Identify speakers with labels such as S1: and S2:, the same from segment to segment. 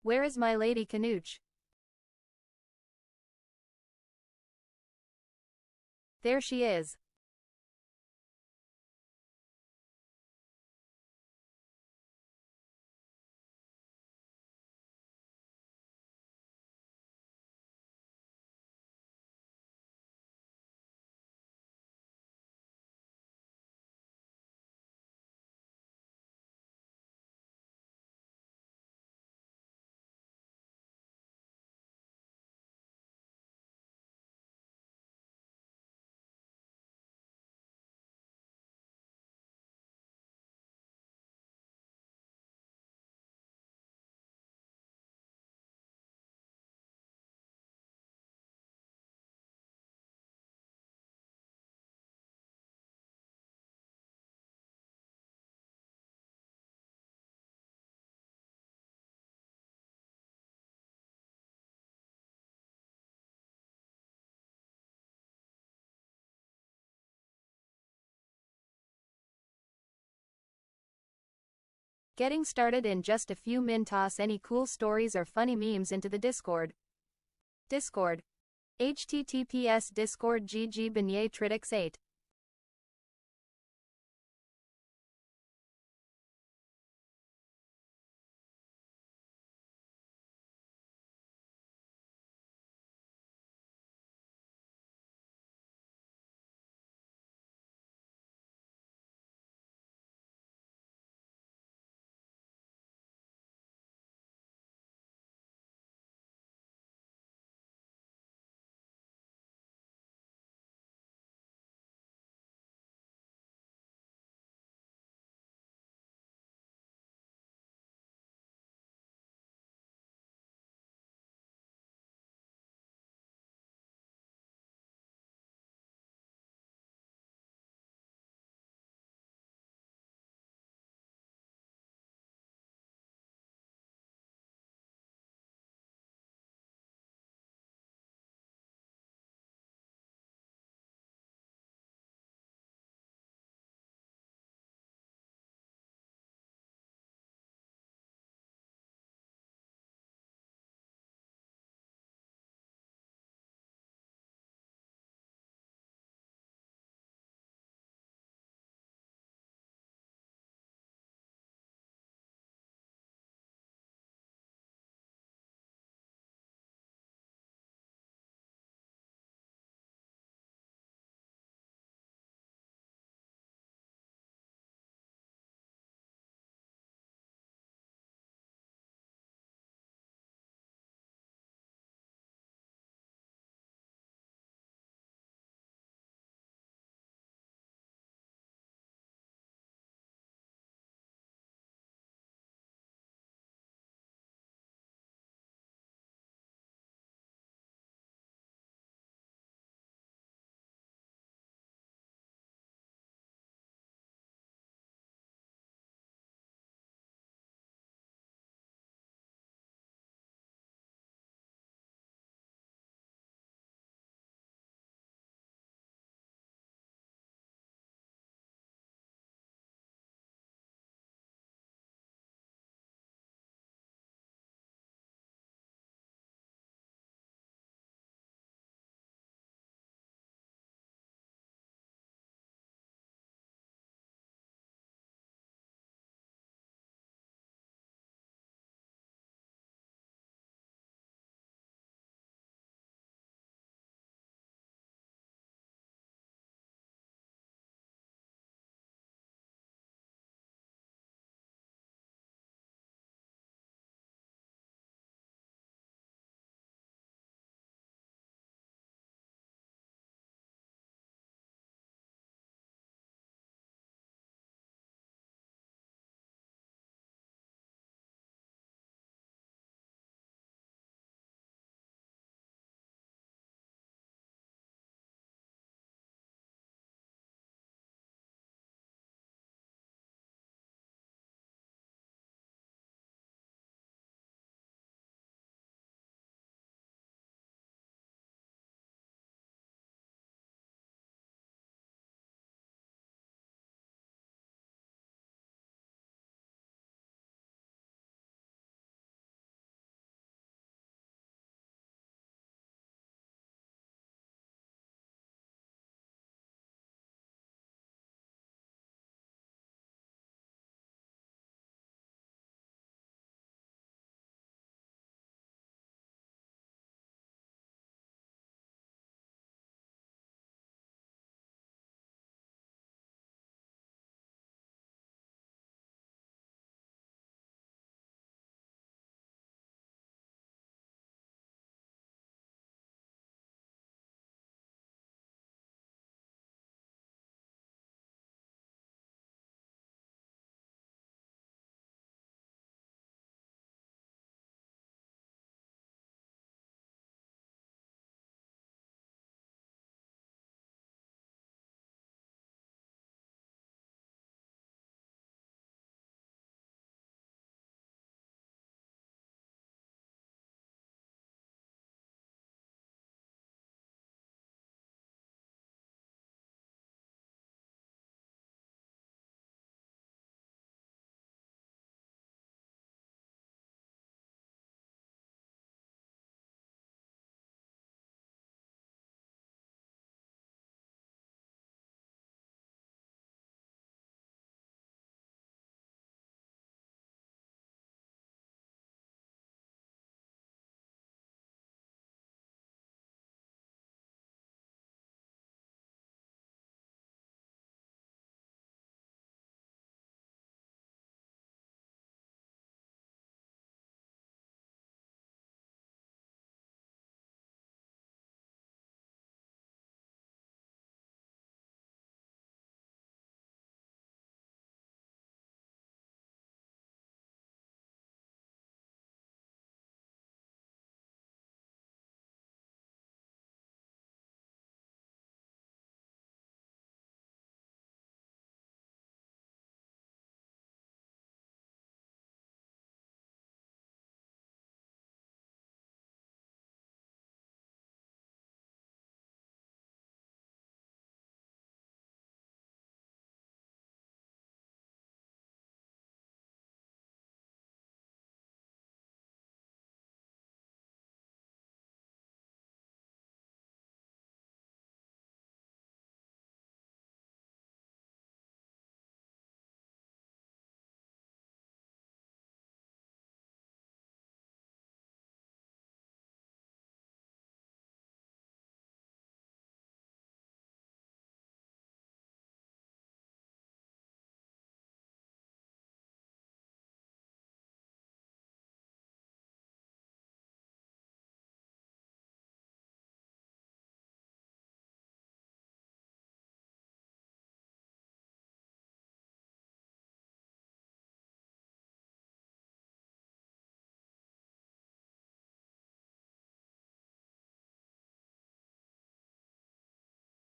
S1: Where is my lady Canooch? There she is. Getting started in just a few min. Toss any cool stories or funny memes into the Discord. Discord. https discord gg beignet tritix 8.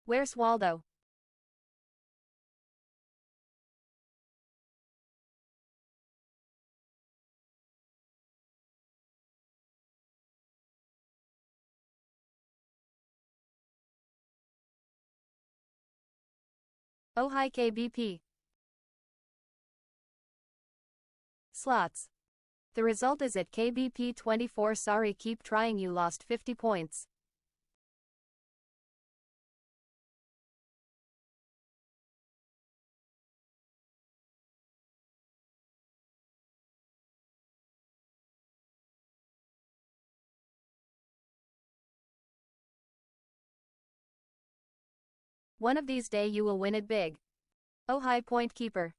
S1: Where's Waldo? Oh hi KBP. Slots. The result is at KBP 24. Sorry, keep trying, you lost 50 points. One of these days you will win it big. Oh hi point keeper.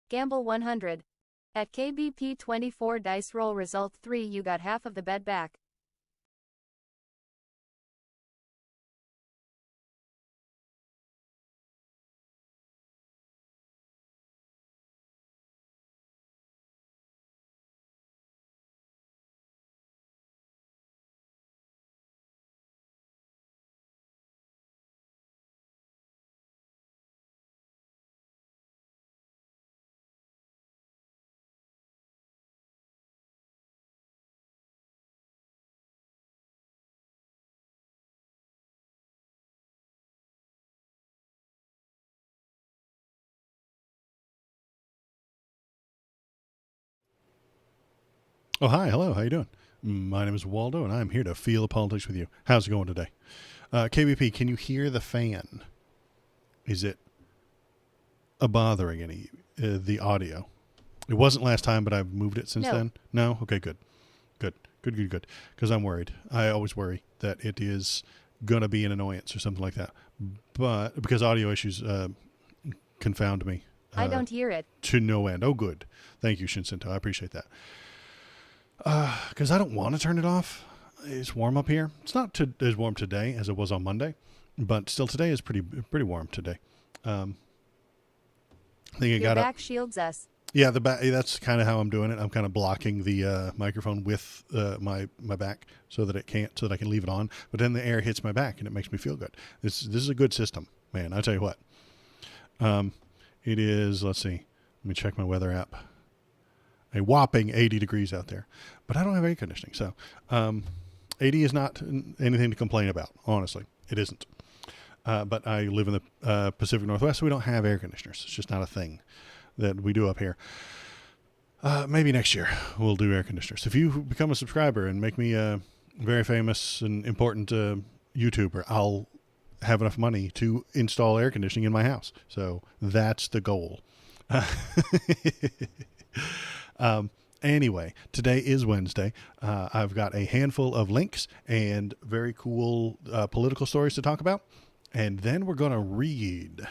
S1: Gamble 100. At KBP 24 dice roll result 3, you got half of the bet back.
S2: Oh, hi. Hello. How you doing? My name is Waldo, and I'm here to feel the politics with you. How's it going today? KBP, can you hear the fan? Is it bothering any the audio? It wasn't last time, but I've moved it since
S1: No.
S2: then. No? Okay, good. Good. Because I'm worried. I always worry that it is going to be an annoyance or something like that. But because audio issues confound me.
S1: I don't hear it.
S2: To no end. Oh, good. Thank you, Shinsinto. I appreciate that. Because I don't want to turn it off. It's warm up here. It's not as warm today as it was on Monday, but still today is pretty warm today. I think
S1: Your back shields us.
S2: Yeah, the back. That's kind of how I'm doing it. I'm kind of blocking the microphone with my back so that I can leave it on. But then the air hits my back and it makes me feel good. This is a good system, man. I tell you what. It is. Let's see. Let me check my weather app. A whopping 80 degrees out there, but I don't have air conditioning. So 80 is not anything to complain about. Honestly, it isn't. But I live in the Pacific Northwest, so we don't have air conditioners. It's just not a thing that we do up here. Maybe next year we'll do air conditioners. If you become a subscriber and make me a very famous and important YouTuber, I'll have enough money to install air conditioning in my house. So that's the goal. Anyway, today is Wednesday. I've got a handful of links and very cool political stories to talk about. And then we're going to read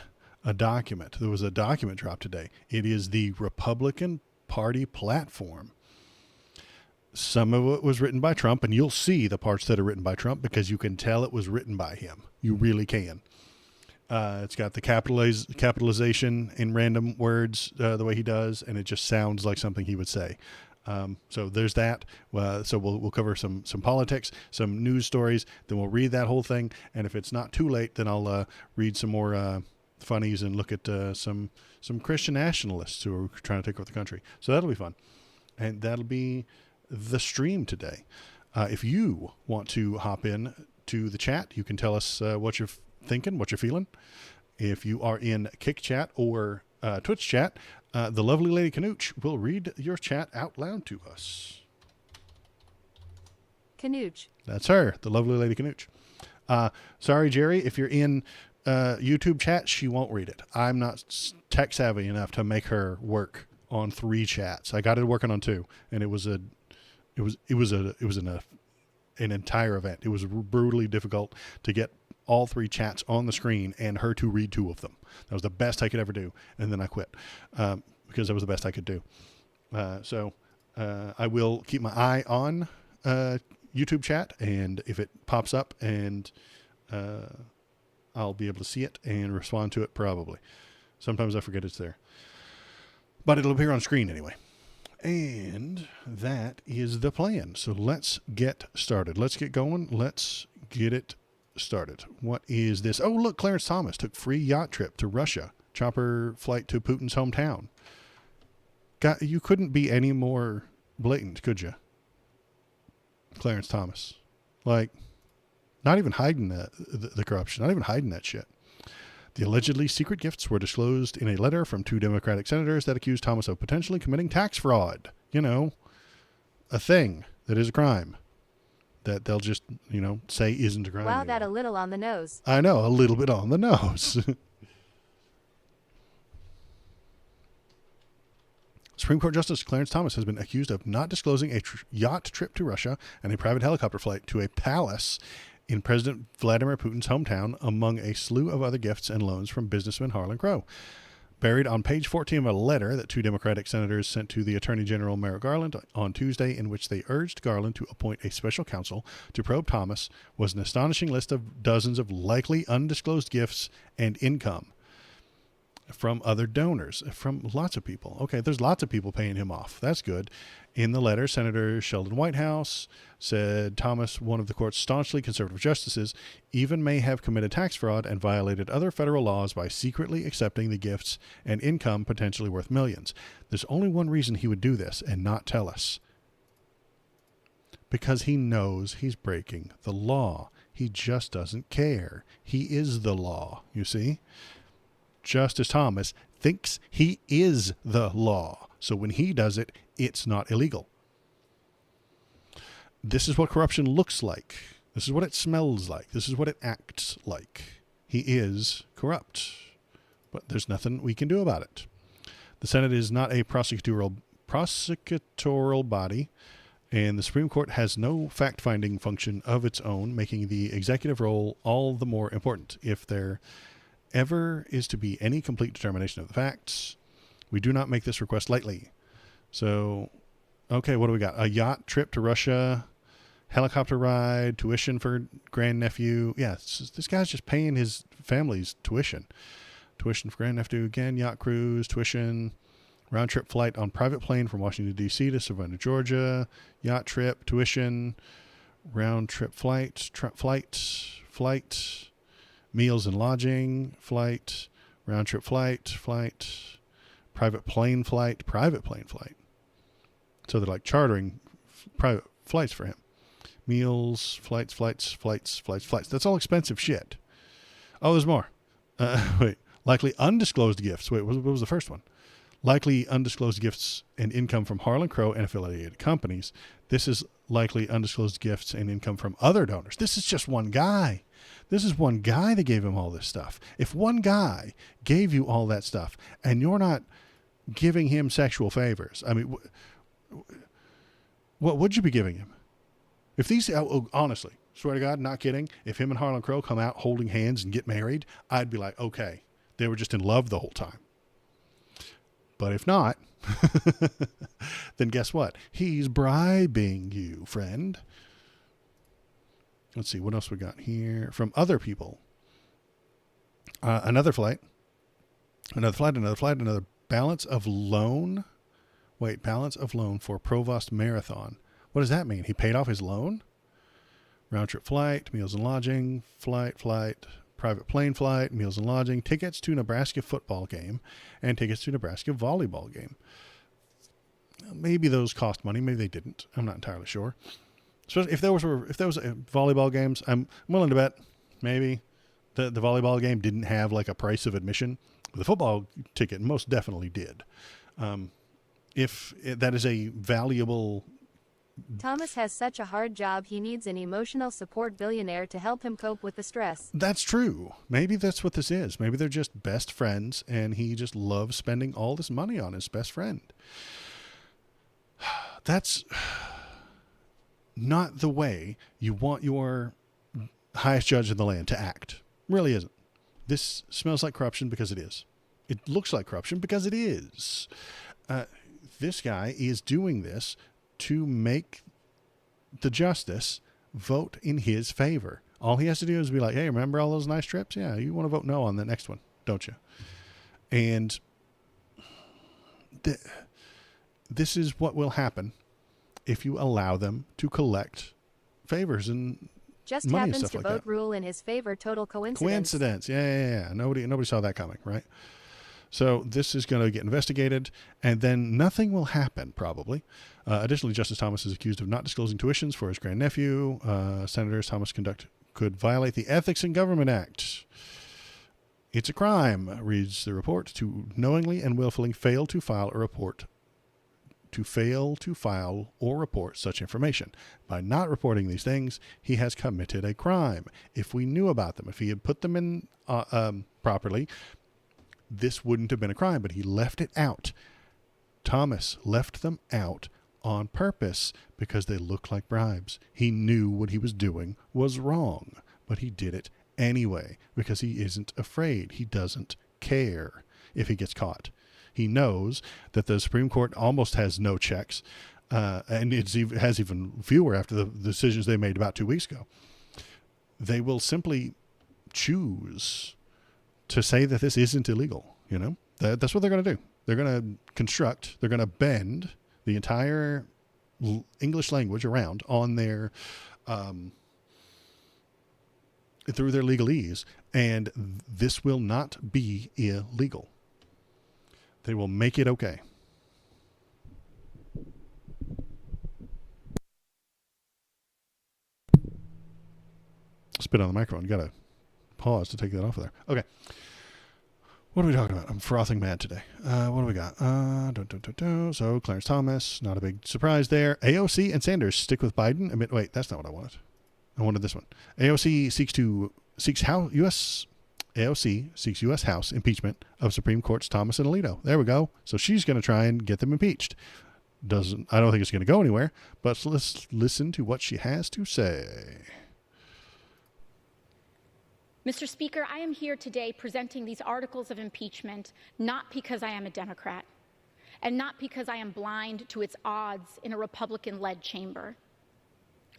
S2: a document. There was a document dropped today. It is the Republican Party platform. Some of it was written by Trump, and you'll see the parts that are written by Trump because you can tell it was written by him. You really can. It's got the capitalization in random words the way he does, and it just sounds like something he would say. So there's that. So we'll cover some politics, some news stories. Then we'll read that whole thing, and if it's not too late, then I'll read some more funnies and look at some Christian nationalists who are trying to take over the country. So that'll be fun, and that'll be the stream today. If you want to hop in to the chat, you can tell us what you're thinking, what you're feeling. If you are in Kick Chat or Twitch Chat, the lovely Lady Canooch will read your chat out loud to us.
S1: Canooch.
S2: That's her, the lovely Lady Canooch. Sorry, Jerry, if you're in YouTube chat, she won't read it. I'm not tech savvy enough to make her work on 3 chats. I got it working on 2, and it was an entire event. It was brutally difficult to get all 3 chats on the screen and her to read 2 of them. That was the best I could ever do. And then I quit because that was the best I could do. So I will keep my eye on YouTube chat. And if it pops up and I'll be able to see it and respond to it probably. Sometimes I forget it's there. But it'll appear on screen anyway. And that is the plan. So let's get started. Let's get going. Let's get it started. What is this? Oh, look, Clarence Thomas took free yacht trip to Russia. Chopper flight to Putin's hometown. You couldn't be any more blatant, could you? Clarence Thomas. Like, not even hiding the corruption. Not even hiding that shit. The allegedly secret gifts were disclosed in a letter from 2 Democratic senators that accused Thomas of potentially committing tax fraud. You know, a thing that is a crime that they'll just, say isn't a crime.
S1: Wow,
S2: anymore.
S1: that a little on the nose.
S2: I know, a little bit on the nose. Supreme Court Justice Clarence Thomas has been accused of not disclosing a yacht trip to Russia and a private helicopter flight to a palace in President Vladimir Putin's hometown, among a slew of other gifts and loans from businessman Harlan Crow. Buried on page 14 of a letter that 2 Democratic senators sent to the Attorney General Merrick Garland on Tuesday, in which they urged Garland to appoint a special counsel to probe Thomas, was an astonishing list of dozens of likely undisclosed gifts and income from other donors, from lots of people. Okay, there's lots of people paying him off. That's good. In the letter, Senator Sheldon Whitehouse said Thomas, one of the court's staunchly conservative justices, even may have committed tax fraud and violated other federal laws by secretly accepting the gifts and income potentially worth millions. There's only one reason he would do this and not tell us. Because he knows he's breaking the law. He just doesn't care. He is the law, you see? Justice Thomas thinks he is the law. So when he does it, it's not illegal. This is what corruption looks like. This is what it smells like. This is what it acts like. He is corrupt. But there's nothing we can do about it. The Senate is not a prosecutorial body, and the Supreme Court has no fact-finding function of its own, making the executive role all the more important. If there ever is to be any complete determination of the facts, we do not make this request lightly. So, okay, what do we got? A yacht trip to Russia, helicopter ride, tuition for grandnephew. Yeah, this guy's just paying his family's tuition. Tuition for grandnephew again, yacht cruise, tuition, round trip flight on private plane from Washington, D.C. to Savannah, Georgia, yacht trip, tuition, round trip flight, meals and lodging, flight, round trip flight, private plane flight. So they're like chartering private flights for him. Meals, flights. That's all expensive shit. Oh, there's more. Wait, likely undisclosed gifts. Wait, what was the first one? Likely undisclosed gifts and income from Harlan Crow and affiliated companies. This is likely undisclosed gifts and income from other donors. This is just one guy. This is one guy that gave him all this stuff. If one guy gave you all that stuff and you're not giving him sexual favors, I mean, what would you be giving him? If these, honestly, swear to God, not kidding, if him and Harlan Crow come out holding hands and get married, I'd be like, okay, they were just in love the whole time. But if not, then guess what? He's bribing you, friend. Let's see, what else we got here? From other people. Another balance of loan. Wait, balance of loan for Provost Marathon. What does that mean? He paid off his loan? Round trip flight, meals and lodging, flight, private plane flight, meals and lodging, tickets to Nebraska football game, and tickets to Nebraska volleyball game. Maybe those cost money. Maybe they didn't. I'm not entirely sure. So if there was volleyball games, I'm willing to bet maybe the volleyball game didn't have like a price of admission. The football ticket most definitely did. If that is a valuable...
S1: Thomas has such a hard job, he needs an emotional support billionaire to help him cope with the stress.
S2: That's true. Maybe that's what this is. Maybe they're just best friends and he just loves spending all this money on his best friend. That's not the way you want your highest judge in the land to act. Really isn't. This smells like corruption because it is. It looks like corruption because it is. This guy is doing this to make the justice vote in his favor. All he has to do is be like, hey, remember all those nice trips? Yeah, you want to vote no on the next one, don't you? And this is what will happen if you allow them to collect favors and
S1: Just
S2: money and
S1: happens
S2: stuff
S1: to
S2: like
S1: vote
S2: that.
S1: rule in his favor. Total coincidence.
S2: Coincidence. Yeah. Nobody saw that coming, right? So this is going to get investigated, and then nothing will happen, probably. Additionally, Justice Thomas is accused of not disclosing tuitions for his grandnephew. Senators Thomas' conduct could violate the Ethics in Government Act. It's a crime, reads the report, to knowingly and willfully fail to file or report such information. By not reporting these things, he has committed a crime. If we knew about them, if he had put them in properly, this wouldn't have been a crime, but he left it out. Thomas left them out on purpose because they look like bribes. He knew what he was doing was wrong, but he did it anyway because he isn't afraid. He doesn't care if he gets caught. He knows that the Supreme Court almost has no checks, and it has even fewer after the decisions they made about 2 weeks ago. They will simply choose to say that this isn't illegal. That's what they're going to do. They're going to bend the entire English language around on their through their legalese, and this will not be illegal. They will make it okay. Spit on the microphone. You got to pause to take that off of there. Okay. What are we talking about? I'm frothing mad today. What do we got? So Clarence Thomas, not a big surprise there. AOC and Sanders stick with Biden. Wait, that's not what I wanted. I wanted this one. AOC seeks U.S. House impeachment of Supreme Court's Thomas and Alito. There we go. So she's going to try and get them impeached. I don't think it's going to go anywhere, but let's listen to what she has to say.
S3: Mr. Speaker, I am here today presenting these articles of impeachment not because I am a Democrat and not because I am blind to its odds in a Republican-led chamber.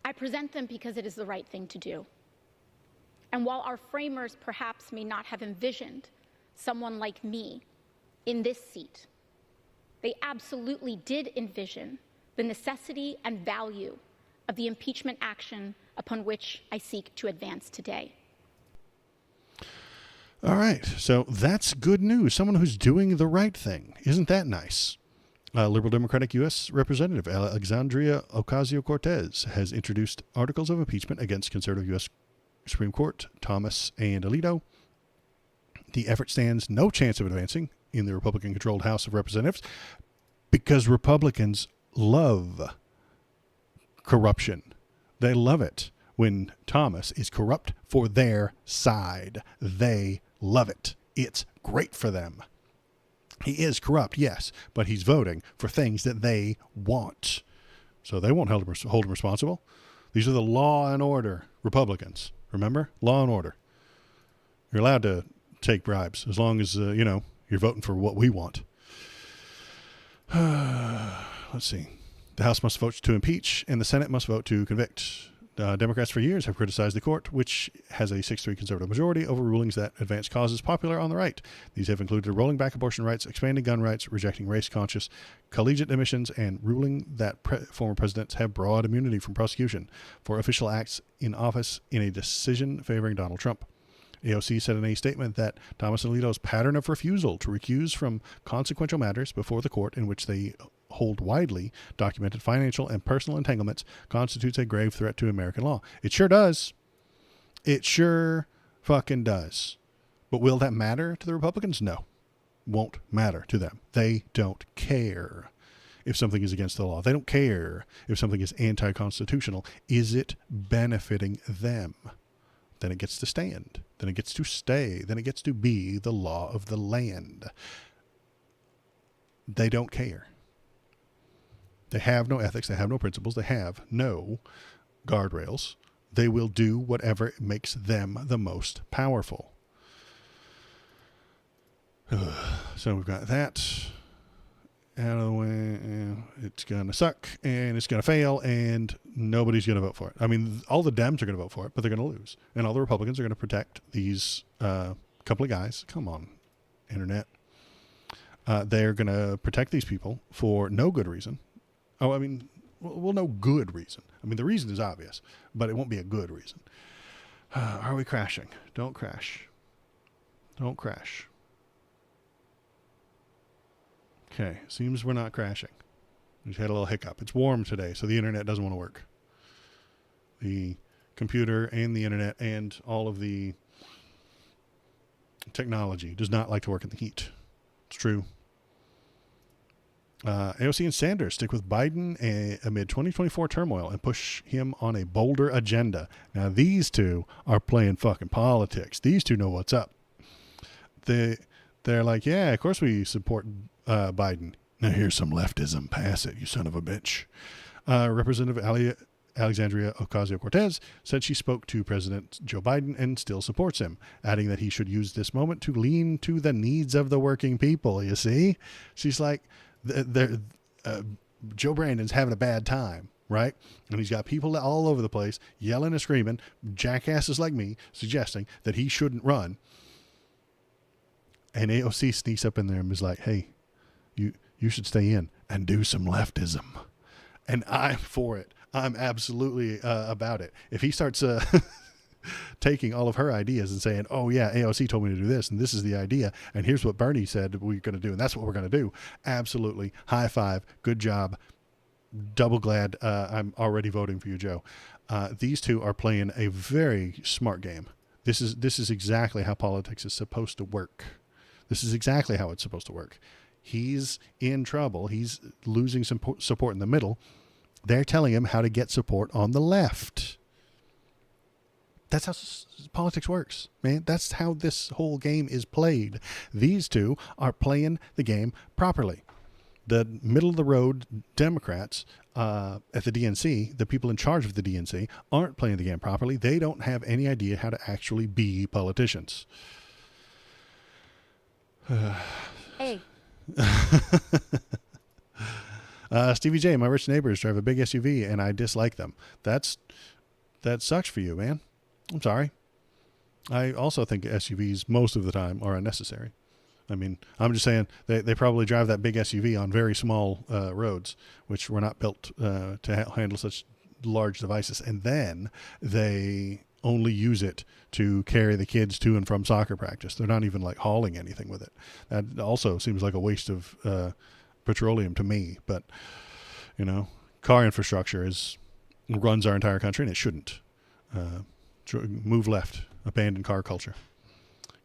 S3: I present them because it is the right thing to do. And while our framers perhaps may not have envisioned someone like me in this seat, they absolutely did envision the necessity and value of the impeachment action upon which I seek to advance today.
S2: All right. So that's good news. Someone who's doing the right thing. Isn't that nice? Liberal Democratic U.S. Representative Alexandria Ocasio-Cortez has introduced articles of impeachment against conservative U.S. Supreme Court Thomas and Alito. The effort stands no chance of advancing in the Republican-controlled House of Representatives because Republicans love corruption. They love it when Thomas is corrupt for their side. They love it. It's great for them. He is corrupt, yes, but he's voting for things that they want. So they won't hold him responsible. These are the law and order Republicans. Remember? Law and order. You're allowed to take bribes as long as, you're voting for what we want. Let's see. The House must vote to impeach, and the Senate must vote to convict. Democrats for years have criticized the court, which has a 6-3 conservative majority, over rulings that advance causes popular on the right. These have included rolling back abortion rights, expanding gun rights, rejecting race-conscious collegiate admissions, and ruling that former presidents have broad immunity from prosecution for official acts in office in a decision favoring Donald Trump. AOC said in a statement that Thomas and Alito's pattern of refusal to recuse from consequential matters before the court in which they hold widely documented financial and personal entanglements constitutes a grave threat to American law. It sure does. It sure fucking does. But will that matter to the Republicans? No. Won't matter to them. They don't care if something is against the law. They don't care if something is anti-constitutional. Is it benefiting them? Then it gets to stand. Then it gets to stay. Then it gets to be the law of the land. They don't care. They have no ethics. They have no principles. They have no guardrails. They will do whatever makes them the most powerful. So we've got that. out of the way. It's going to suck and it's going to fail and nobody's going to vote for it. I mean, all the Dems are going to vote for it, but they're going to lose. And all the Republicans are going to protect these couple of guys. Come on, internet. They're going to protect these people for no good reason. Oh, I mean, well, no good reason. I mean, the reason is obvious, but it won't be a good reason. Are we crashing? Don't crash. Don't crash. Okay, seems we're not crashing. We just had a little hiccup. It's warm today, so the internet doesn't want to work. The computer and the internet and all of the technology does not like to work in the heat. It's true. AOC and Sanders stick with Biden amid 2024 turmoil and push him on a bolder agenda. Now, these two are playing fucking politics. These two know what's up. They're like, yeah, of course we support Biden. Now, here's some leftism. Pass it, you son of a bitch. Representative Alexandria Ocasio-Cortez said she spoke to President Joe Biden and still supports him, adding that he should use this moment to lean to the needs of the working people. You see? She's like, Joe Brandon's having a bad time, right? And he's got people all over the place yelling and screaming, jackasses like me, suggesting that he shouldn't run. And AOC sneaks up in there and is like, hey, you should stay in and do some leftism. And I'm for it. I'm absolutely about it. If he starts taking all of her ideas and saying, oh yeah, AOC told me to do this and this is the idea and here's what Bernie said we're going to do and that's what we're going to do. Absolutely. High five. Good job. Double glad I'm already voting for you, Joe. These two are playing a very smart game. This is exactly how politics is supposed to work. This is exactly how it's supposed to work. He's in trouble. He's losing some support in the middle. They're telling him how to get support on the left. That's how politics works, man. That's how this whole game is played. These two are playing the game properly. The middle of the road Democrats at the DNC, the people in charge of the DNC, aren't playing the game properly. They don't have any idea how to actually be politicians.
S1: Hey.
S2: Stevie J, my rich neighbors drive a big SUV and I dislike them. That sucks for you, man. I'm sorry. I also think SUVs most of the time are unnecessary. I mean, I'm just saying they probably drive that big SUV on very small roads, which were not built to handle such large devices. And then they only use it to carry the kids to and from soccer practice. They're not even like hauling anything with it. That also seems like a waste of petroleum to me. But, you know, car infrastructure runs our entire country and it shouldn't. Move left. Abandon car culture.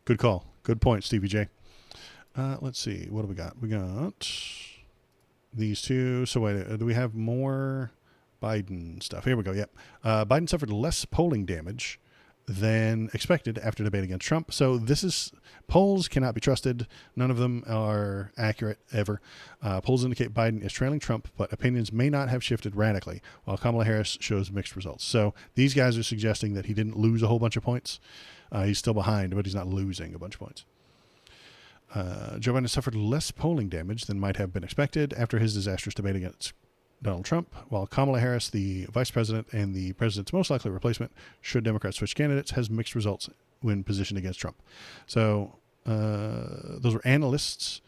S2: Good call. Good point, Stevie J. Let's see. What do we got? We got these two. So wait, do we have more Biden stuff? Here we go. Yep. Biden suffered less polling damage than expected after debate against Trump. So polls cannot be trusted. None of them are accurate ever. Polls indicate Biden is trailing Trump, but opinions may not have shifted radically, while Kamala Harris shows mixed results. So these guys are suggesting that he didn't lose a whole bunch of points. He's still behind, but he's not losing a bunch of points. Joe Biden suffered less polling damage than might have been expected after his disastrous debate against Donald Trump, while Kamala Harris, the vice president and the president's most likely replacement, should Democrats switch candidates, has mixed results when positioned against Trump. So those were analysts'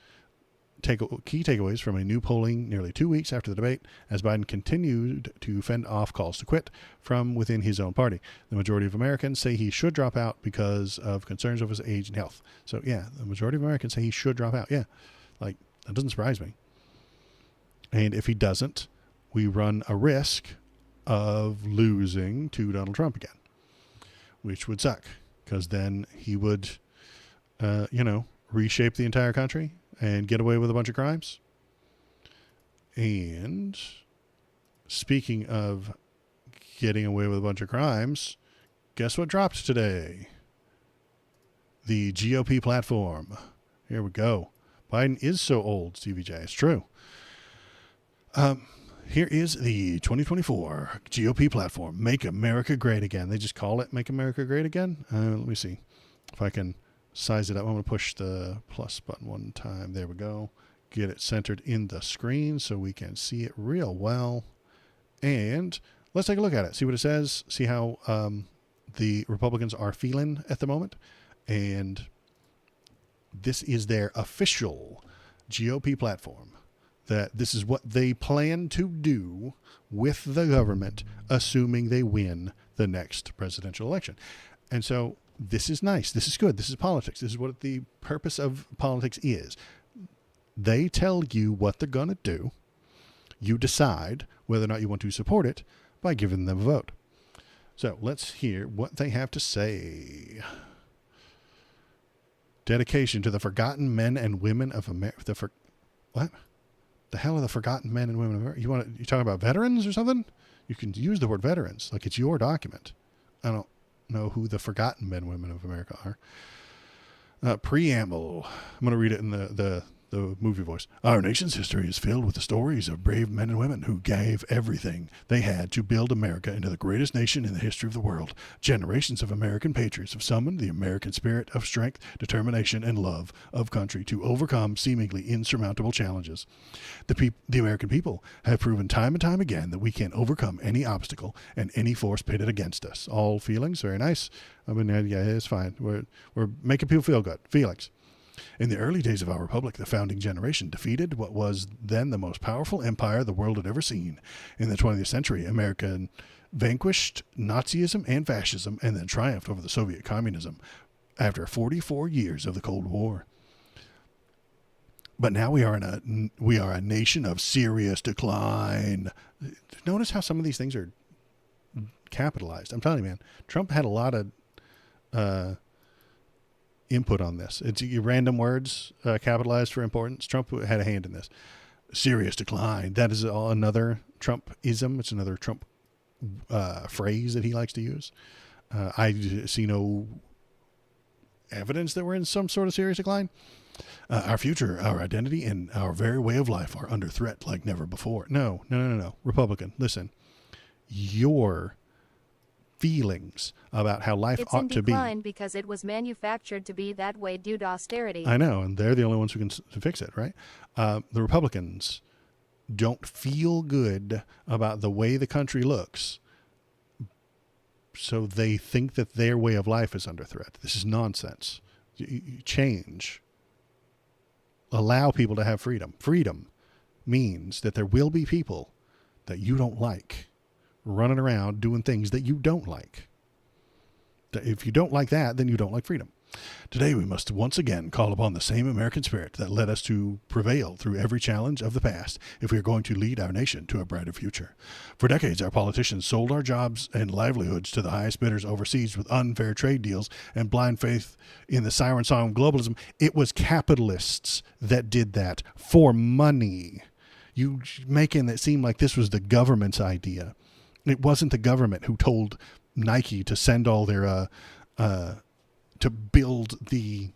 S2: key takeaways from a new polling nearly 2 weeks after the debate, as Biden continued to fend off calls to quit from within his own party. The majority of Americans say he should drop out because of concerns of his age and health. So yeah, the majority of Americans say he should drop out. Yeah, like that doesn't surprise me. And if he doesn't, we run a risk of losing to Donald Trump again, which would suck because then he would, reshape the entire country and get away with a bunch of crimes. And speaking of getting away with a bunch of crimes, guess what dropped today? The GOP platform. Here we go. Biden is so old, Stevie J. It's true. Here is the 2024 GOP platform. Make America Great Again. They just call it Make America Great Again. Let me see if I can size it up. I'm going to push the plus button one time. There we go. get it centered in the screen so we can see it real well. And let's take a look at it, see what it says, see how the Republicans are feeling at the moment. And this is their official GOP platform, that this is what they plan to do with the government, assuming they win the next presidential election. And so this is nice. This is good. This is politics. This is what the purpose of politics is. They tell you what they're going to do. You decide whether or not you want to support it by giving them a vote. So let's hear what they have to say. Dedication to the forgotten men and women of America. What? The hell are the forgotten men and women of America? You talking about veterans or something? You can use the word veterans like it's your document. I don't know who the forgotten men and women of America are. Preamble. I'm going to read it in the movie voice. Our nation's history is filled with the stories of brave men and women who gave everything they had to build America into the greatest nation in the history of the world. Generations of American patriots have summoned the American spirit of strength, determination, and love of country to overcome seemingly insurmountable challenges. The American people have proven time and time again that we can overcome any obstacle and any force pitted against us. All feelings, very nice. I mean, yeah, it's fine. We're making people feel good. Feelings. In the early days of our republic, the founding generation defeated what was then the most powerful empire the world had ever seen. In the 20th century, America vanquished Nazism and fascism and then triumphed over the Soviet communism after 44 years of the Cold War. But now we are a nation of serious decline. Notice how some of these things are capitalized. I'm telling you, man, Trump had a lot of input on this. It's random words capitalized for importance. Trump had a hand in this. Serious decline. That is another Trumpism. It's another Trump phrase that he likes to use. I see no evidence that we're in some sort of serious decline. Our future, our identity, and our very way of life are under threat like never before. No. Republican, listen. Your feelings about how life ought to be.
S1: It's in decline because it was manufactured to be that way due to austerity.
S2: I know, and they're the only ones who can fix it, right? The Republicans don't feel good about the way the country looks, so they think that their way of life is under threat. This is nonsense. Change. Allow people to have freedom. Freedom means that there will be people that you don't like running around doing things that you don't like. If you don't like that, then you don't like freedom. Today, we must once again call upon the same American spirit that led us to prevail through every challenge of the past if we are going to lead our nation to a brighter future. For decades, our politicians sold our jobs and livelihoods to the highest bidders overseas with unfair trade deals and blind faith in the siren song of globalism. It was capitalists that did that for money. You making it seem like this was the government's idea. It wasn't the government who told Nike to send all their, to build the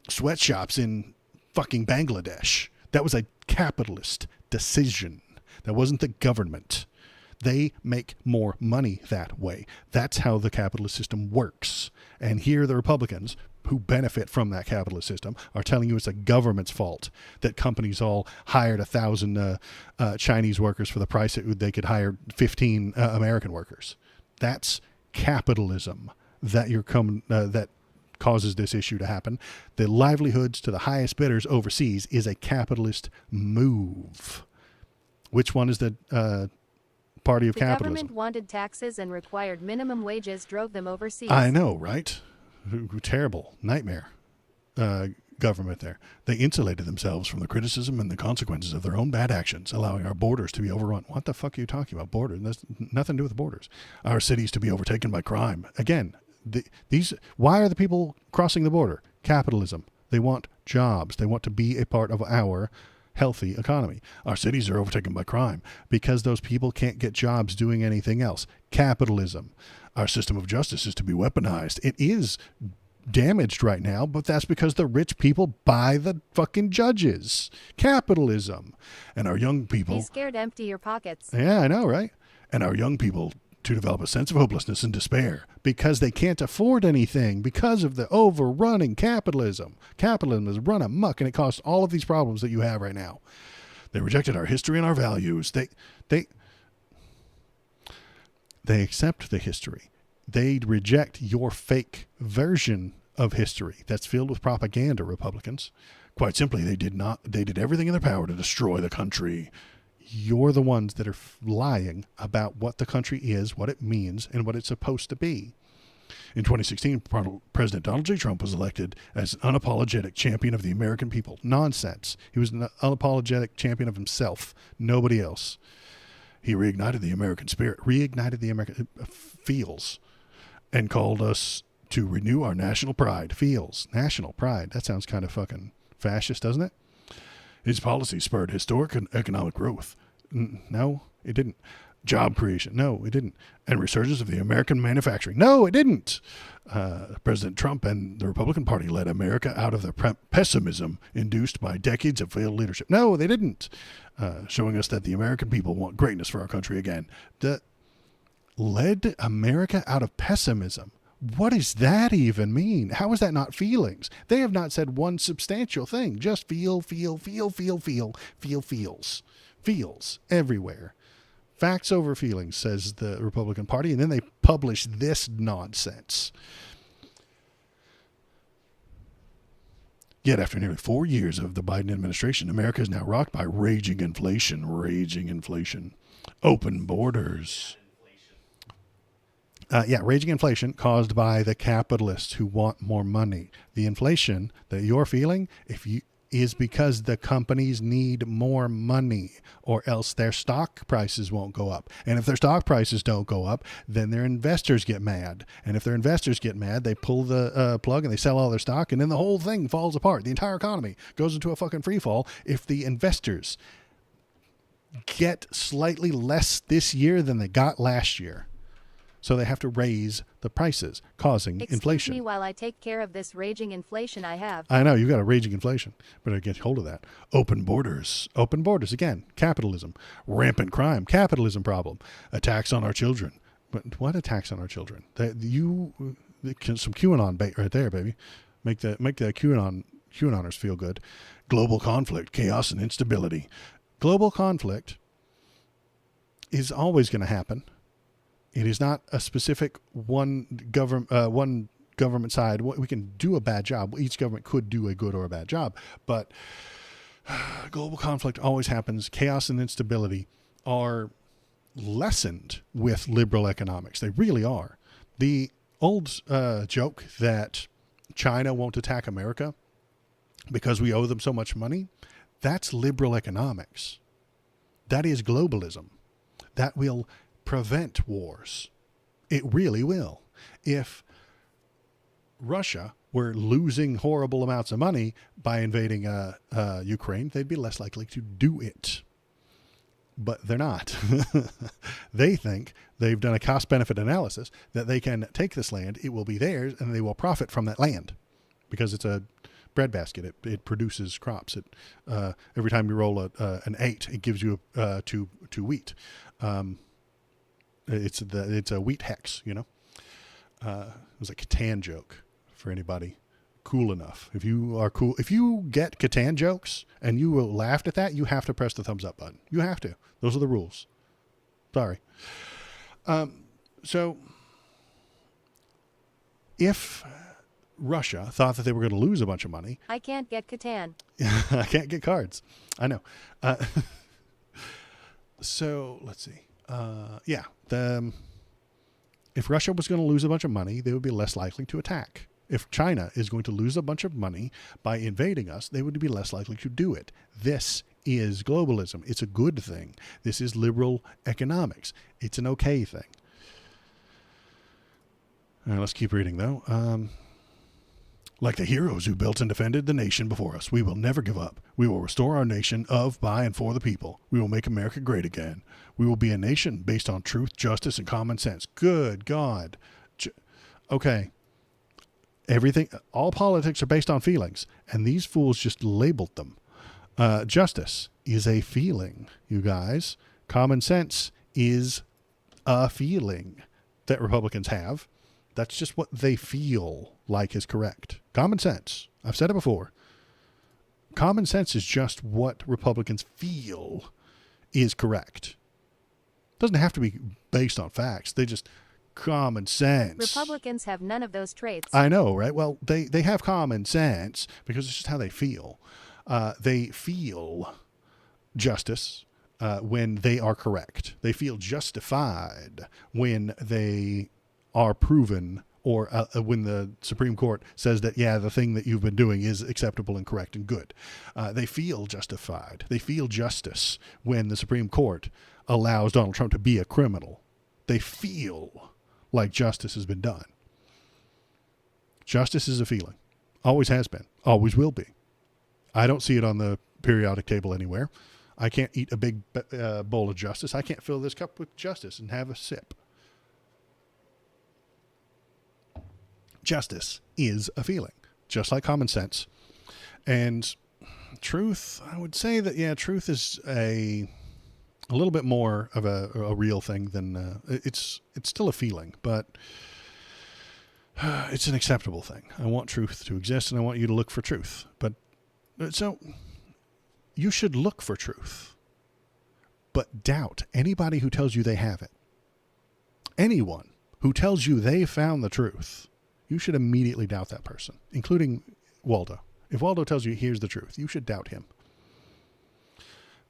S2: sweatshops in fucking Bangladesh. That was a capitalist decision. That wasn't the government. They make more money that way. That's how the capitalist system works. And here the Republicans, who benefit from that capitalist system, are telling you it's the government's fault that companies all hired 1,000 Chinese workers for the price that they could hire 15 American workers. That's capitalism that causes this issue to happen. The livelihoods to the highest bidders overseas is a capitalist move. Which one is the party of capitalism?
S1: The government wanted taxes and required minimum wages, drove them overseas.
S2: I know, right? Terrible nightmare government there. They insulated themselves from the criticism and the consequences of their own bad actions, allowing our borders to be overrun. What the fuck are you talking about? Borders? That's nothing to do with borders. Our cities to be overtaken by crime. Again, why are the people crossing the border? Capitalism. They want jobs. They want to be a part of our healthy economy. Our cities are overtaken by crime because those people can't get jobs doing anything else. Capitalism. Our system of justice is to be weaponized. It is damaged right now, but that's because the rich people buy the fucking judges. Capitalism. And our young people...
S1: Be scared, empty your pockets.
S2: Yeah, I know, right? And our young people to develop a sense of hopelessness and despair because they can't afford anything because of the overrunning capitalism. Capitalism has run amok, and it caused all of these problems that you have right now. They rejected our history and our values. They accept the history. They reject your fake version of history that's filled with propaganda, Republicans. Quite simply, they did everything in their power to destroy the country. You're the ones that are lying about what the country is, what it means, and what it's supposed to be. In 2016, President Donald J. Trump was elected as an unapologetic champion of the American people. Nonsense. He was an unapologetic champion of himself, nobody else. He reignited the American spirit, reignited the American feels, and called us to renew our national pride. Feels. National pride. That sounds kind of fucking fascist, doesn't it? His policy spurred historic and economic growth. No, it didn't. Job creation. No, it didn't. And resurgence of the American manufacturing. No, it didn't. President Trump and the Republican Party led America out of the pessimism induced by decades of failed leadership. No, they didn't. Showing us that the American people want greatness for our country again. Led America out of pessimism. What does that even mean? How is that not feelings? They have not said one substantial thing. Just feels. Feels everywhere. Facts over feelings, says the Republican Party, and then they publish this nonsense. Yet after nearly 4 years of the Biden administration, America is now rocked by raging inflation. Open borders. Raging inflation caused by the capitalists who want more money. The inflation that you're feeling is because the companies need more money, or else their stock prices won't go up. And if their stock prices don't go up, then their investors get mad. And if their investors get mad, they pull the plug and they sell all their stock, and then the whole thing falls apart. The entire economy goes into a fucking free fall if the investors get slightly less this year than they got last year. So they have to raise the prices, causing inflation.
S1: Excuse me while I take care of this raging inflation I have.
S2: I know, you've got a raging inflation. Better get hold of that. Open borders. Open borders, again, capitalism. Rampant crime, capitalism problem. Attacks on our children. But what attacks on our children? Some QAnon bait right there, baby. Make the QAnoners feel good. Global conflict, chaos, and instability. Global conflict is always going to happen. It is not a specific one government side. We can do a bad job. Each government could do a good or a bad job, but global conflict always happens. Chaos and instability are lessened with liberal economics. They really are. The old joke that China won't attack America because we owe them so much money, that's liberal economics. That is globalism. That will prevent wars. It really will. If Russia were losing horrible amounts of money by invading Ukraine, they'd be less likely to do it. But they're not. They think they've done a cost-benefit analysis that they can take this land, it will be theirs, and they will profit from that land because it's a breadbasket. It produces crops. Every time you roll an 8, it gives you two wheat. It's a wheat hex, you know. It was a Catan joke for anybody cool enough. If you get Catan jokes and you laughed at that, you have to press the thumbs up button. You have to. Those are the rules. Sorry. So if Russia thought that they were going to lose a bunch of money,
S1: I can't get Catan.
S2: I can't get cards. I know. So let's see. If Russia was going to lose a bunch of money, they would be less likely to attack. If China is going to lose a bunch of money by invading us, they would be less likely to do it. This is globalism. It's a good thing. This is liberal economics. It's an okay thing. Let's keep reading, though. Like the heroes who built and defended the nation before us, we will never give up. We will restore our nation of, by, and for the people. We will make America great again. We will be a nation based on truth, justice, and common sense. Good God. Okay. All politics are based on feelings, and these fools just labeled them. Justice is a feeling, you guys. Common sense is a feeling that Republicans have. That's just what they feel like is correct. Common sense. I've said it before. Common sense is just what Republicans feel is correct. Doesn't have to be based on facts. They just common sense.
S1: Republicans have none of those traits.
S2: I know, right? Well, they have common sense because it's just how they feel. They feel justice when they are correct. They feel justified when they are proven, or when the Supreme Court says that, yeah, the thing that you've been doing is acceptable and correct and good. They feel justified. They feel justice when the Supreme Court allows Donald Trump to be a criminal. They feel like justice has been done. Justice is a feeling. Always has been. Always will be. I don't see it on the periodic table anywhere. I can't eat a big bowl of justice. I can't fill this cup with justice and have a sip. Justice is a feeling, just like common sense. And truth, I would say that, yeah, truth is a little bit more of a real thing than it's still a feeling, but it's an acceptable thing. I want truth to exist, and I want you to look for truth. But so you should look for truth, but doubt anybody who tells you they have it. Anyone who tells you they found the truth, you should immediately doubt that person, including Waldo. If Waldo tells you here's the truth, you should doubt him.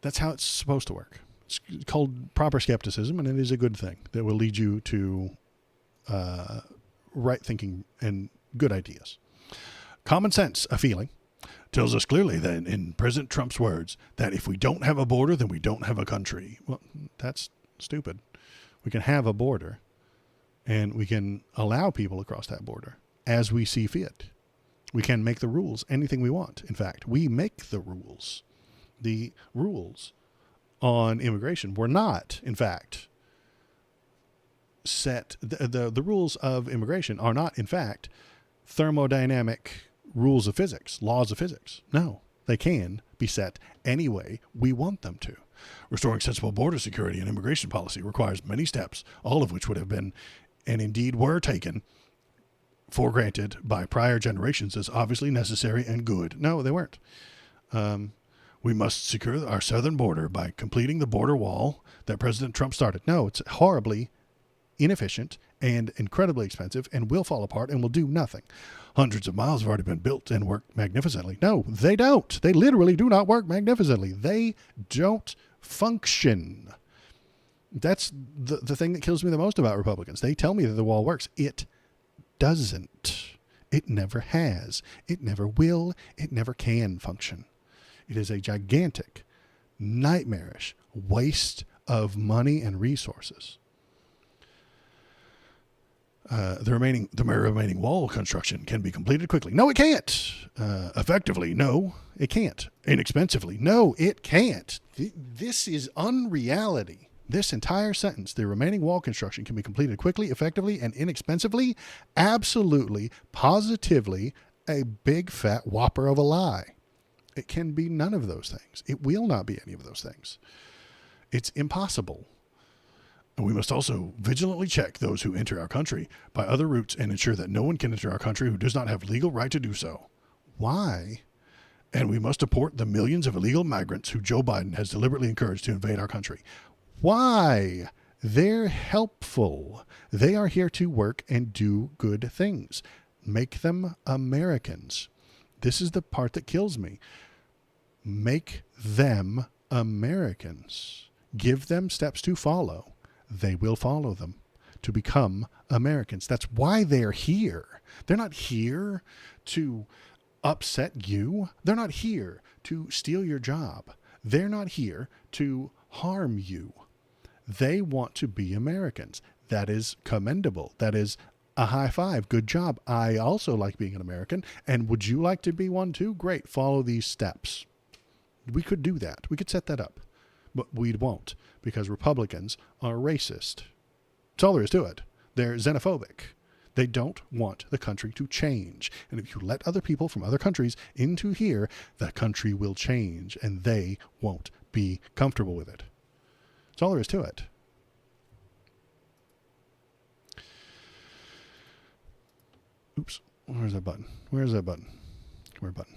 S2: That's how it's supposed to work. It's called proper skepticism, and it is a good thing that will lead you to right thinking and good ideas. Common sense, a feeling, tells us clearly that, in President Trump's words, that if we don't have a border, then we don't have a country. Well, that's stupid. We can have a border, and we can allow people across that border as we see fit. We can make the rules anything we want. In fact, we make the rules. The rules on immigration were not, in fact, set. The rules of immigration are not, in fact, thermodynamic rules of physics, laws of physics. No, they can be set any way we want them to. Restoring sensible border security and immigration policy requires many steps, all of which would have been, and indeed were taken for granted by prior generations as obviously necessary and good. No, they weren't. We must secure our southern border by completing the border wall that President Trump started. No, it's horribly inefficient and incredibly expensive and will fall apart and will do nothing. Hundreds of miles have already been built and work magnificently. No, they don't. They literally do not work magnificently. They don't function. That's the thing that kills me the most about Republicans. They tell me that the wall works. It doesn't. It never has. It never will. It never can function. It is a gigantic, nightmarish waste of money and resources. The remaining wall construction can be completed quickly. No, it can't. Effectively, no, it can't. Inexpensively, no, it can't. This is unreality. This entire sentence, the remaining wall construction can be completed quickly, effectively, and inexpensively. Absolutely, positively, a big fat whopper of a lie. It can be none of those things. It will not be any of those things. It's impossible. And we must also vigilantly check those who enter our country by other routes and ensure that no one can enter our country who does not have legal right to do so. Why? And we must deport the millions of illegal migrants who Joe Biden has deliberately encouraged to invade our country. Why? They're helpful. They are here to work and do good things. Make them Americans. This is the part that kills me. Make them Americans. Give them steps to follow. They will follow them to become Americans. That's why they're here. They're not here to upset you. They're not here to steal your job. They're not here to harm you. They want to be Americans. That is commendable. That is a high five. Good job. I also like being an American. And would you like to be one too? Great. Follow these steps. We could do that. We could set that up. But we won't, because Republicans are racist. That's all there is to it. They're xenophobic. They don't want the country to change. And if you let other people from other countries into here, the country will change, and they won't be comfortable with it. That's all there is to it. Where's that button? Where's that button? Come here, button.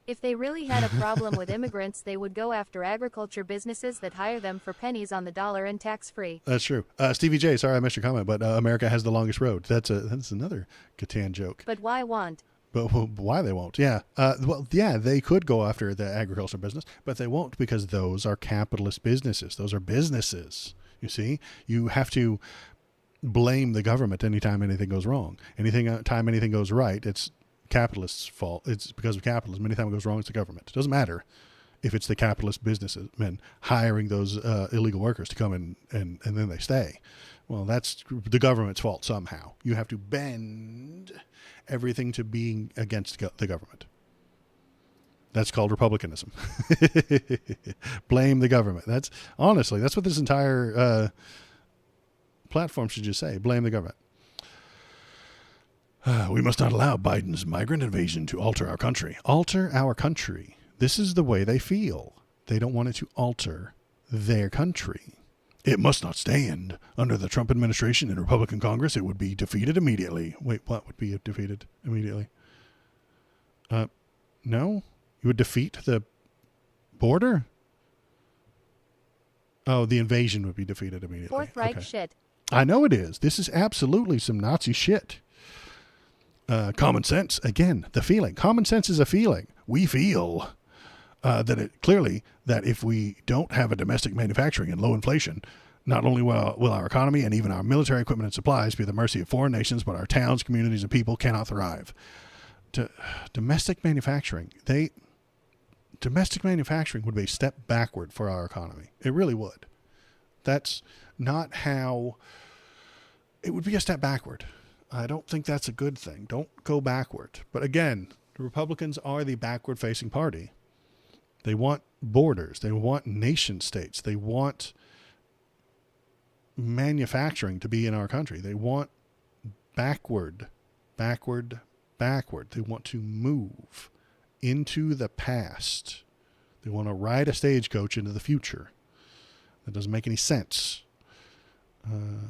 S1: If they really had a problem with immigrants, they would go after agriculture businesses that hire them for pennies on the dollar and tax-free.
S2: That's true. Stevie J, sorry I missed your comment, but America has the longest road. That's another Catan joke.
S1: But why want?
S2: But why they won't? Yeah. Well, yeah, they could go after the agriculture business, but they won't because those are capitalist businesses. Those are businesses. You see, you have to blame the government anytime anything goes wrong. Time anything goes right, it's capitalists' fault. It's because of capitalism. Anytime it goes wrong, it's the government. It doesn't matter if it's the capitalist businessmen hiring those illegal workers to come in and then they stay. Well, that's the government's fault somehow. You have to bend everything to being against the government. That's called republicanism. Blame the government. That's what this entire platform should just say. Blame the government. We must not allow Biden's migrant invasion to alter our country. Alter our country. This is the way they feel. They don't want it to alter their country. It must not stand. Under the Trump administration and Republican Congress, it would be defeated immediately. Wait, what would be defeated immediately? No? You would defeat the border? Oh, the invasion would be defeated immediately.
S1: Fourth Reich shit.
S2: I know it is. This is absolutely some Nazi shit. Common sense. Again, the feeling. Common sense is a feeling. We feel that if we don't have a domestic manufacturing and low inflation, not only will our economy and even our military equipment and supplies be at the mercy of foreign nations, but our towns, communities, and people cannot thrive. Domestic manufacturing would be a step backward for our economy. It really would. That's not how... It would be a step backward. I don't think that's a good thing. Don't go backward. But again, the Republicans are the backward-facing party. They want borders. They want nation states. They want manufacturing to be in our country. They want backward. They want to move into the past. They want to ride a stagecoach into the future. That doesn't make any sense.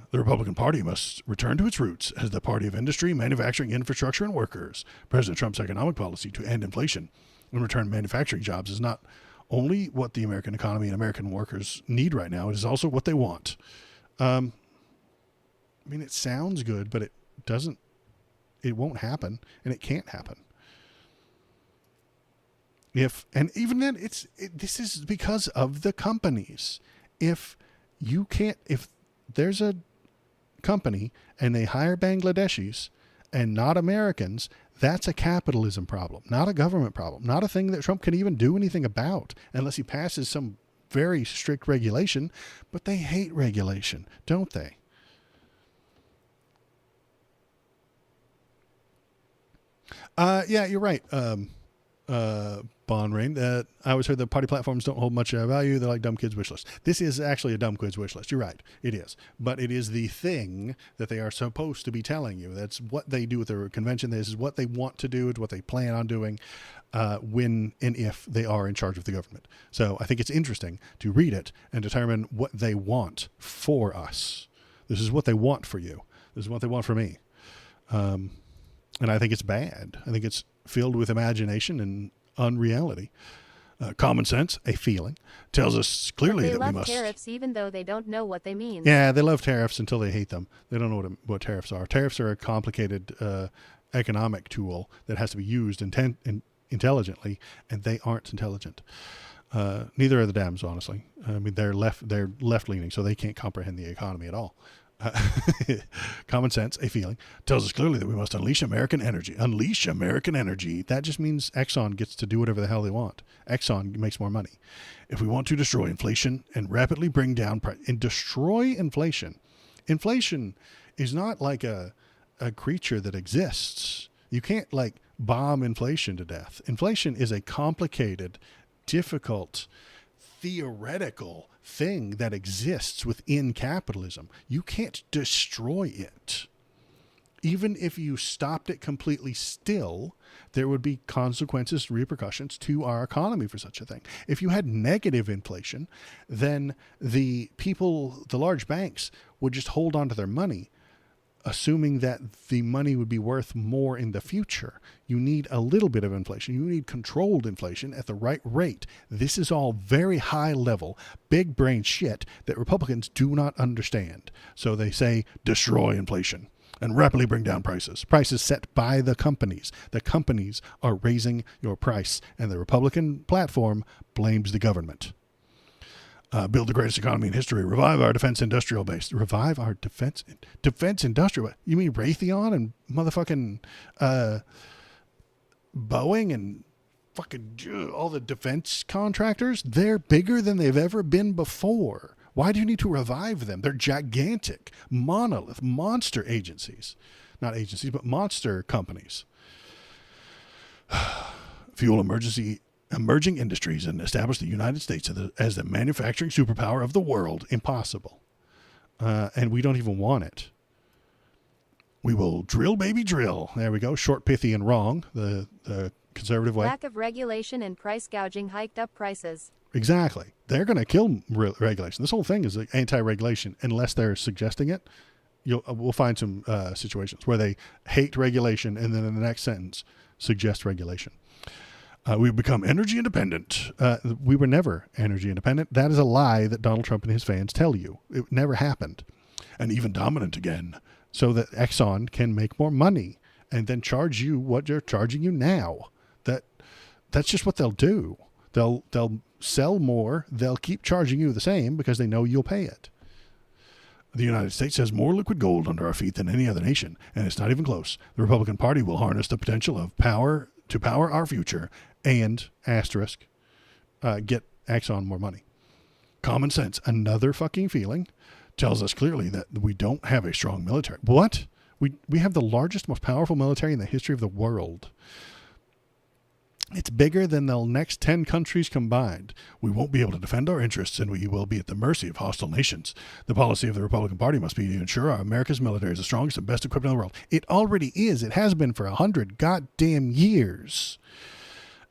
S2: The Republican Party must return to its roots as the party of industry, manufacturing, infrastructure, and workers. President Trump's economic policy to end inflation and return manufacturing jobs is not only what the American economy and American workers need right now, it is also what they want. I mean, it sounds good, but it won't happen, and it can't happen. Even then, this is because of the companies. If there's a company and they hire Bangladeshis and not Americans, that's a capitalism problem, not a government problem, not a thing that Trump can even do anything about unless he passes some very strict regulation. But they hate regulation, don't they? Yeah, you're right. Bond Rain. I always heard the party platforms don't hold much value. They're like dumb kids' wish list. This is actually a dumb kids' wish list. You're right. It is. But it is the thing that they are supposed to be telling you. That's what they do with their convention. This is what they want to do. It's what they plan on doing when and if they are in charge of the government. So I think it's interesting to read it and determine what they want for us. This is what they want for you. This is what they want for me. And I think it's bad. I think it's filled with imagination and unreality. Common sense, a feeling, tells us clearly that we must...
S1: They love tariffs even though they don't know what they mean.
S2: Yeah, they love tariffs until they hate them. They don't know what tariffs are. Tariffs are a complicated economic tool that has to be used intelligently, and they aren't intelligent. Neither are the Dems, honestly. I mean, they're left-leaning, so they can't comprehend the economy at all. Common sense, a feeling, tells us clearly that we must unleash American energy. Unleash American energy. That just means Exxon gets to do whatever the hell they want. Exxon makes more money. If we want to destroy inflation and rapidly bring down price and destroy inflation. Inflation is not like a creature that exists. You can't like bomb inflation to death. Inflation is a complicated, difficult, theoretical thing that exists within capitalism. You can't destroy it. Even if you stopped it completely still, there would be consequences, repercussions to our economy for such a thing. If you had negative inflation, then the people, the large banks, would just hold on to their money assuming that the money would be worth more in the future. You need a little bit of inflation. You need controlled inflation at the right rate. This is all very high level, big brain shit that Republicans do not understand. So they say, destroy inflation and rapidly bring down prices. Prices set by the companies. The companies are raising your price, and the Republican platform blames the government. Build the greatest economy in history. Revive our defense industrial base. Revive our defense industrial. You mean Raytheon and motherfucking Boeing and fucking all the defense contractors? They're bigger than they've ever been before. Why do you need to revive them? They're gigantic, monolith, monster agencies. Not agencies, but monster companies. Fuel emerging industries and establish the United States as the manufacturing superpower of the world. Impossible. And we don't even want it. We will drill, baby, drill. There we go. Short, pithy, and wrong. The conservative way.
S1: Lack of regulation and price gouging hiked up prices.
S2: Exactly. They're going to kill regulation. This whole thing is anti-regulation unless they're suggesting it. We'll find some situations where they hate regulation and then in the next sentence suggest regulation. We've become energy independent. We were never energy independent. That is a lie that Donald Trump and his fans tell you. It never happened. And even dominant again, so that Exxon can make more money and then charge you what they're charging you now. That's just what they'll do. They'll sell more. They'll keep charging you the same because they know you'll pay it. The United States has more liquid gold under our feet than any other nation, and it's not even close. The Republican Party will harness the potential of power to power our future and, asterisk, get Exxon more money. Common sense, another fucking feeling, tells us clearly that we don't have a strong military. What? We have the largest, most powerful military in the history of the world. It's bigger than the next 10 countries combined. We won't be able to defend our interests, and we will be at the mercy of hostile nations. The policy of the Republican Party must be to ensure America's military is the strongest and best equipped in the world. It already is. It has been for 100 goddamn years.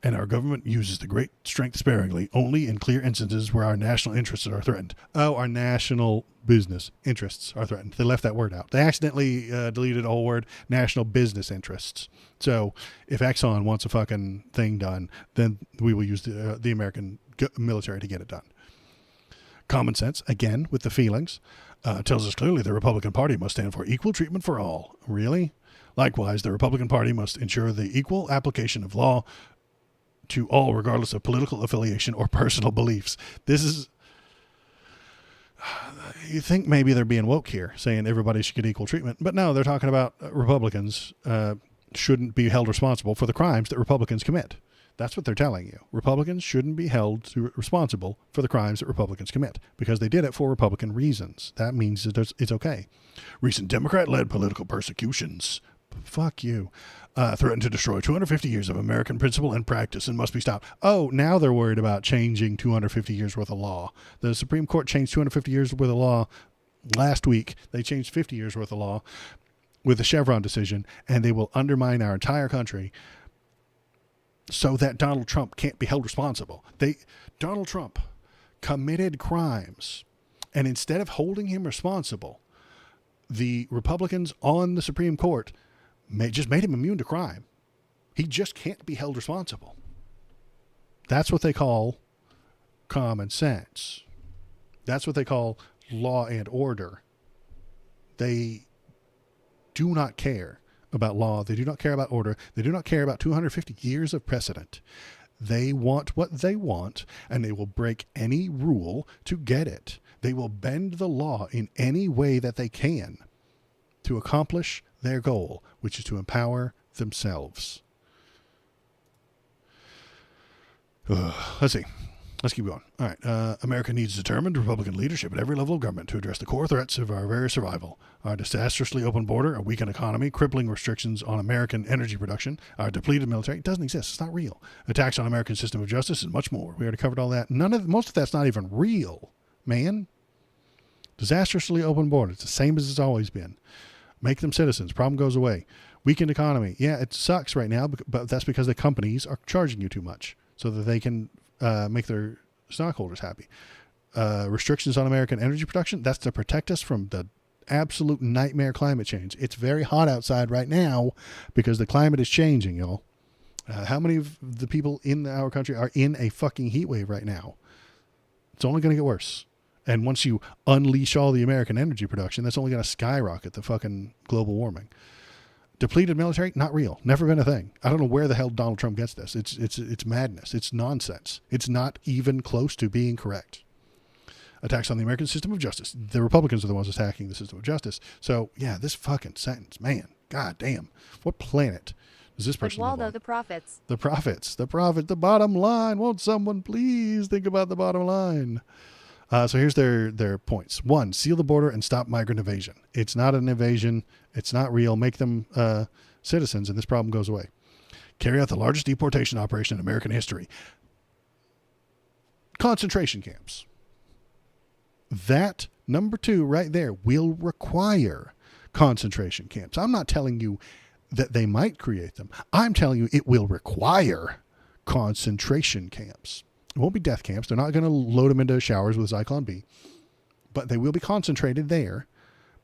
S2: And our government uses the great strength sparingly, only in clear instances where our national interests are threatened. Oh, our national business interests are threatened. They left that word out. They accidentally deleted a whole word, national business interests. So if Exxon wants a fucking thing done, then we will use the American military to get it done. Common sense, again, with the feelings, tells us clearly the Republican Party must stand for equal treatment for all. Really? Likewise, the Republican Party must ensure the equal application of law to all, regardless of political affiliation or personal beliefs. This is, you think maybe they're being woke here, saying everybody should get equal treatment. But no, they're talking about Republicans shouldn't be held responsible for the crimes that Republicans commit. That's what they're telling you. Republicans shouldn't be held responsible for the crimes that Republicans commit because they did it for Republican reasons. That means that it's okay. Recent Democrat-led political persecutions. Fuck you. Threatened to destroy 250 years of American principle and practice and must be stopped. Oh, now they're worried about changing 250 years worth of law. The Supreme Court changed 250 years worth of law last week. They changed 50 years worth of law with the Chevron decision, and they will undermine our entire country so that Donald Trump can't be held responsible. Donald Trump committed crimes, and instead of holding him responsible, the Republicans on the Supreme Court just made him immune to crime. He just can't be held responsible. That's what they call common sense. That's what they call law and order. They do not care about law. They do not care about order. They do not care about 250 years of precedent. They want what they want, and they will break any rule to get it. They will bend the law in any way that they can to accomplish their goal, which is to empower themselves. Let's see. Let's keep going. All right. America needs determined Republican leadership at every level of government to address the core threats of our very survival. Our disastrously open border, a weakened economy, crippling restrictions on American energy production, our depleted military. It doesn't exist. It's not real. Attacks on American system of justice and much more. We already covered all that. Most of that's not even real, man. Disastrously open border. It's the same as it's always been. Make them citizens. Problem goes away. Weakened economy. Yeah, it sucks right now, but that's because the companies are charging you too much so that they can make their stockholders happy. Restrictions on American energy production. That's to protect us from the absolute nightmare climate change. It's very hot outside right now because the climate is changing, y'all. How many of the people in our country are in a fucking heat wave right now? It's only going to get worse. And once you unleash all the American energy production, that's only going to skyrocket the fucking global warming. Depleted military, not real. Never been a thing. I don't know where the hell Donald Trump gets this. It's madness. It's nonsense. It's not even close to being correct. Attacks on the American system of justice. The Republicans are the ones attacking the system of justice. So, yeah, this fucking sentence, man, god damn. What planet does this person live on?
S1: The profits.
S2: The profits. The profit. The bottom line. Won't someone please think about the bottom line? So here's their points. 1, seal the border and stop migrant evasion. It's not an invasion. It's not real. Make them citizens, and this problem goes away. Carry out the largest deportation operation in American history. Concentration camps. That, number 2, right there, will require concentration camps. I'm not telling you that they might create them. I'm telling you it will require concentration camps. It won't be death camps. They're not going to load them into showers with Zyklon B, but they will be concentrated there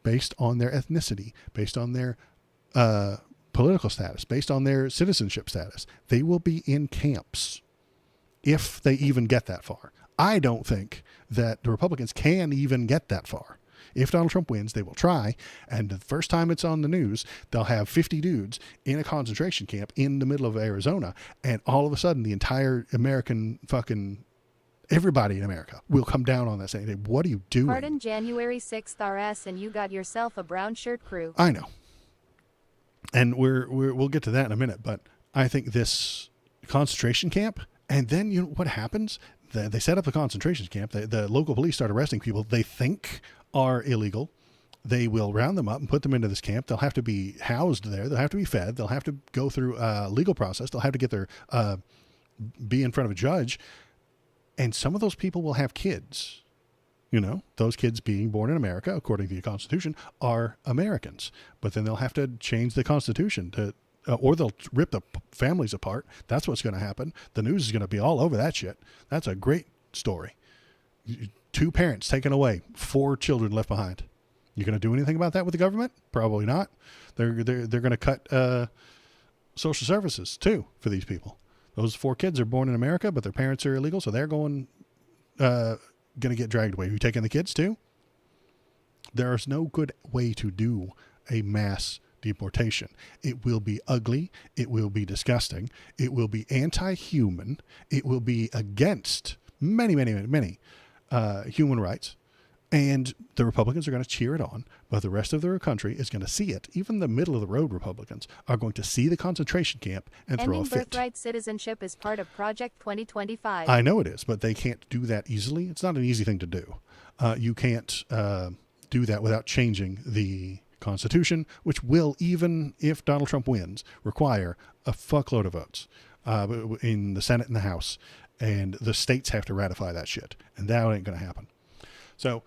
S2: based on their ethnicity, based on their political status, based on their citizenship status. They will be in camps if they even get that far. I don't think that the Republicans can even get that far. If Donald Trump wins, they will try. And the first time it's on the news, they'll have 50 dudes in a concentration camp in the middle of Arizona. And all of a sudden, the entire American fucking everybody in America will come down on that saying, what are you doing?
S1: Pardon January 6th RS and you got yourself a brown shirt crew.
S2: I know. And we'll get to that in a minute. But I think this concentration camp, and then you know what happens? They set up the concentration camp. The local police start arresting people they think are illegal. They will round them up and put them into this camp. They'll have to be housed there. They'll have to be fed. They'll have to go through a legal process. They'll have to get their be in front of a judge. And some of those people will have kids. You know, those kids being born in America, according to the Constitution, are Americans. But then they'll have to change the Constitution to or they'll rip the families apart. That's what's going to happen. The news is going to be all over that shit. That's a great story. 2 parents taken away, 4 children left behind. You going to do anything about that with the government? Probably not. They're going to cut social services too for these people. Those 4 kids are born in America, but their parents are illegal, so they're going to get dragged away. You taking the kids too? There is no good way to do a mass deportation. It will be ugly. It will be disgusting. It will be anti-human. It will be against many human rights. And the Republicans are going to cheer it on, but the rest of the country is going to see it. Even the middle of the road Republicans are going to see the concentration camp and throw a fit.
S1: Ending birthright citizenship is part of Project 2025.
S2: I know it is, but they can't do that easily. It's not an easy thing to do. You can't do that without changing the Constitution, which will, even if Donald Trump wins, require a fuckload of votes in the Senate and the House, and the states have to ratify that shit, and that ain't going to happen. So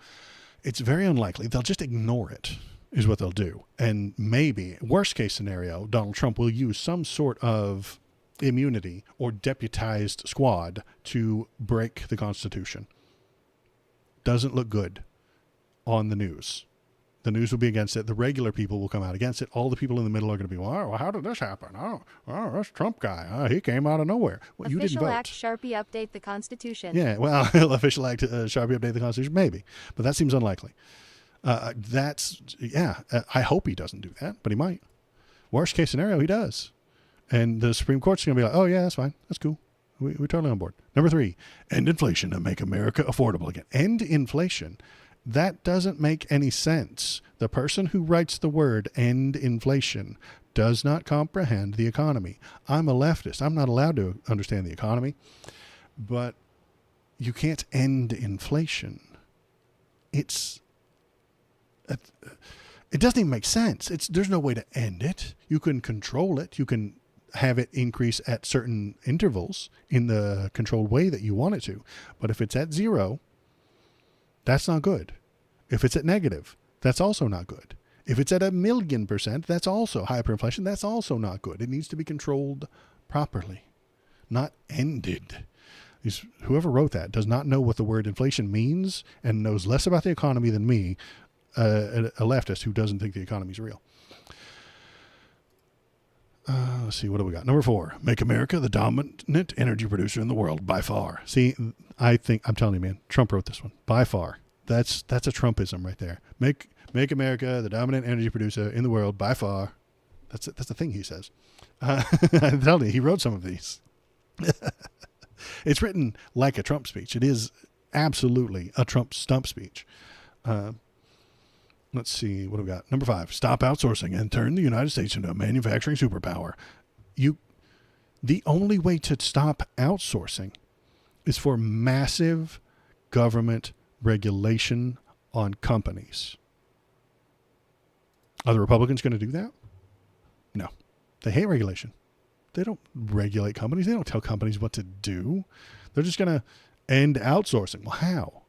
S2: it's very unlikely. They'll just ignore it, is what they'll do. And maybe, worst case scenario, Donald Trump will use some sort of immunity or deputized squad to break the Constitution. Doesn't look good on the news. The news will be against it. The regular people will come out against it. All the people in the middle are going to be, well, how did this happen? Oh, that's Trump guy. He came out of nowhere. Well, you didn't vote.
S1: Official Act Sharpie update the Constitution.
S2: Yeah, well, official act Sharpie update the Constitution, maybe. But that seems unlikely. I hope he doesn't do that, but he might. Worst case scenario, he does. And the Supreme Court's going to be like, oh, yeah, that's fine. That's cool. We're totally on board. Number 3, end inflation and make America affordable again. End inflation. That doesn't make any sense. The person who writes the word end inflation does not comprehend the economy. I'm a leftist. I'm not allowed to understand the economy. But you can't end inflation. It doesn't even make sense. There's no way to end it. You can control it. You can have it increase at certain intervals in the controlled way that you want it to. But if it's at 0, that's not good. If it's at negative, that's also not good. If it's at 1,000,000%, that's also hyperinflation. That's also not good. It needs to be controlled properly, not ended. Whoever wrote that does not know what the word inflation means and knows less about the economy than me. a leftist who doesn't think the economy is real. Let's see, what do we got? Number 4, make America the dominant energy producer in the world by far. See, I'm telling you, man, Trump wrote this one. By far. That's a Trumpism right there. Make America the dominant energy producer in the world by far. That's the thing he says. I'm telling you, he wrote some of these. It's written like a Trump speech. It is absolutely a Trump stump speech. Let's see, what do we got? Number 5, stop outsourcing and turn the United States into a manufacturing superpower. The only way to stop outsourcing is for massive government regulation on companies. Are the Republicans going to do that? No. They hate regulation. They don't regulate companies. They don't tell companies what to do. They're just going to end outsourcing. Well, how?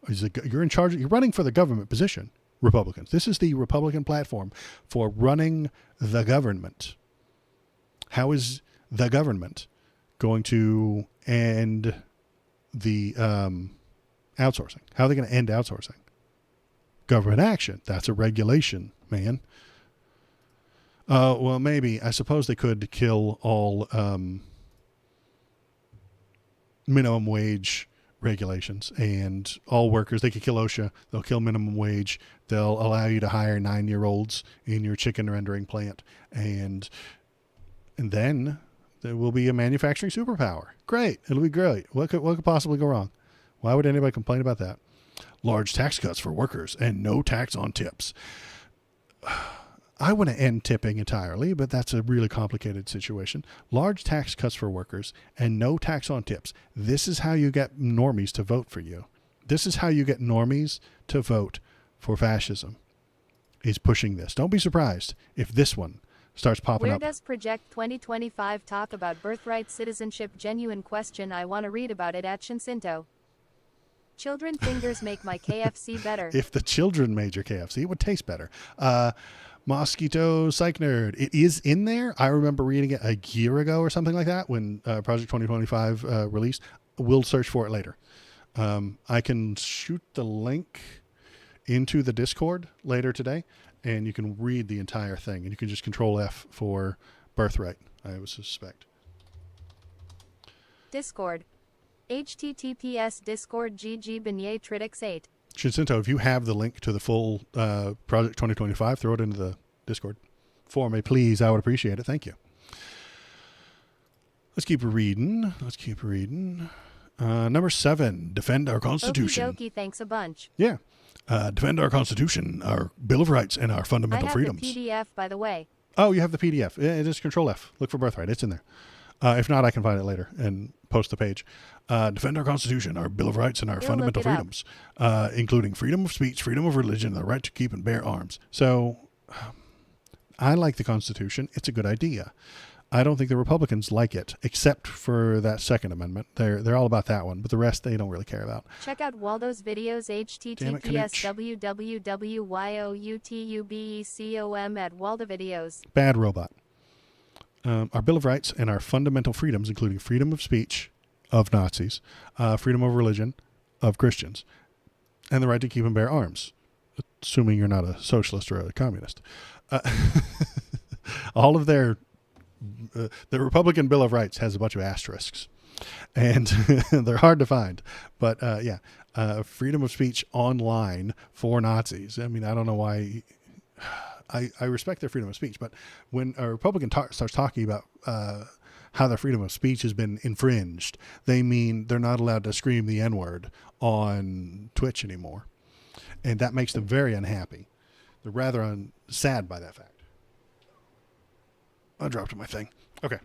S2: You're in charge. You're running for the government position, Republicans. This is the Republican platform for running the government. How is the government going to end the outsourcing? How are they going to end outsourcing? Government action. That's a regulation, man. Well, maybe. I suppose they could kill all minimum wage regulations and all workers. They could kill OSHA. They'll kill minimum wage. They'll allow you to hire 9-year-olds in your chicken rendering plant. And then there will be a manufacturing superpower. Great. It'll be great. What could possibly go wrong? Why would anybody complain about that? Large tax cuts for workers and no tax on tips. I want to end tipping entirely, but that's a really complicated situation. Large tax cuts for workers and no tax on tips. This is how you get normies to vote for you. This is how you get normies to vote for fascism, is pushing this. Don't be surprised if this one starts popping up.
S1: Where does Project 2025 talk about birthright citizenship? Genuine question. I want to read about it at Shinsinto. Children fingers make my KFC better.
S2: If the children made your KFC, it would taste better. Mosquito Psych Nerd. It is in there. I remember reading it a year ago or something like that when Project 2025 released. We'll search for it later. I can shoot the link into the Discord later today, and you can read the entire thing. And you can just Control F for birthright, I would suspect.
S1: Discord. https Discord GG Beignet Tritix 8.
S2: Shinsinto, if you have the link to the full Project 2025, throw it into the Discord for me, please. I would appreciate it. Thank you. Let's keep reading. Number 7, defend our Constitution.
S1: Okie dokie, thanks a bunch.
S2: Yeah. Defend our Constitution, our Bill of Rights, and our fundamental freedoms.
S1: I have the PDF, by the way.
S2: Oh, you have the PDF. It is Control F. Look for birthright. It's in there. If not, I can find it later and post the page. Defend our Constitution, our Bill of Rights, and our fundamental freedoms, including freedom of speech, freedom of religion, and the right to keep and bear arms. So I like the Constitution. It's a good idea. I don't think the Republicans like it, except for that Second Amendment. They're all about that one, but the rest they don't really care about.
S1: Check out Waldo's videos, https www.youtubecom at Waldo Videos.
S2: Bad robot. Our Bill of Rights and our fundamental freedoms, including freedom of speech of Nazis, freedom of religion of Christians, and the right to keep and bear arms, assuming you're not a socialist or a communist. All of the Republican Bill of Rights has a bunch of asterisks, and they're hard to find. But freedom of speech online for Nazis. I mean, I don't know why. I respect their freedom of speech, but when a Republican starts talking about how their freedom of speech has been infringed, they mean they're not allowed to scream the N-word on Twitch anymore. And that makes them very unhappy. They're rather sad by that fact. I dropped my thing. Okay.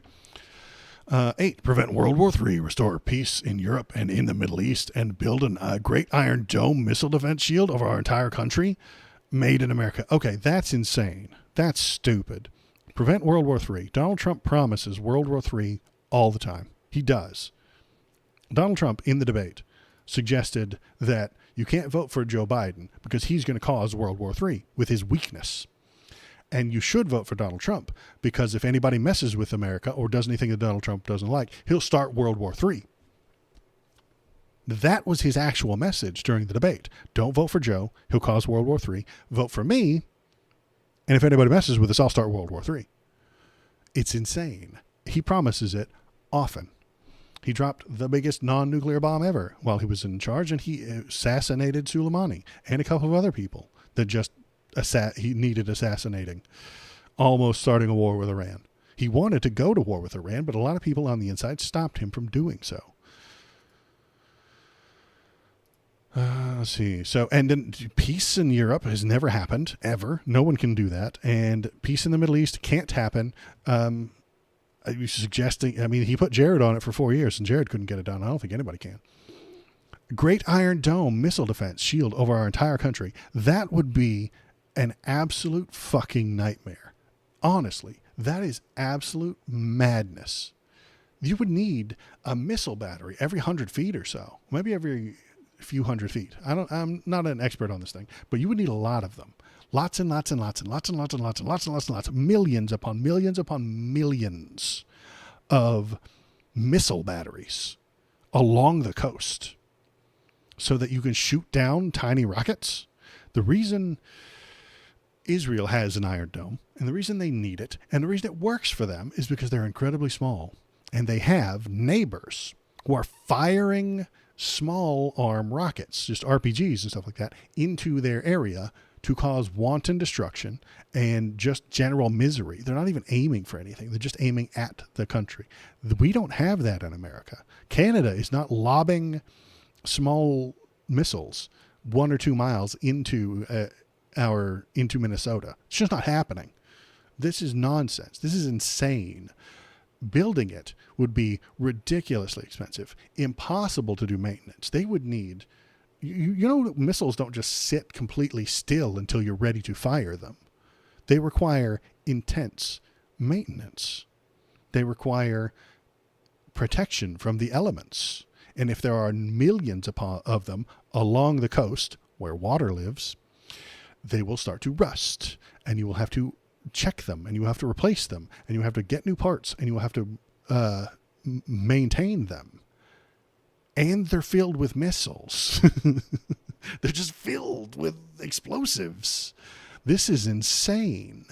S2: 8, prevent World War III, restore peace in Europe and in the Middle East, and build a great Iron Dome missile defense shield over our entire country. Made in America. Okay, that's insane. That's stupid. Prevent World War III. Donald Trump promises World War III all the time. He does. Donald Trump, in the debate, suggested that you can't vote for Joe Biden because he's going to cause World War III with his weakness. And you should vote for Donald Trump because if anybody messes with America or does anything that Donald Trump doesn't like, he'll start World War III. That was his actual message during the debate. Don't vote for Joe. He'll cause World War III. Vote for me. And if anybody messes with us, I'll start World War III. It's insane. He promises it often. He dropped the biggest non-nuclear bomb ever while he was in charge, and he assassinated Soleimani and a couple of other people that just he needed assassinating, almost starting a war with Iran. He wanted to go to war with Iran, but a lot of people on the inside stopped him from doing so. Let's see. So, and then peace in Europe has never happened, ever. No one can do that. And peace in the Middle East can't happen. Suggesting, I mean, he put Jared on it for 4 years, and Jared couldn't get it done. I don't think anybody can. Great Iron Dome missile defense shield over our entire country. That would be an absolute fucking nightmare. Honestly, that is absolute madness. You would need a missile battery every 100 feet or so, maybe every few hundred feet. I'm not an expert on this thing, but you would need a lot of them. Lots and lots and lots and lots and lots and lots and lots and lots and lots. Millions upon millions upon millions of missile batteries along the coast so that you can shoot down tiny rockets. The reason Israel has an Iron Dome, and the reason they need it, and the reason it works for them, is because they're incredibly small. And they have neighbors who are firing small arm rockets, just RPGs and stuff like that, into their area to cause wanton destruction and just general misery. They're not even aiming for anything. They're just aiming at the country. We don't have that in America. Canada is not lobbing small missiles 1 or 2 miles into Minnesota. It's just not happening. This is nonsense. This is insane. Building it would be ridiculously expensive, impossible to do maintenance. They would need, you know, missiles don't just sit completely still until you're ready to fire them. They require intense maintenance. They require protection from the elements. And if there are millions of them along the coast where water lives, they will start to rust, and you will have to check them, and you have to replace them, and you have to get new parts, and you will have to maintain them. And they're filled with missiles. They're just filled with explosives. This is insane.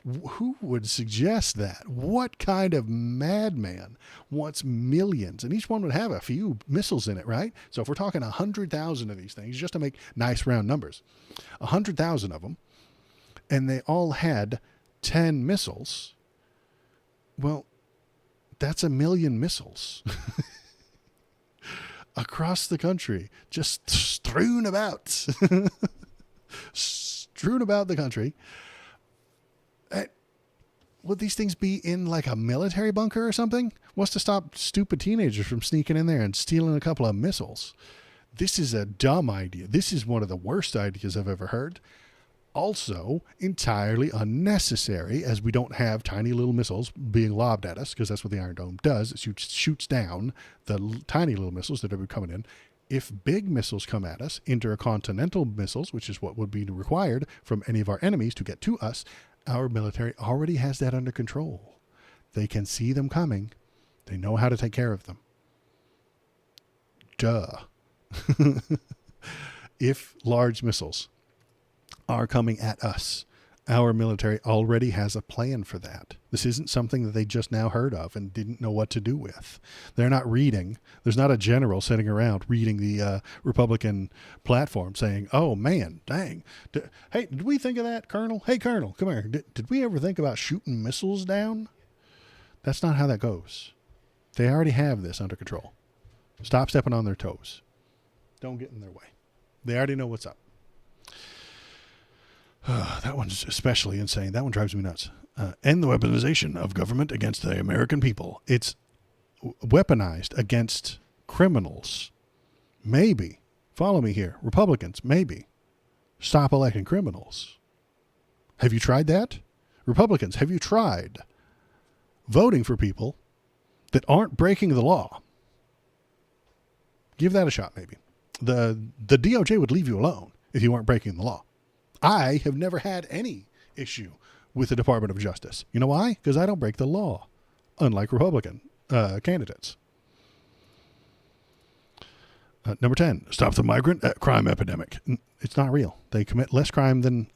S2: Who would suggest that? What kind of madman wants millions? And each one would have a few missiles in it, right? So if we're talking 100,000 of these things, just to make nice round numbers, 100,000 of them, and they all had 10 missiles, well, that's 1 million missiles across the country, just strewn about, strewn about the country. Would these things be in like a military bunker or something? What's to stop stupid teenagers from sneaking in there and stealing a couple of missiles? This is a dumb idea. This is one of the worst ideas I've ever heard. Also, entirely unnecessary, as we don't have tiny little missiles being lobbed at us, because that's what the Iron Dome does. It shoots down the tiny little missiles that are coming in. If big missiles come at us, intercontinental missiles, which is what would be required from any of our enemies to get to us, our military already has that under control. They can see them coming. They know how to take care of them. Duh. If large missiles are coming at us, our military already has a plan for that. This isn't something that they just now heard of and didn't know what to do with. They're not reading. There's not a general sitting around reading the Republican platform saying, oh man, dang. Hey, did we think of that, Colonel? Hey, Colonel, come here. Did we ever think about shooting missiles down? That's not how that goes. They already have this under control. Stop stepping on their toes. Don't get in their way. They already know what's up. That one's especially insane. That one drives me nuts. End the weaponization of government against the American people. It's weaponized against criminals. Maybe. Follow me here. Republicans, maybe. Stop electing criminals. Have you tried that? Republicans, have you tried voting for people that aren't breaking the law? Give that a shot, maybe. The DOJ would leave you alone if you weren't breaking the law. I have never had any issue with the Department of Justice. You know why? Because I don't break the law, unlike Republican candidates. Number 10, stop the migrant crime epidemic. It's not real. They commit less crime than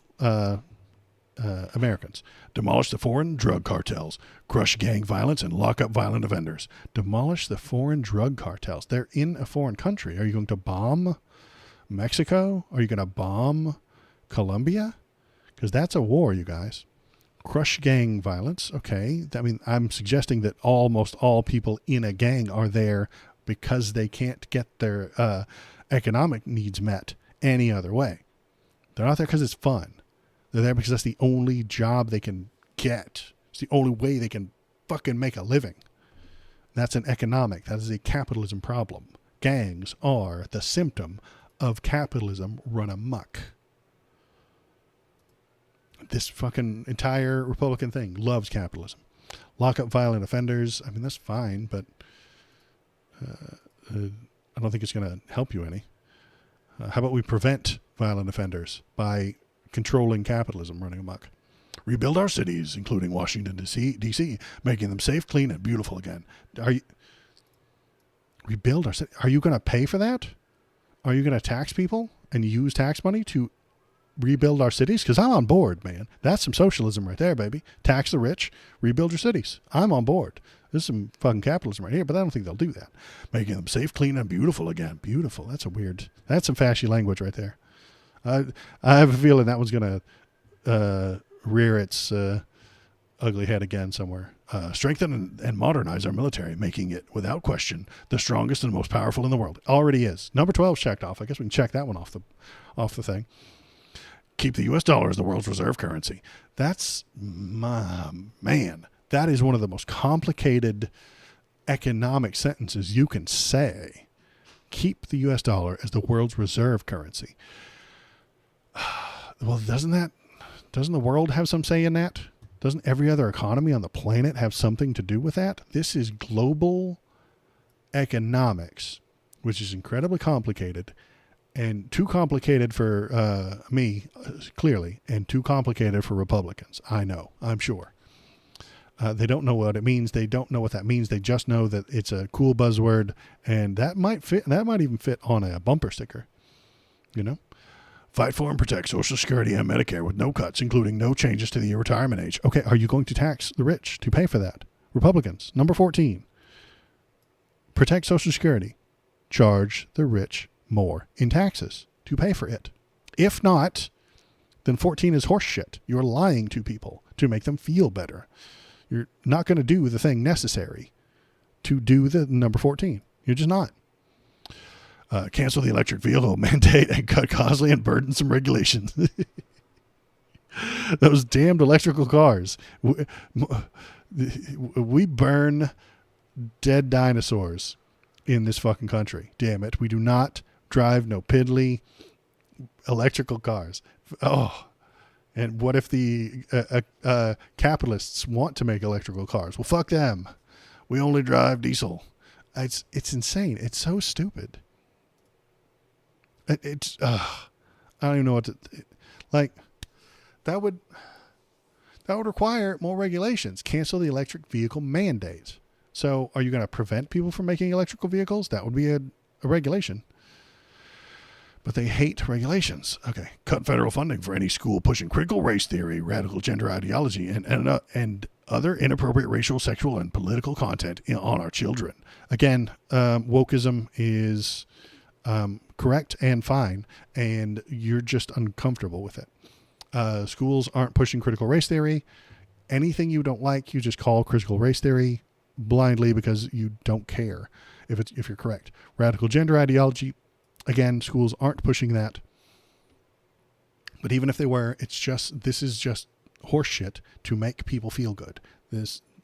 S2: Americans. Demolish the foreign drug cartels. Crush gang violence and lock up violent offenders. Demolish the foreign drug cartels. They're in a foreign country. Are you going to bomb Mexico? Are you going to bomb Colombia? Because that's a war, you guys. Crush gang violence. Okay. I mean, I'm suggesting that almost all people in a gang are there because they can't get their economic needs met any other way. They're not there because it's fun. They're there because that's the only job they can get. It's the only way they can fucking make a living. That's an economic. That is a capitalism problem. Gangs are the symptom of capitalism run amok. This fucking entire Republican thing loves capitalism. Lock up violent offenders. I mean, that's fine, but I don't think it's going to help you any. How about we prevent violent offenders by controlling capitalism running amok? Rebuild our cities, including Washington, D.C., making them safe, clean, and beautiful again. Rebuild our city? Are you going to pay for that? Are you going to tax people and use tax money to rebuild our cities? Because I'm on board, man. That's some socialism right there, baby. Tax the rich, rebuild your cities. I'm on board. This is some fucking capitalism right here, but I don't think they'll do that. Making them safe, clean, and beautiful again. Beautiful. That's some fashy language right there. I have a feeling that one's going to rear its ugly head again somewhere. Strengthen and modernize our military, making it, without question, the strongest and most powerful in the world. Already is. Number 12 checked off. I guess we can check that one off the thing. Keep the U.S. dollar as the world's reserve currency. That's, man, that is one of the most complicated economic sentences you can say. Keep the U.S. dollar as the world's reserve currency. Well, doesn't the world have some say in that? Doesn't every other economy on the planet have something to do with that? This is global economics, which is incredibly complicated, and too complicated for me, clearly, and too complicated for Republicans. I know, I'm sure. They don't know what it means. They don't know what that means. They just know that it's a cool buzzword, and that might fit. That might even fit on a bumper sticker, you know? Fight for and protect Social Security and Medicare with no cuts, including no changes to the retirement age. Okay, are you going to tax the rich to pay for that? Republicans, number 14. Protect Social Security. Charge the rich more in taxes to pay for it. If not, then 14 is horse shit. You're lying to people to make them feel better. You're not going to do the thing necessary to do the number 14. You're just not. Cancel the electric vehicle mandate and cut costly and burdensome regulations. Those damned electrical cars. We burn dead dinosaurs in this fucking country. Damn it. We do not drive no piddly electrical cars. Oh, and what if the capitalists want to make electrical cars? Well, fuck them. We only drive diesel. It's insane. It's so stupid. It's I don't even know what to like. That would require more regulations. Cancel the electric vehicle mandates. So, are you going to prevent people from making electrical vehicles? That would be a regulation. But they hate regulations. Okay, cut federal funding for any school pushing critical race theory, radical gender ideology, and other inappropriate racial, sexual, and political content on our children. Again, wokeism is correct and fine, and you're just uncomfortable with it. Schools aren't pushing critical race theory. Anything you don't like, you just call critical race theory blindly because you don't care if you're correct. Radical gender ideology, again, schools aren't pushing that. But even if they were, this is just horseshit to make people feel good.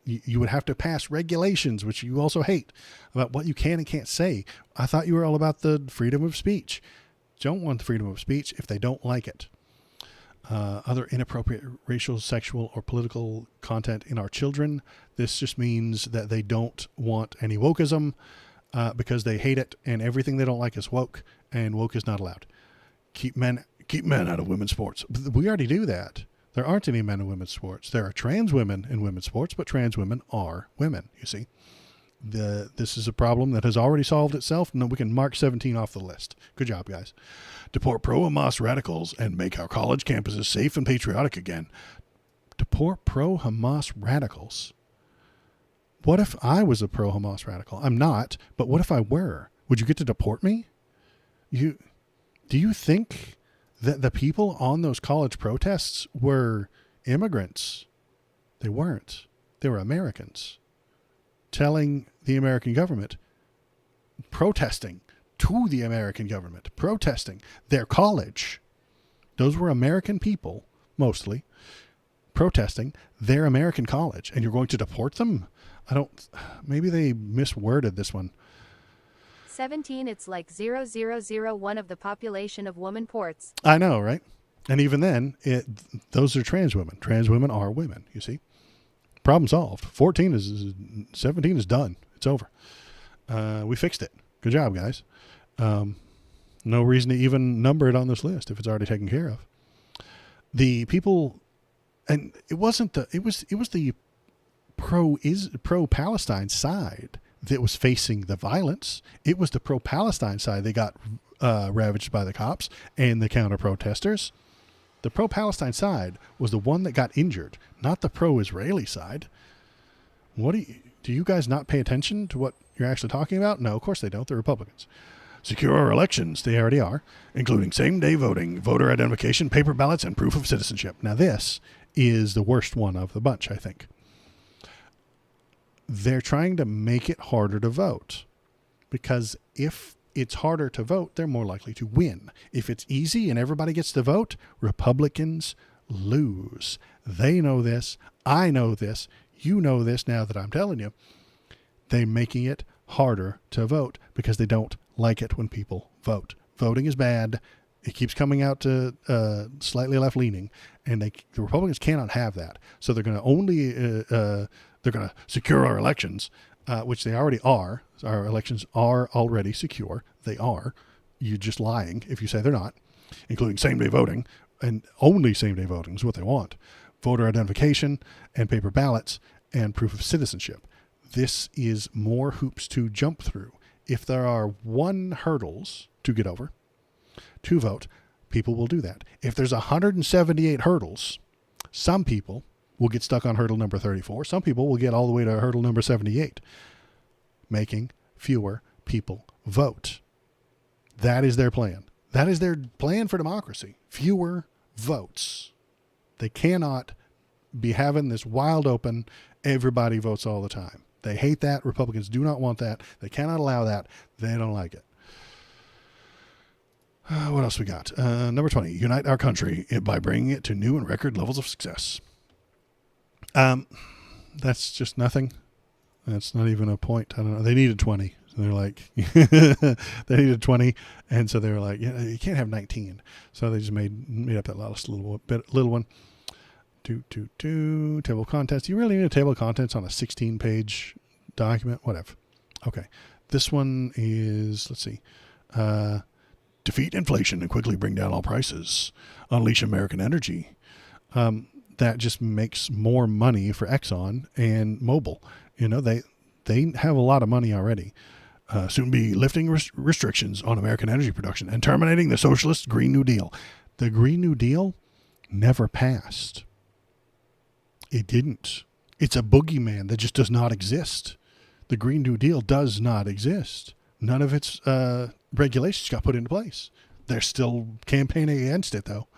S2: You would have to pass regulations, which you also hate, about what you can and can't say. I thought you were all about the freedom of speech. Don't want the freedom of speech if they don't like it. Other inappropriate racial, sexual, or political content in our children. This just means that they don't want any wokeism because they hate it, and everything they don't like is woke, and woke is not allowed. Keep men out of women's sports. We already do that. There aren't any men in women's sports. There are trans women in women's sports, but trans women are women, you see. This is a problem that has already solved itself. No, we can mark 17 off the list. Good job, guys. Deport pro-Hamas radicals and make our college campuses safe and patriotic again. Deport pro-Hamas radicals. What if I was a pro-Hamas radical? I'm not, but what if I were? Would you get to deport me? Do you think that the people on those college protests were immigrants? They weren't. They were Americans telling the American government, protesting to the American government, protesting their college. Those were American people, mostly, protesting their American college. And you're going to deport them? Maybe they misworded this one.
S1: 17, it's like 0.001 of the population of woman ports.
S2: I know, right? And even then, those are trans women. Trans women are women, you see. Problem solved. 17 is done. It's over. We fixed it. Good job, guys. No reason to even number it on this list if it's already taken care of. The people, and it wasn't the, it was the pro-Palestine side that was facing the violence. It was the pro-Palestine side that got ravaged by the cops and the counter-protesters. The pro-Palestine side was the one that got injured, not the pro-Israeli side. Do you guys not pay attention to what you're actually talking about? No, of course they don't. They're Republicans. Secure our elections. They already are, including same-day voting, voter identification, paper ballots, and proof of citizenship. Now this is the worst one of the bunch, I think. They're trying to make it harder to vote, because if it's harder to vote, they're more likely to win. If it's easy and everybody gets to vote, Republicans lose. They know this. I know this. You know this now that I'm telling you. They're making it harder to vote because they don't like it when people vote. Voting is bad. It keeps coming out to slightly left-leaning, and the Republicans cannot have that. So they're going to only they're going to secure our elections, which they already are. Our elections are already secure. They are. You're just lying if you say they're not, including same-day voting, and only same-day voting is what they want. Voter identification and paper ballots and proof of citizenship. This is more hoops to jump through. If there are hurdles to get over to vote, people will do that. If there's 178 hurdles, some people will get stuck on hurdle number 34. Some people will get all the way to hurdle number 78, making fewer people vote. That is their plan. That is their plan for democracy. Fewer votes. They cannot be having this wild open, everybody votes all the time. They hate that. Republicans do not want that. They cannot allow that. They don't like it. What else we got? Number 20, unite our country by bringing it to new and record levels of success. That's just nothing. That's not even a point. I don't know. They needed 20. So they're like, they needed 20. And so they were like, yeah, you can't have 19. So they just made up that last little one. Table of contents. You really need a table of contents on a 16-page document? Whatever. Okay. This one is, let's see. Defeat inflation and quickly bring down all prices. Unleash American energy. That just makes more money for Exxon and Mobil. You know, they have a lot of money already. Soon be lifting restrictions on American energy production and terminating the socialist Green New Deal. The Green New Deal never passed. It didn't. It's a boogeyman that just does not exist. The Green New Deal does not exist. None of its regulations got put into place. They're still campaigning against it, though.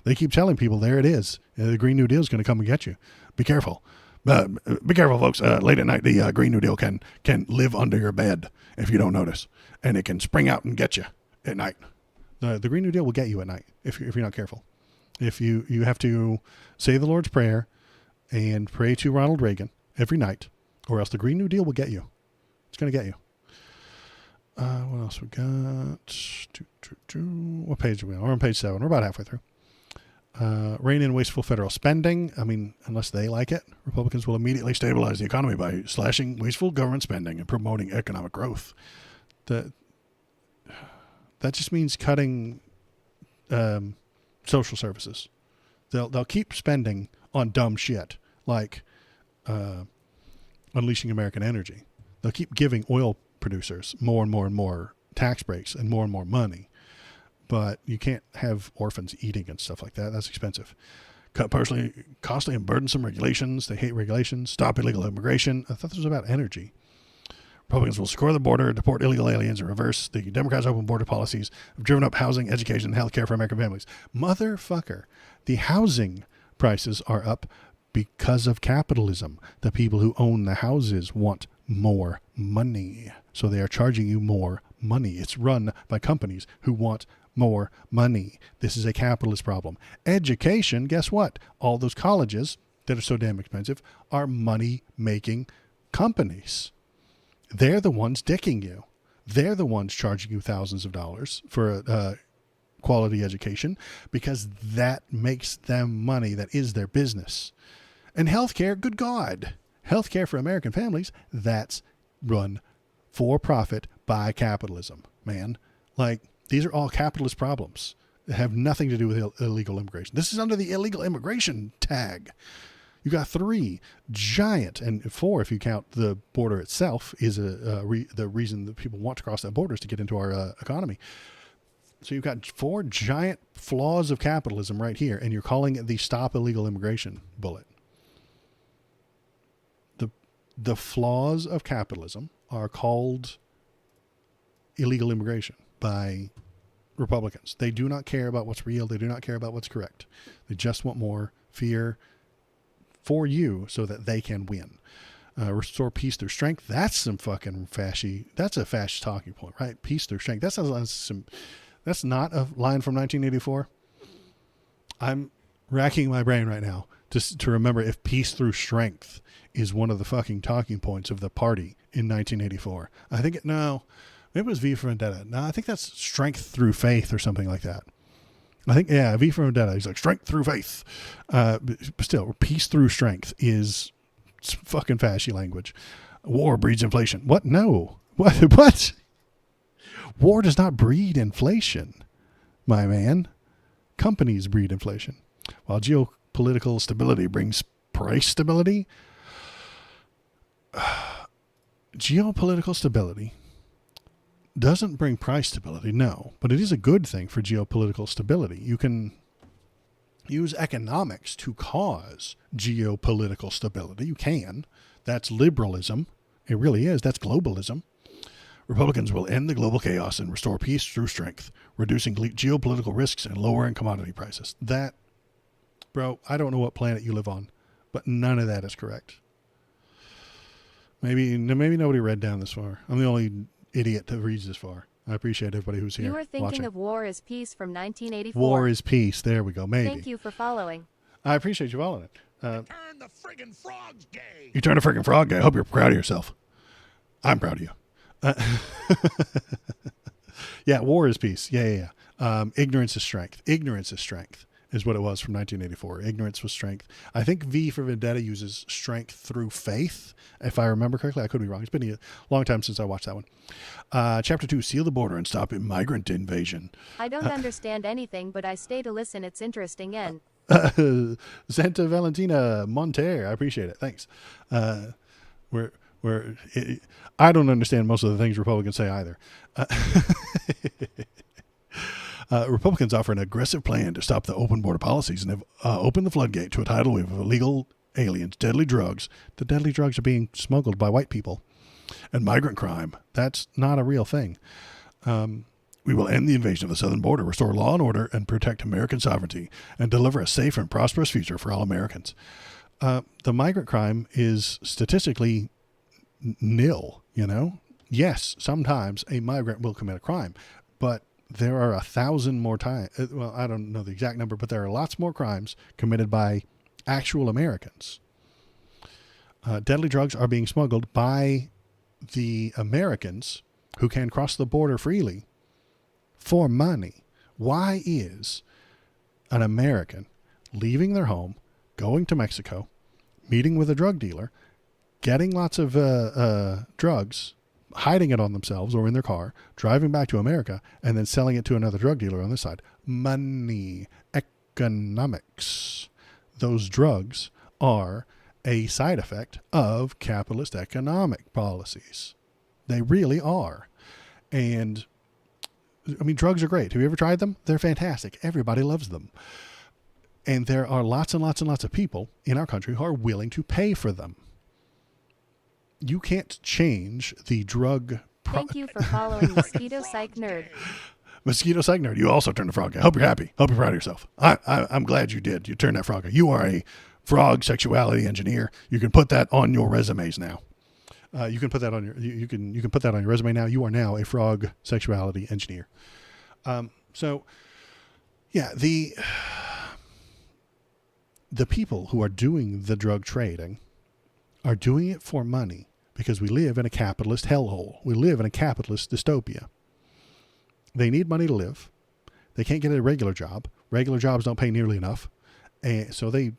S2: They keep telling people, there it is. The Green New Deal is going to come and get you. Be careful. Be careful, folks. Late at night, the Green New Deal can live under your bed if you don't notice. And it can spring out and get you at night. The Green New Deal will get you at night if you're not careful. If you have to say the Lord's Prayer and pray to Ronald Reagan every night, or else the Green New Deal will get you. It's going to get you. What else we got? What page are we on? We're on page 7. We're about halfway through. Rein in wasteful federal spending. I mean, unless they like it, Republicans will immediately stabilize the economy by slashing wasteful government spending and promoting economic growth. That just means cutting social services. They'll keep spending on dumb shit like unleashing American energy. They'll keep giving oil producers more and more and more tax breaks and more money. But you can't have orphans eating and stuff like that. That's expensive. Cut personally costly and burdensome regulations. They hate regulations. Stop illegal immigration. I thought this was about energy. Republicans will secure the border, deport illegal aliens, and reverse the Democrats' open border policies have driven up housing, education, and health care for American families. Motherfucker. The housing prices are up because of capitalism. The people who own the houses want more money. So they are charging you more money. It's run by companies who want more money. This is a capitalist problem. Education, guess what? All those colleges that are so damn expensive are money-making companies. They're the ones dicking you. They're the ones charging you thousands of dollars for a quality education because that makes them money. That is their business. And healthcare, good God. Healthcare for American families, that's run for profit by capitalism, man. Like, these are all capitalist problems that have nothing to do with illegal immigration. This is under the illegal immigration tag. You got 3 giant, and 4 if you count the border itself, is the reason that people want to cross that border is to get into our economy. So you've got 4 giant flaws of capitalism right here, and you're calling it the Stop Illegal Immigration bullet. The flaws of capitalism are called illegal immigration by Republicans. They do not care about what's real. They do not care about what's correct. They just want more fear for you so that they can win. Restore peace through strength. That's some fucking fashy. That's a fascist talking point, right? Peace through strength. That sounds like that's not a line from 1984. I'm racking my brain right now to remember if peace through strength is one of the fucking talking points of the party in 1984. I think maybe it was V for Vendetta. No, I think that's strength through faith or something like that. I think, yeah, V for Vendetta. He's like, strength through faith. But still, peace through strength is fucking fashy language. War breeds inflation. What? No. What? War does not breed inflation, my man. Companies breed inflation. While geopolitical stability brings price stability, geopolitical stability doesn't bring price stability, no, but it is a good thing for geopolitical stability. You can use economics to cause geopolitical stability. You can. That's liberalism. It really is. That's globalism. Republicans will end the global chaos and restore peace through strength, reducing geopolitical risks and lowering commodity prices. That, bro, I don't know what planet you live on, but none of that is correct. Maybe nobody read down this far. I'm the only idiot that reads this far. I appreciate everybody who's here.
S1: You were thinking
S2: watching.
S1: of War is Peace from 1984.
S2: War is Peace. There we go. Maybe.
S1: Thank you for following.
S2: I appreciate you following it.
S4: Turn the friggin' frogs gay.
S2: You turned a friggin' frog gay. I hope you're proud of yourself. I'm proud of you. Yeah, war is peace. Yeah. Ignorance is strength. Ignorance is strength is what it was from 1984. Ignorance was strength. I think V for Vendetta uses strength through faith, if I remember correctly. I could be wrong. It's been a long time since I watched that one. Chapter 2, Seal the Border and Stop Migrant Invasion.
S1: I don't understand anything, but I stay to listen. It's interesting. And
S2: Santa Valentina Monter. I appreciate it. Thanks. I don't understand most of the things Republicans say either. Republicans offer an aggressive plan to stop the open border policies and have opened the floodgate to a tidal wave of illegal aliens, deadly drugs. The deadly drugs are being smuggled by white people. And migrant crime. That's not a real thing. We will end the invasion of the southern border, restore law and order, and protect American sovereignty, and deliver a safe and prosperous future for all Americans. The migrant crime is statistically nil, you know? Yes, sometimes a migrant will commit a crime, but there are 1,000 more times. Well, I don't know the exact number, but there are lots more crimes committed by actual Americans. Deadly drugs are being smuggled by the Americans who can cross the border freely for money. Why is an American leaving their home, going to Mexico, meeting with a drug dealer, getting lots of drugs, hiding it on themselves or in their car, driving back to America, and then selling it to another drug dealer on this side? Money, economics. Those drugs are a side effect of capitalist economic policies. They really are. And I mean, drugs are great. Have you ever tried them? They're fantastic. Everybody loves them. And there are lots and lots and lots of people in our country who are willing to pay for them. You can't change the drug.
S1: Thank you for following Mosquito Psych Nerd.
S2: Mosquito Psych Nerd, you also turned a frog guy. Hope you're happy. Hope you're proud of yourself. I'm glad you did. You turned that frog guy. You are a frog sexuality engineer. You can put that on your resumes now. You can put that on your you can put that on your resume now. You are now a frog sexuality engineer. So yeah, the people who are doing the drug trading are doing it for money because we live in a capitalist hellhole. We live in a capitalist dystopia. They need money to live. They can't get a regular job. Regular jobs don't pay nearly enough. And so they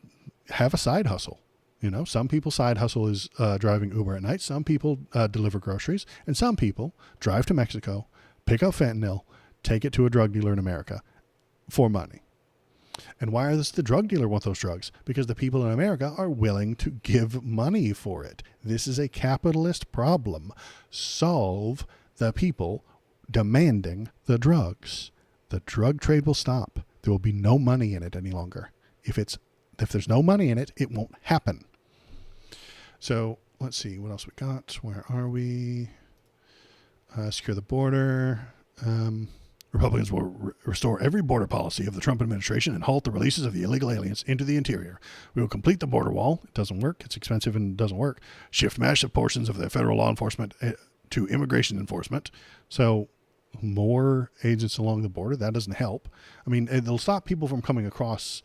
S2: have a side hustle. You know, some people's side hustle is driving Uber at night. Some people deliver groceries. And some people drive to Mexico, pick up fentanyl, take it to a drug dealer in America for money. And why does the drug dealer want those drugs? Because the people in America are willing to give money for it. This is a capitalist problem. Solve the people demanding the drugs. The drug trade will stop. There will be no money in it any longer. If there's no money in it, it won't happen. So let's see what else we got. Where are we? Secure the border. Republicans will restore every border policy of the Trump administration and halt the releases of the illegal aliens into the interior. We will complete the border wall. It doesn't work. It's expensive and doesn't work. Shift massive portions of the federal law enforcement to immigration enforcement. So more agents along the border, that doesn't help. I mean, it'll stop people from coming across,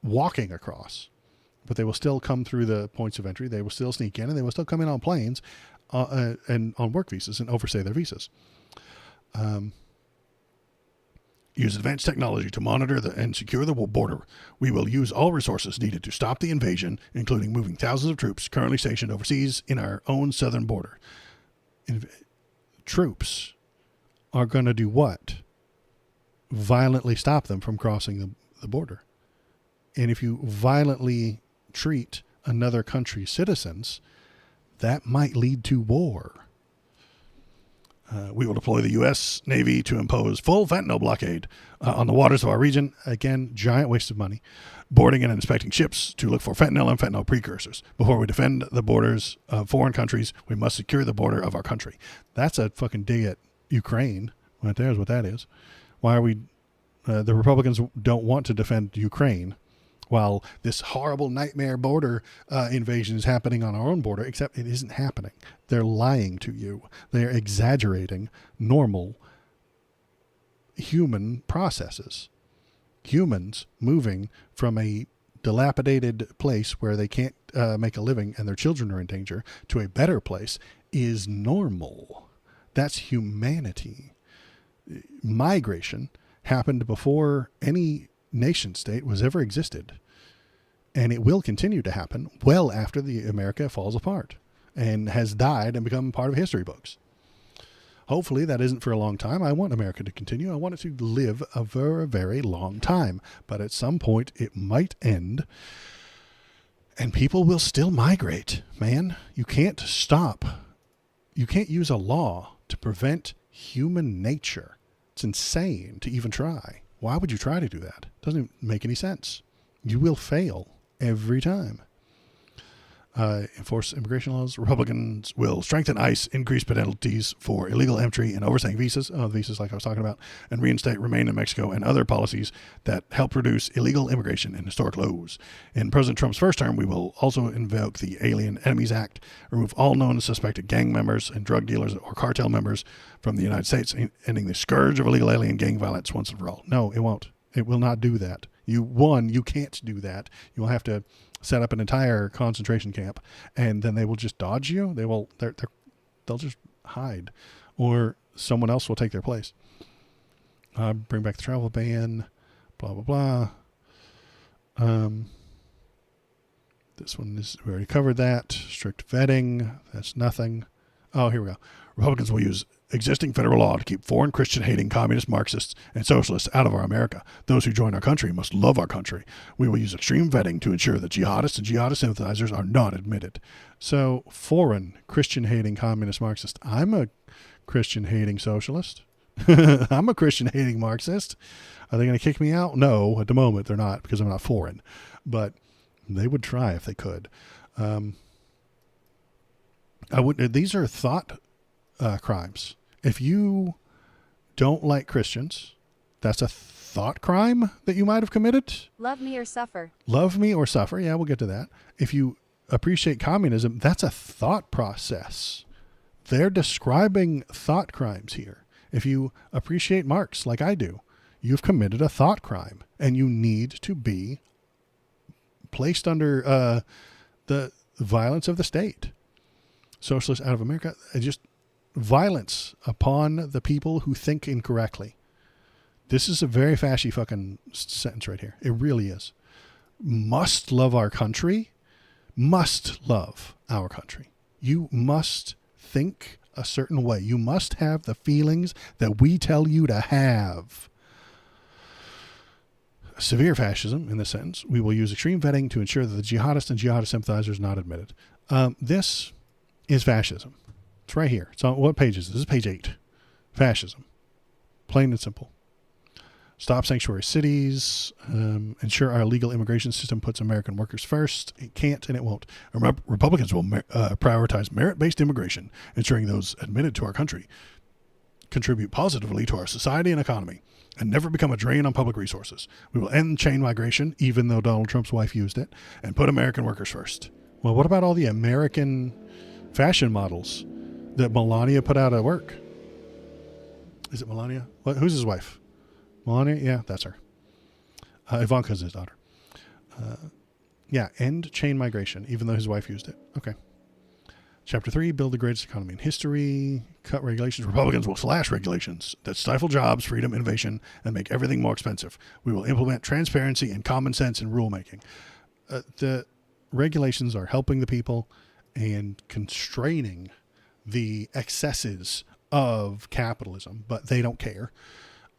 S2: walking across, but they will still come through the points of entry. They will still sneak in, and they will still come in on planes and on work visas and overstay their visas. Use advanced technology to monitor and secure the border. We will use all resources needed to stop the invasion, including moving thousands of troops currently stationed overseas in our own southern border. Troops are going to do what? Violently stop them from crossing the border. And if you violently treat another country's citizens, that might lead to war. We will deploy the U.S. Navy to impose full fentanyl blockade on the waters of our region. Again, giant waste of money. Boarding and inspecting ships to look for fentanyl and fentanyl precursors. Before we defend the borders of foreign countries, we must secure the border of our country. That's a fucking dig at Ukraine. Right there is what that is. Why are we... the Republicans don't want to defend Ukraine while this horrible nightmare border invasion is happening on our own border, except it isn't happening. They're lying to you. They're exaggerating normal human processes. Humans moving from a dilapidated place where they can't make a living and their children are in danger to a better place is normal. That's humanity. Migration happened before any nation state was ever existed, and it will continue to happen well after the America falls apart and has died and become part of history books. Hopefully that isn't for a long time. I want America to continue. I want it to live for a very long time, but at some point it might end and people will still migrate. Man, you can't stop. You can't use a law to prevent human nature. It's insane to even try. Why would you try to do that? Doesn't make any sense. You will fail every time. Enforce immigration laws. Republicans will strengthen ICE, increase penalties for illegal entry and overstaying visas, visas like I was talking about, and reinstate Remain in Mexico and other policies that help reduce illegal immigration and historic lows. In President Trump's first term, we will also invoke the Alien Enemies Act, remove all known and suspected gang members and drug dealers or cartel members from the United States, ending the scourge of illegal alien gang violence once and for all. No, it won't. It will not do that. You can't do that. You will have to set up an entire concentration camp, and then they will just dodge you. They'll just hide, or someone else will take their place. Bring back the travel ban, blah blah blah. This one is, we already covered that. Strict vetting, that's nothing. Oh, here we go. Republicans will use existing federal law to keep foreign Christian-hating communists, Marxists, and socialists out of our America. Those who join our country must love our country. We will use extreme vetting to ensure that jihadists and jihadist sympathizers are not admitted. So, foreign Christian-hating communist, Marxist. I'm a Christian-hating socialist. I'm a Christian-hating Marxist. Are they going to kick me out? No, at the moment they're not, because I'm not foreign. But they would try if they could. These are thought crimes. If you don't like Christians, that's a thought crime that you might have committed.
S1: Love me or suffer.
S2: Love me or suffer. Yeah, we'll get to that. If you appreciate communism, that's a thought process. They're describing thought crimes here. If you appreciate Marx, like I do, you've committed a thought crime, and you need to be placed under the violence of the state. Socialists out of America, just violence upon the people who think incorrectly. This is a very fashy fucking sentence right here. It really is. Must love our country. Must love our country. You must think a certain way. You must have the feelings that we tell you to have. Severe fascism in this sentence. We will use extreme vetting to ensure that the jihadist and jihadist sympathizers are not admitted. This is fascism. It's right here. It's on what page is this? This is page 8. Fascism. Plain and simple. Stop sanctuary cities. Ensure our legal immigration system puts American workers first. It can't and it won't. Republicans will prioritize merit-based immigration, ensuring those admitted to our country contribute positively to our society and economy and never become a drain on public resources. We will end chain migration, even though Donald Trump's wife used it, and put American workers first. Well, what about all the American fashion models that Melania put out at work? Is it Melania? Who's his wife? Melania? Yeah, that's her. Ivanka's his daughter. End chain migration, even though his wife used it. Okay. Chapter 3, build the greatest economy in history. Cut regulations. Republicans will slash regulations that stifle jobs, freedom, innovation, and make everything more expensive. We will implement transparency and common sense in rulemaking. The regulations are helping the people and constraining the excesses of capitalism, but they don't care.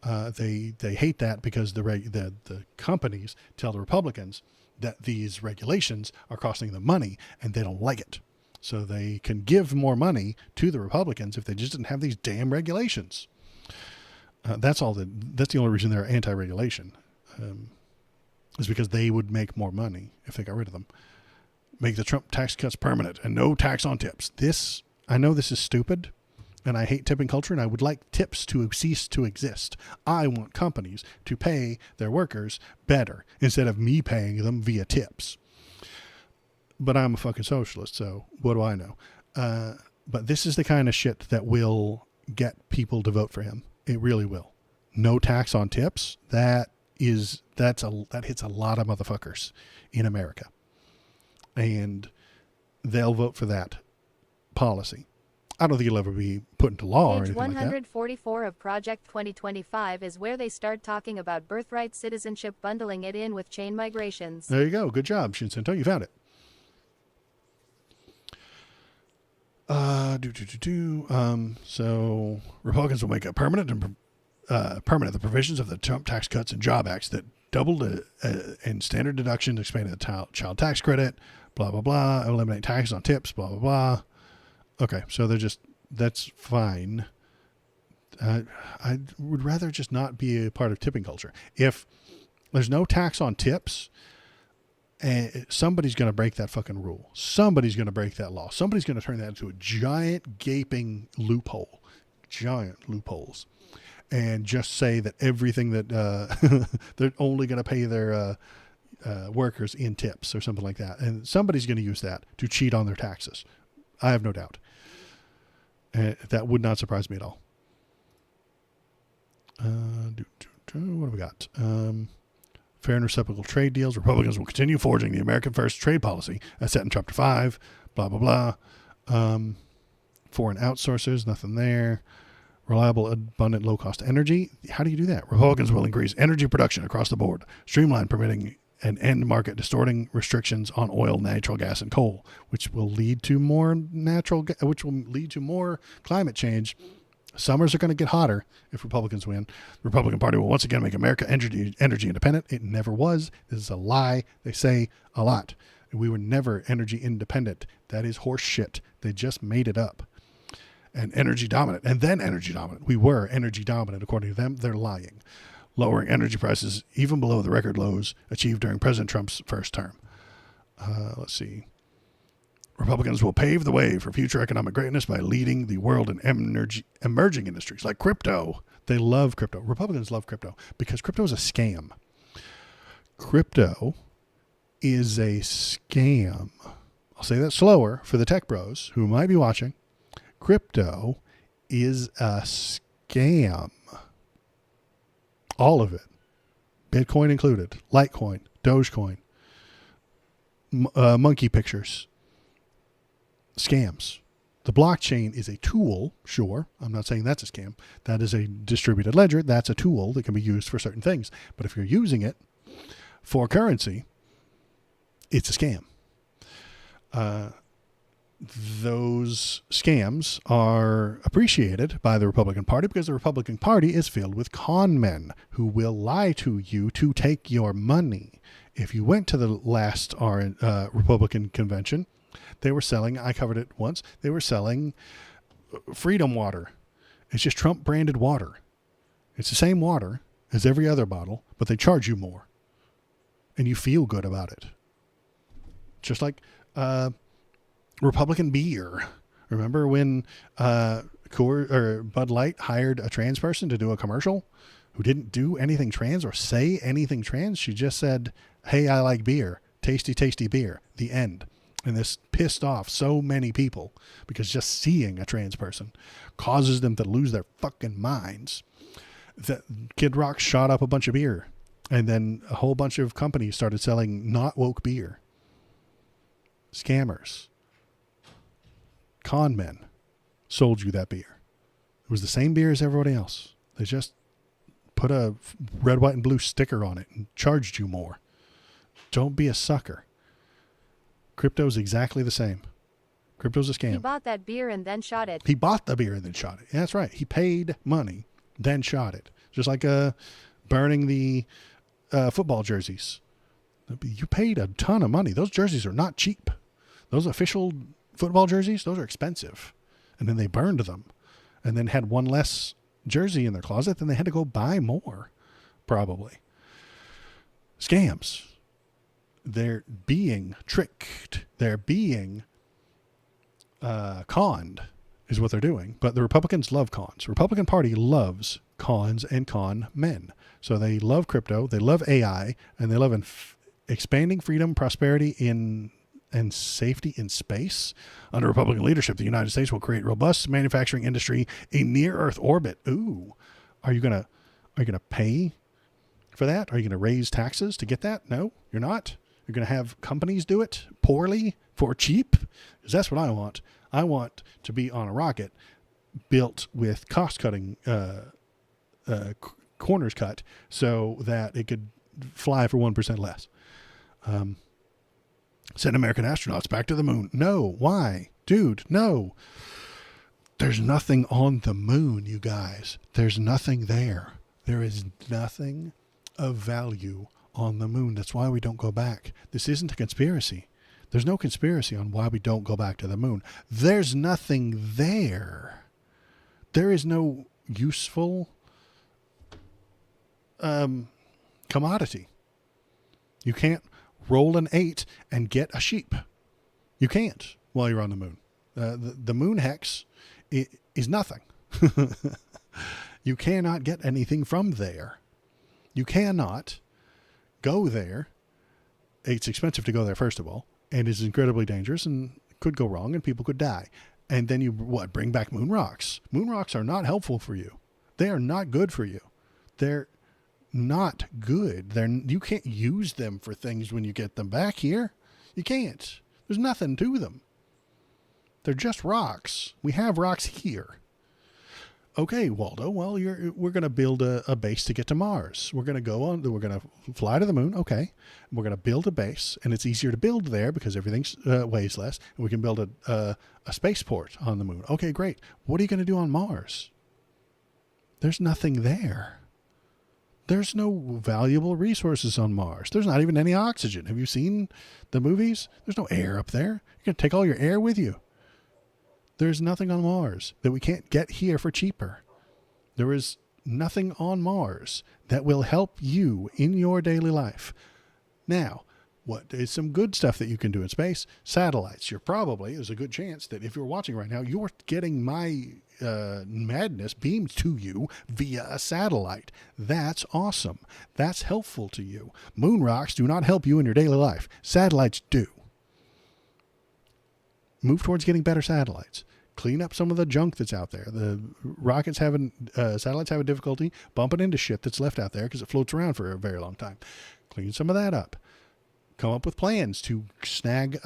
S2: They hate that because the companies tell the Republicans that these regulations are costing them money, and they don't like it. So they can give more money to the Republicans if they just didn't have these damn regulations. That's the only reason they're anti-regulation, is because they would make more money if they got rid of them. Make the Trump tax cuts permanent and no tax on tips. I know this is stupid, and I hate tipping culture, and I would like tips to cease to exist. I want companies to pay their workers better instead of me paying them via tips. But I'm a fucking socialist, so what do I know? But this is the kind of shit that will get people to vote for him. It really will. No tax on tips. That hits a lot of motherfuckers in America. And they'll vote for that policy. I don't think it'll ever be put into law or
S1: Page
S2: anything like that.
S1: 144 of Project 2025 is where they start talking about birthright citizenship, bundling it in with chain migrations.
S2: There you go. Good job, Shinsinto. You found it. So Republicans will make it permanent the provisions of the Trump tax cuts and job acts that doubled and standard deductions, expanded the child tax credit, blah, blah, blah, eliminate taxes on tips, blah, blah, blah. Okay, so that's fine. I would rather just not be a part of tipping culture. If there's no tax on tips, somebody's going to break that fucking rule. Somebody's going to break that law. Somebody's going to turn that into a giant gaping loophole. Giant loopholes. And just say that everything that they're only going to pay their workers in tips or something like that. And somebody's going to use that to cheat on their taxes. I have no doubt. That would not surprise me at all. What have we got? Fair and reciprocal trade deals. Republicans will continue forging the American first trade policy as set in Chapter 5. Blah, blah, blah. Foreign outsourcers, nothing there. Reliable, abundant, low-cost energy. How do you do that? Republicans will increase energy production across the board, streamline permitting and end market distorting restrictions on oil, natural gas, and coal, which will lead to more climate change. Summers are going to get hotter if Republicans win. The Republican Party will once again make America energy independent. It never was. This is a lie. They say a lot. We were never energy independent. That is horse shit. They just made it up. And energy dominant. And then energy dominant. We were energy dominant. According to them, they're lying. Lowering energy prices even below the record lows achieved during President Trump's first term. Let's see. Republicans will pave the way for future economic greatness by leading the world in emerging industries like crypto. They love crypto. Republicans love crypto because crypto is a scam. Crypto is a scam. I'll say that slower for the tech bros who might be watching. Crypto is a scam. All of it. Bitcoin included. Litecoin. Dogecoin. Monkey pictures. Scams. The blockchain is a tool, sure. I'm not saying that's a scam. That is a distributed ledger. That's a tool that can be used for certain things. But if you're using it for currency, it's a scam. Those scams are appreciated by the Republican Party because the Republican Party is filled with con men who will lie to you to take your money. If you went to the last Republican convention, they were selling, I covered it once, they were selling Freedom Water. It's just Trump branded water. It's the same water as every other bottle, but they charge you more. And you feel good about it. Just like Republican beer. Remember when Bud Light hired a trans person to do a commercial who didn't do anything trans or say anything trans? She just said, "Hey, I like beer. Tasty, tasty beer." The end. And this pissed off so many people because just seeing a trans person causes them to lose their fucking minds. That Kid Rock shot up a bunch of beer, and then a whole bunch of companies started selling not woke beer. Scammers. Con men sold you that beer. It was the same beer as everybody else. They just put a red, white, and blue sticker on it and charged you more. Don't be a sucker. Crypto's exactly the same. Crypto's a scam.
S1: He bought that beer and then shot it.
S2: He bought the beer and then shot it. Yeah, that's right. He paid money, then shot it. Just like burning the football jerseys. You paid a ton of money. Those jerseys are not cheap. Those official football jerseys, those are expensive. And then they burned them and then had one less jersey in their closet. Then they had to go buy more, probably. Scams. They're being tricked. They're being conned is what they're doing. But the Republicans love cons. The Republican Party loves cons and con men. So they love crypto. They love AI. And they love expanding freedom, prosperity, and safety in space. Under Republican leadership, the United States will create robust manufacturing industry in near-Earth orbit. Ooh. Are you gonna pay for that? Are you going to raise taxes to get that? No, you're not. You're going to have companies do it poorly for cheap? Because that's what I want. I want to be on a rocket built with cost-cutting corners cut so that it could fly for 1% less. Send American astronauts back to the moon. No. Why? Dude, no. There's nothing on the moon, you guys. There's nothing there. There is nothing of value on the moon. That's why we don't go back. This isn't a conspiracy. There's no conspiracy on why we don't go back to the moon. There's nothing there. There is no useful commodity. You can't roll an 8 and get a sheep. You can't while you're on the moon. The moon hex is nothing. You cannot get anything from there. You cannot go there. It's expensive to go there, first of all, and it's incredibly dangerous and could go wrong and people could die. And then you, bring back moon rocks. Moon rocks are not helpful for you. They are not good for you. They're not good. You can't use them for things when you get them back here. You can't. There's nothing to them. They're just rocks. We have rocks here. Okay, Waldo, well, we're going to build a base to get to Mars. We're going to go on, we're going to fly to the moon. Okay. We're going to build a base, and it's easier to build there because everything weighs less. And we can build a spaceport on the moon. Okay, great. What are you going to do on Mars? There's nothing there. There's no valuable resources on Mars. There's not even any oxygen. Have you seen the movies? There's no air up there. You're going to take all your air with you. There's nothing on Mars that we can't get here for cheaper. There is nothing on Mars that will help you in your daily life. Now, what is some good stuff that you can do in space? Satellites. There's a good chance that if you're watching right now, you're getting my madness beamed to you via a satellite. That's awesome. That's helpful to you. Moon rocks do not help you in your daily life. Satellites do. Move towards getting better satellites. Clean up some of the junk that's out there. The satellites have a difficulty bumping into shit that's left out there because it floats around for a very long time. Clean some of that up. Come up with plans to snag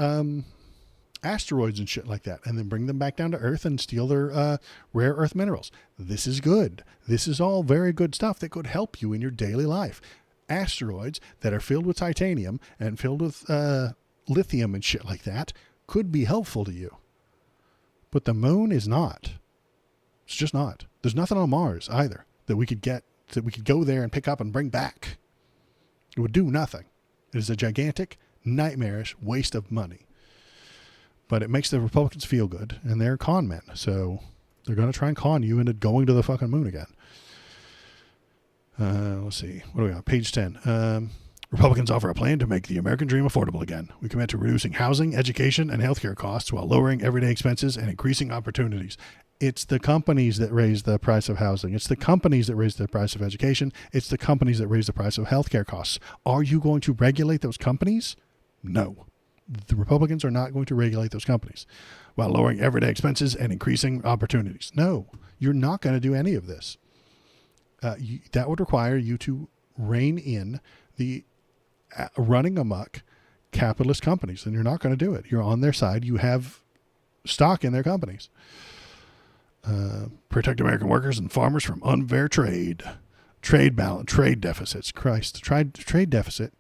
S2: asteroids and shit like that, and then bring them back down to Earth and steal their rare earth minerals. This is good. This is all very good stuff that could help you in your daily life. Asteroids that are filled with titanium and filled with lithium and shit like that could be helpful to you. But the moon is not. It's just not. There's nothing on Mars either that we could go there and pick up and bring back. It would do nothing. It is a gigantic, nightmarish waste of money. But it makes the Republicans feel good, and they're con men. So they're going to try and con you into going to the fucking moon again. Let's see. What do we got? Page 10. Republicans offer a plan to make the American dream affordable again. We commit to reducing housing, education, and healthcare costs while lowering everyday expenses and increasing opportunities. It's the companies that raise the price of housing. It's the companies that raise the price of education. It's the companies that raise the price of healthcare costs. Are you going to regulate those companies? No. The Republicans are not going to regulate those companies while lowering everyday expenses and increasing opportunities. No, you're not going to do any of this. That would require you to rein in the running amok capitalist companies, and you're not going to do it. You're on their side. You have stock in their companies. Protect American workers and farmers from unfair trade balance, trade deficits. Christ, trade deficit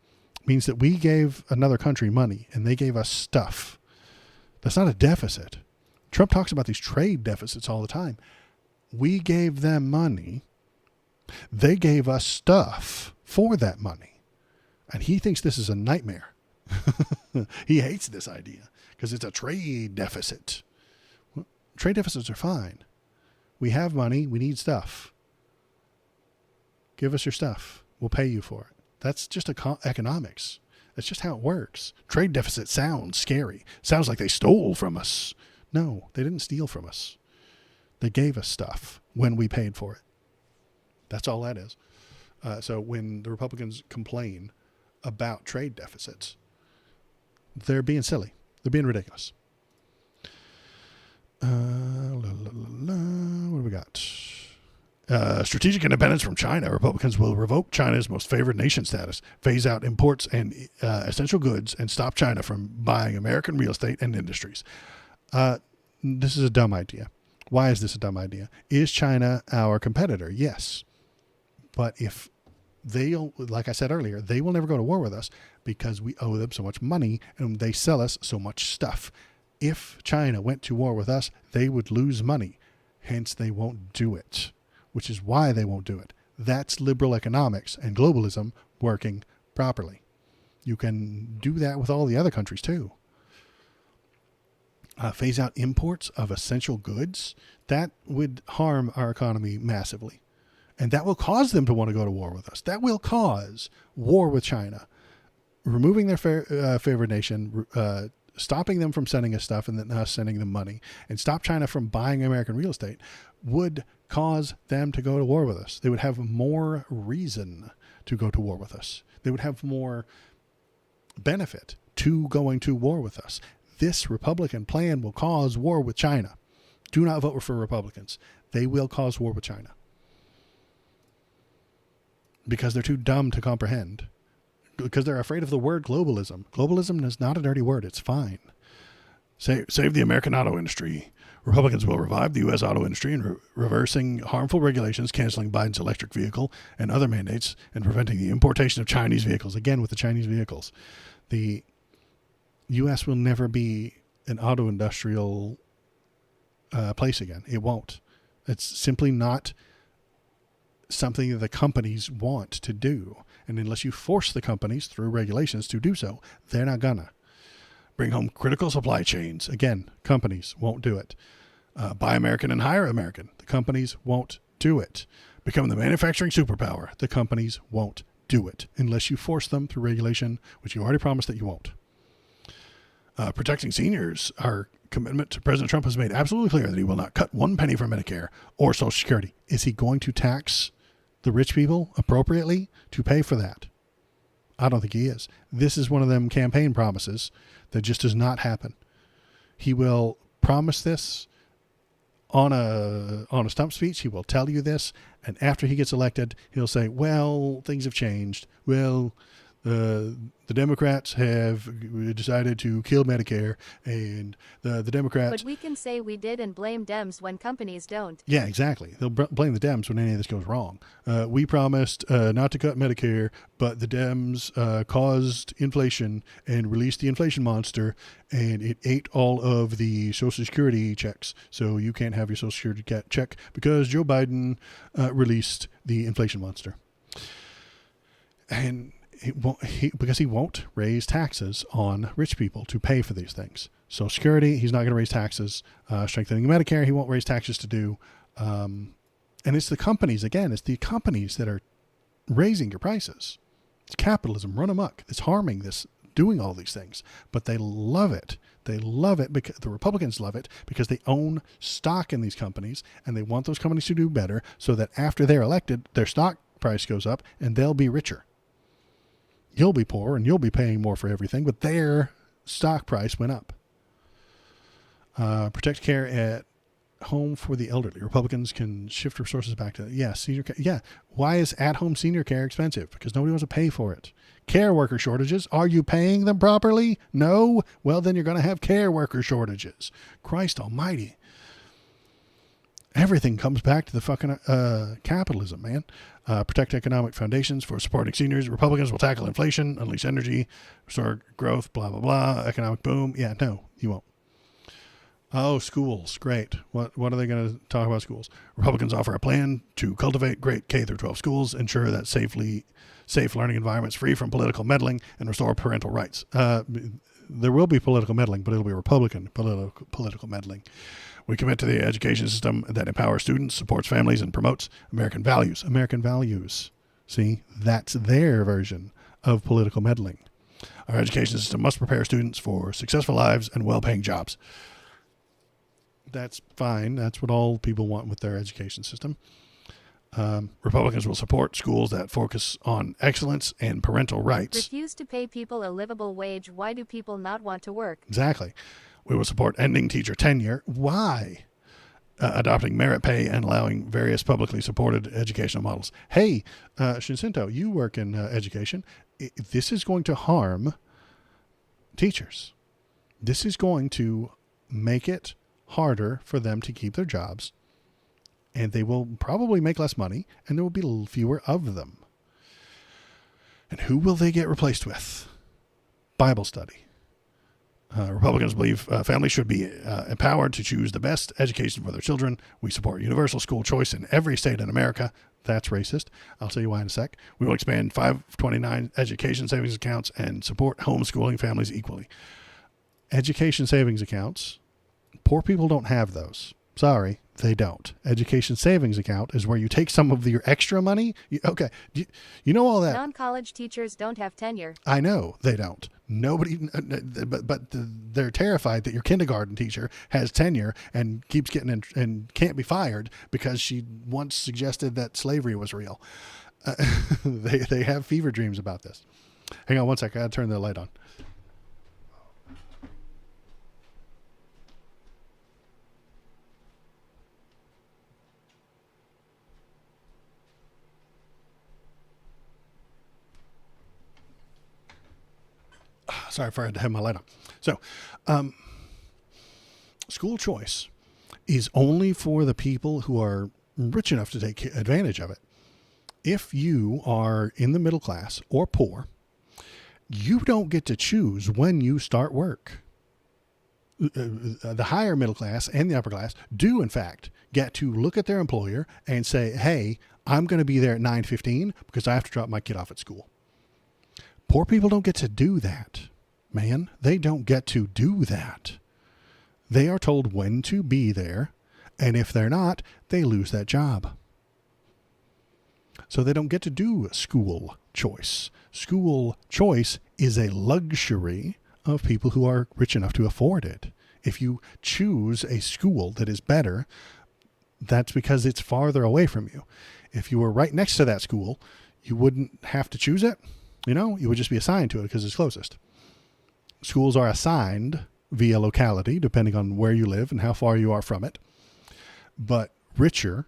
S2: means that we gave another country money and they gave us stuff. That's not a deficit. Trump talks about these trade deficits all the time. We gave them money. They gave us stuff for that money. And he thinks this is a nightmare. He hates this idea because it's a trade deficit. Well, trade deficits are fine. We have money. We need stuff. Give us your stuff. We'll pay you for it. That's just economics. That's just how it works. Trade deficit sounds scary. Sounds like they stole from us. No, they didn't steal from us. They gave us stuff when we paid for it. That's all that is. So when the Republicans complain about trade deficits, they're being silly. They're being ridiculous. What do we got? Strategic independence from China. Republicans will revoke China's most favored nation status, phase out imports and essential goods, and stop China from buying American real estate and industries. This is a dumb idea. Why is this a dumb idea? Is China our competitor? Yes. But if like I said earlier, they will never go to war with us because we owe them so much money and they sell us so much stuff. If China went to war with us, they would lose money. Hence, they won't do it, which is why they won't do it. That's liberal economics and globalism working properly. You can do that with all the other countries too. Phase out imports of essential goods. That would harm our economy massively. And that will cause them to want to go to war with us. That will cause war with China. Removing their favored nation, stopping them from sending us stuff and then us sending them money, and stop China from buying American real estate would cause them to go to war with us. They would have more reason to go to war with us. They would have more benefit to going to war with us. This Republican plan will cause war with China. Do not vote for Republicans. They will cause war with China. Because they're too dumb to comprehend. Because they're afraid of the word globalism. Globalism is not a dirty word. It's fine. Save the American auto industry. Republicans will revive the U.S. auto industry in reversing harmful regulations, canceling Biden's electric vehicle and other mandates, and preventing the importation of Chinese vehicles. Again, with the Chinese vehicles. The U.S. will never be an auto industrial place again. It won't. It's simply not something that the companies want to do. And unless you force the companies through regulations to do so, they're not gonna. Bring home critical supply chains. Again, companies won't do it. Buy American and hire American. The companies won't do it. Become the manufacturing superpower. The companies won't do it unless you force them through regulation, which you already promised that you won't. Protecting seniors. Our commitment to President Trump has made absolutely clear that he will not cut one penny from Medicare or Social Security. Is he going to tax the rich people appropriately to pay for that? I don't think he is. This is one of them campaign promises that just does not happen. He will promise this on a stump speech. He will tell you this, and after he gets elected, he'll say, well, things have changed. Well, the Democrats have decided to kill Medicare, and the Democrats...
S1: But we can say we did and blame Dems when companies don't.
S2: Yeah, exactly. They'll blame the Dems when any of this goes wrong. We promised not to cut Medicare, but the Dems caused inflation and released the inflation monster, and it ate all of the Social Security checks. So you can't have your Social Security check because Joe Biden released the inflation monster. And because he won't raise taxes on rich people to pay for these things. Social Security, he's not going to raise taxes. Strengthening Medicare, he won't raise taxes to do. And it's the companies, again, it's the companies that are raising your prices. It's capitalism run amok. It's harming this, doing all these things. But they love it. They love it because the Republicans love it because they own stock in these companies and they want those companies to do better so that after they're elected, their stock price goes up and they'll be richer. You'll be poor and you'll be paying more for everything, but their stock price went up. Protect care at home for the elderly. Republicans can shift resources back to, senior care. Yeah. Why is at-home senior care expensive? Because nobody wants to pay for it. Care worker shortages. Are you paying them properly? No? Well, then you're going to have care worker shortages. Christ almighty. Everything comes back to the fucking capitalism, man. Protect economic foundations for supporting seniors. Republicans will tackle inflation, unleash energy, restore growth, blah, blah, blah. Economic boom. Yeah, no, you won't. Oh, schools. Great. What are they going to talk about schools? Republicans offer a plan to cultivate great K through 12 schools, ensure that safe learning environments free from political meddling, and restore parental rights. There will be political meddling, but it'll be Republican political meddling. We commit to the education system that empowers students, supports families, and promotes American values. American values. See, that's their version of political meddling. Our education system must prepare students for successful lives and well-paying jobs. That's fine. That's what all people want with their education system. Republicans will support schools that focus on excellence and parental rights.
S1: Refuse to pay people a livable wage. Why do people not want to work?
S2: Exactly. We will support ending teacher tenure. Why? Adopting merit pay and allowing various publicly supported educational models. Hey, Shinsinto, you work in education. This is going to harm teachers. This is going to make it harder for them to keep their jobs, and they will probably make less money, and there will be fewer of them. And who will they get replaced with? Bible study. Republicans believe families should be empowered to choose the best education for their children. We support universal school choice in every state in America. That's racist. I'll tell you why in a sec. We will expand 529 education savings accounts and support homeschooling families equally. Education savings accounts, poor people don't have those. Sorry, they don't. Education savings account is where you take some of your extra money. Okay, you know all that.
S1: Non-college teachers don't have tenure.
S2: I know they don't. Nobody, but they're terrified that your kindergarten teacher has tenure and keeps getting in, and can't be fired because she once suggested that slavery was real. They have fever dreams about this. Hang on one sec. I gotta turn the light on. Sorry, I had to have my light on. So, school choice. is only for the people who are rich enough to take advantage of it. If you are in the middle class or poor, you don't get to choose when you start work. The higher middle class and the upper class do, in fact, get to look at their employer and say, hey, I'm going to be there at 9:15 because I have to drop my kid off at school. Poor people don't get to do that, man. They don't get to do that. They are told when to be there, and if they're not, they lose that job. So they don't get to do school choice. School choice is a luxury of people who are rich enough to afford it. If you choose a school that is better, that's because it's farther away from you. If you were right next to that school, you wouldn't have to choose it. You would just be assigned to it because it's closest. Schools are assigned via locality, depending on where you live and how far you are from it. But richer,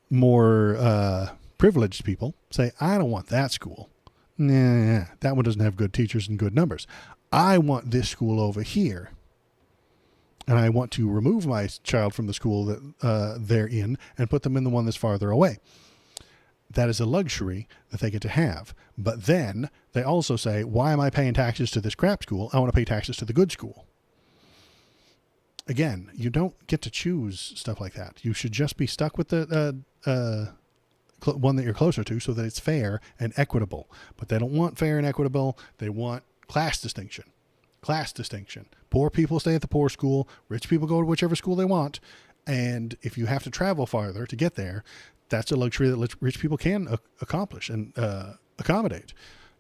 S2: more privileged people say, I don't want that school. Nah, that one doesn't have good teachers and good numbers. I want this school over here. And I want to remove my child from the school that they're in and put them in the one that's farther away. That is a luxury that they get to have. But then they also say, why am I paying taxes to this crap school? I want to pay taxes to the good school. Again, you don't get to choose stuff like that. You should just be stuck with the one that you're closer to so that it's fair and equitable. But they don't want fair and equitable. They want class distinction. Class distinction. Poor people stay at the poor school. Rich people go to whichever school they want. And if you have to travel farther to get there, that's a luxury that rich people can accomplish and accommodate.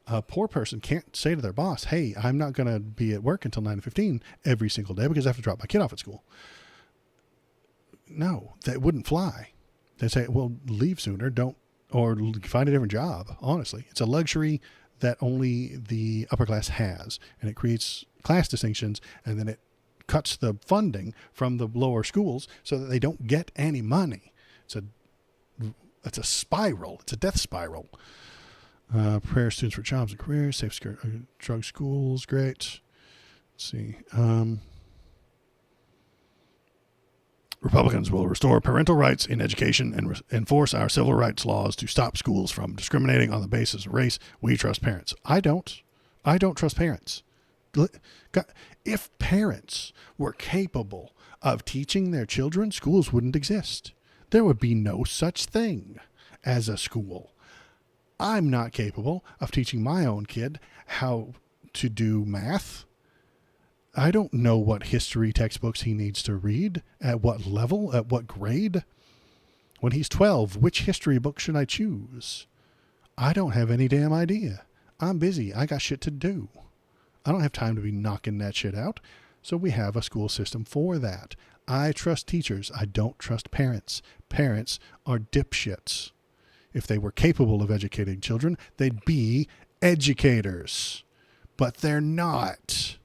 S2: A poor person can't say to their boss, hey, I'm not going to be at work until 9:15 every single day because I have to drop my kid off at school. No, that wouldn't fly. They say, well, leave sooner, or find a different job. Honestly, it's a luxury that only the upper class has, and it creates class distinctions, and then it cuts the funding from the lower schools so that they don't get any money. It's a spiral. It's a death spiral. Prepare students for jobs and careers, safe drug schools, great. Let's see. Republicans will restore parental rights in education and enforce our civil rights laws to stop schools from discriminating on the basis of race. We trust parents. I don't trust parents. If parents were capable of teaching their children, schools wouldn't exist. There would be no such thing as a school. I'm not capable of teaching my own kid how to do math. I don't know what history textbooks he needs to read, at what level, at what grade. When he's 12, which history book should I choose? I don't have any damn idea. I'm busy. I got shit to do. I don't have time to be knocking that shit out. So we have a school system for that. I trust teachers. I don't trust parents. Parents are dipshits. If they were capable of educating children, they'd be educators. But they're not.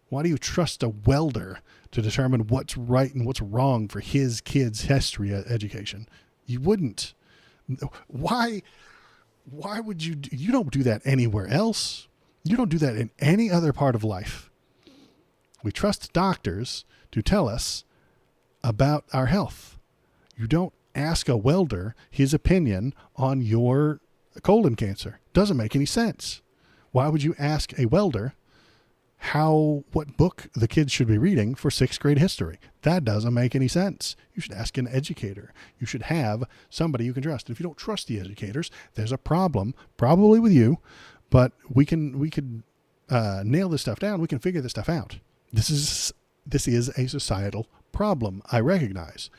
S2: Why do you trust a welder to determine what's right and what's wrong for his kid's history education? You wouldn't. Why would you? You don't do that anywhere else. You don't do that in any other part of life. We trust doctors to tell us about our health. You don't ask a welder his opinion on your colon cancer. Doesn't make any sense. Why would you ask a welder what book the kids should be reading for 6th grade history? That doesn't make any sense. You should ask an educator. You should have somebody you can trust. If you don't trust the educators, there's a problem, probably with you, but we could nail this stuff down. We can figure this stuff out. This is a societal problem. I recognize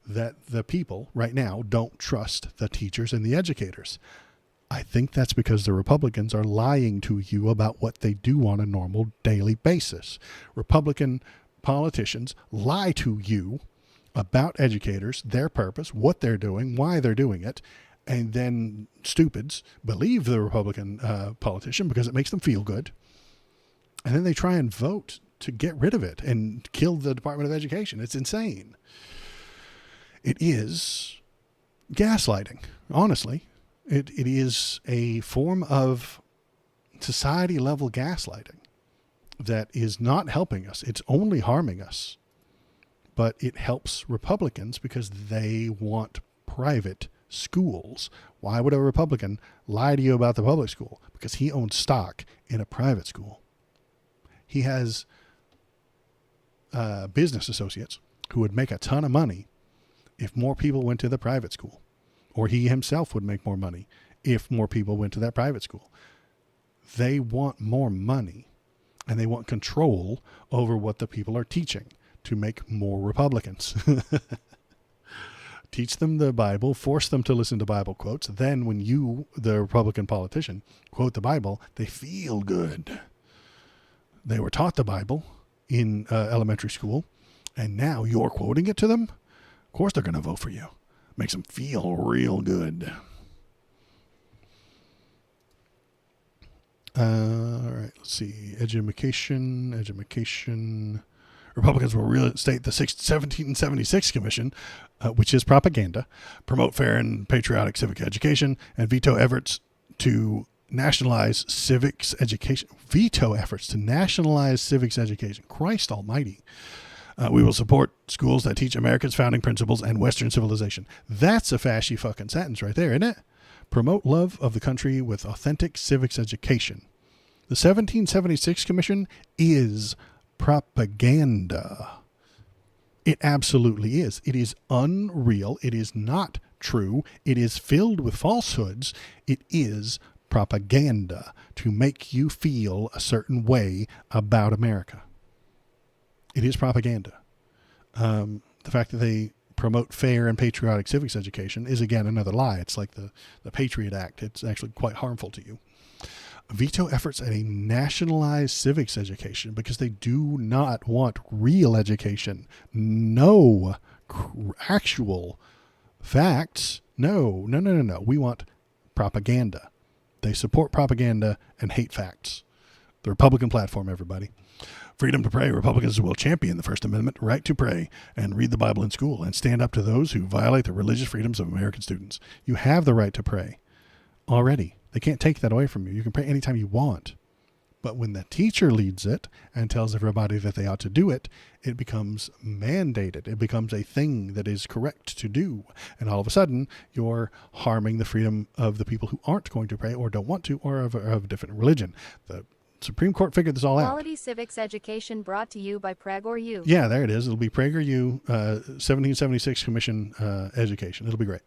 S2: that the people right now don't trust the teachers and the educators. I think that's because the Republicans are lying to you about what they do on a normal daily basis. Republican politicians lie to you about educators, their purpose, what they're doing, why they're doing it, and then stupids believe the Republican politician because it makes them feel good. And then they try and vote to get rid of it and kill the Department of Education. It's insane. It is gaslighting, honestly. It is a form of society-level gaslighting that is not helping us. It's only harming us. but it helps Republicans because they want private schools. Why would a Republican lie to you about the public school? Because he owns stock in a private school. He has business associates who would make a ton of money if more people went to the private school, or he himself would make more money if more people went to that private school. They want more money, and they want control over what the people are teaching to make more Republicans. Teach them the Bible, force them to listen to Bible quotes. Then when you, the Republican politician, quote the Bible, they feel good. They were taught the Bible in elementary school, and now you're quoting it to them. Of course they're going to vote for you. Makes them feel real good. All right, let's see. Education. Republicans will reinstate the 1776 Commission, which is propaganda, promote fair and patriotic civic education, and veto efforts to nationalize civics education. Christ almighty. We will support schools that teach America's founding principles and Western civilization. That's a fashy fucking sentence right there, isn't it? Promote love of the country with authentic civics education. The 1776 Commission is propaganda. It absolutely is. It is unreal. It is not true. It is filled with falsehoods. It is propaganda to make you feel a certain way about America. It is propaganda. The fact that they promote fair and patriotic civics education is, again, another lie. It's like the Patriot Act. It's actually quite harmful to you. Veto efforts at a nationalized civics education because they do not want real education. No actual facts. No. We want propaganda. They support propaganda and hate facts. The Republican platform, everybody. Freedom to pray. Republicans will champion the First Amendment right to pray and read the Bible in school and stand up to those who violate the religious freedoms of American students. You have the right to pray already. They can't take that away from you. You can pray anytime you want. But when the teacher leads it and tells everybody that they ought to do it, it becomes mandated. It becomes a thing that is correct to do. And all of a sudden, you're harming the freedom of the people who aren't going to pray or don't want to or of a different religion. The Supreme Court figured this all out.
S1: Quality civics education brought to you by PragerU.
S2: Yeah, there it is. It'll be PragerU 1776 Commission education. It'll be great.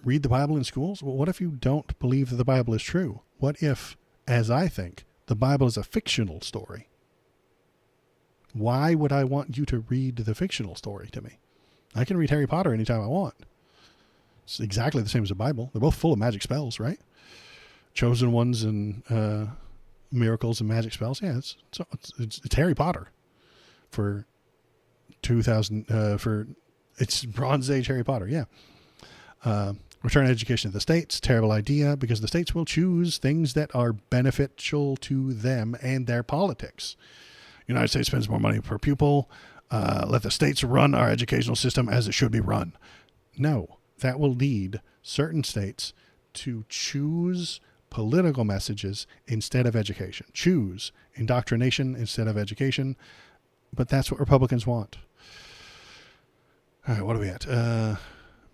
S2: Read the Bible in schools? Well, what if you don't believe that the Bible is true? What if, as I think, the Bible is a fictional story? Why would I want you to read the fictional story to me? I can read Harry Potter anytime I want. It's exactly the same as the Bible. They're both full of magic spells, right? Chosen ones and miracles and magic spells. Yeah, it's Harry Potter for 2000 for it's Bronze Age Harry Potter. Yeah. Return education to the states. Terrible idea because the states will choose things that are beneficial to them and their politics. United States spends more money per pupil. Let the states run our educational system as it should be run. No, that will lead certain states to choose political messages instead of education. Choose indoctrination instead of education. But that's what Republicans want. All right, what are we at?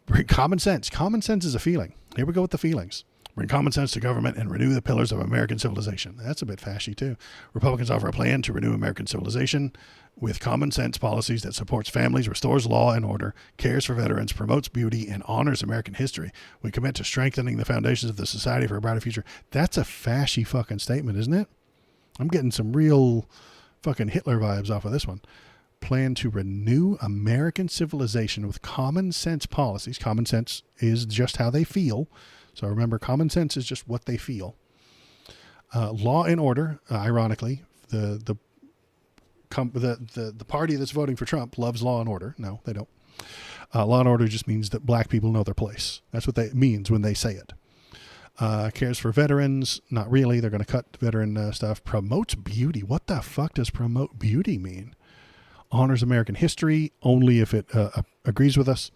S2: Bring common sense. Common sense is a feeling. Here we go with the feelings. Bring common sense to government and renew the pillars of American civilization. That's a bit fashy, too. Republicans offer a plan to renew American civilization with common sense policies that supports families, restores law and order, cares for veterans, promotes beauty, and honors American history. We commit to strengthening the foundations of the society for a brighter future. That's a fashy fucking statement, isn't it? I'm getting some real fucking Hitler vibes off of this one. Plan to renew American civilization with common sense policies. Common sense is just how they feel. So remember, common sense is just what they feel. Law and order, ironically, the party that's voting for Trump loves law and order. No, they don't. Law and order just means that black people know their place. That's what it means when they say it. Cares for veterans. Not really. They're going to cut veteran stuff. Promotes beauty. What the fuck does promote beauty mean? Honors American history only if it agrees with us.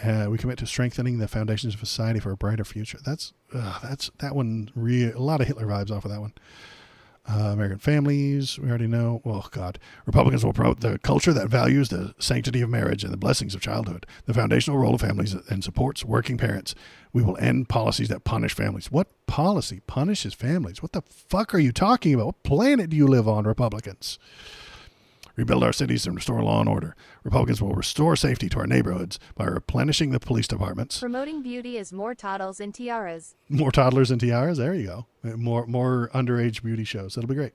S2: We commit to strengthening the foundations of society for a brighter future. That's that one. A lot of Hitler vibes off of that one. American families, we already know. Oh, God. Republicans will promote the culture that values the sanctity of marriage and the blessings of childhood, the foundational role of families, and supports working parents. We will end policies that punish families. What policy punishes families? What the fuck are you talking about? What planet do you live on, Republicans? Rebuild our cities and restore law and order. Republicans will restore safety to our neighborhoods by replenishing the police departments.
S1: Promoting beauty is more toddles and tiaras.
S2: More toddlers and tiaras. There you go. More underage beauty shows. That'll be great.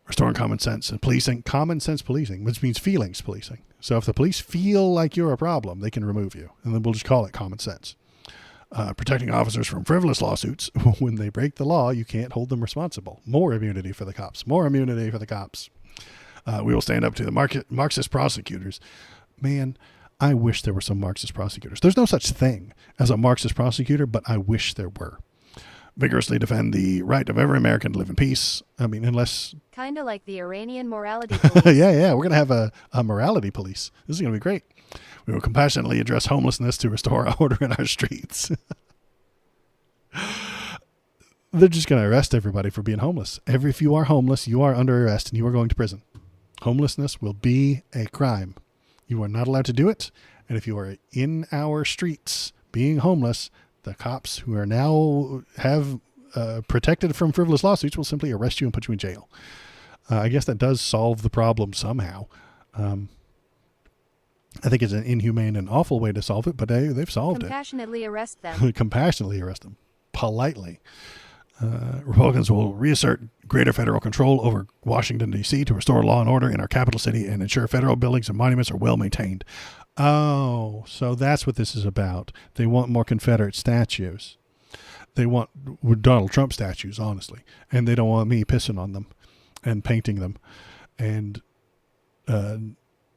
S2: Restoring common sense and policing. Common sense policing, which means feelings policing. So if the police feel like you're a problem, they can remove you. And then we'll just call it common sense. Protecting officers from frivolous lawsuits. When they break the law, you can't hold them responsible. More immunity for the cops. More immunity for the cops. We will stand up to the Marxist prosecutors. Man, I wish there were some Marxist prosecutors. There's no such thing as a Marxist prosecutor, but I wish there were. Vigorously defend the right of every American to live in peace. I mean, unless...
S1: Kind of like the Iranian morality police.
S2: Yeah. We're going to have a morality police. This is going to be great. We will compassionately address homelessness to restore order in our streets. They're just going to arrest everybody for being homeless. If you are homeless, you are under arrest and you are going to prison. Homelessness will be a crime. You are not allowed to do it. And if you are in our streets being homeless, the cops who are now protected from frivolous lawsuits will simply arrest you and put you in jail. I guess that does solve the problem somehow. I think it's an inhumane and awful way to solve it, but they've solved
S1: Compassionately arrest them.
S2: it. Compassionately arrest them. Politely. Republicans will reassert greater federal control over Washington, D.C. to restore law and order in our capital city and ensure federal buildings and monuments are well maintained. Oh, so that's what this is about. They want more Confederate statues. They want Donald Trump statues, honestly. And they don't want me pissing on them and painting them and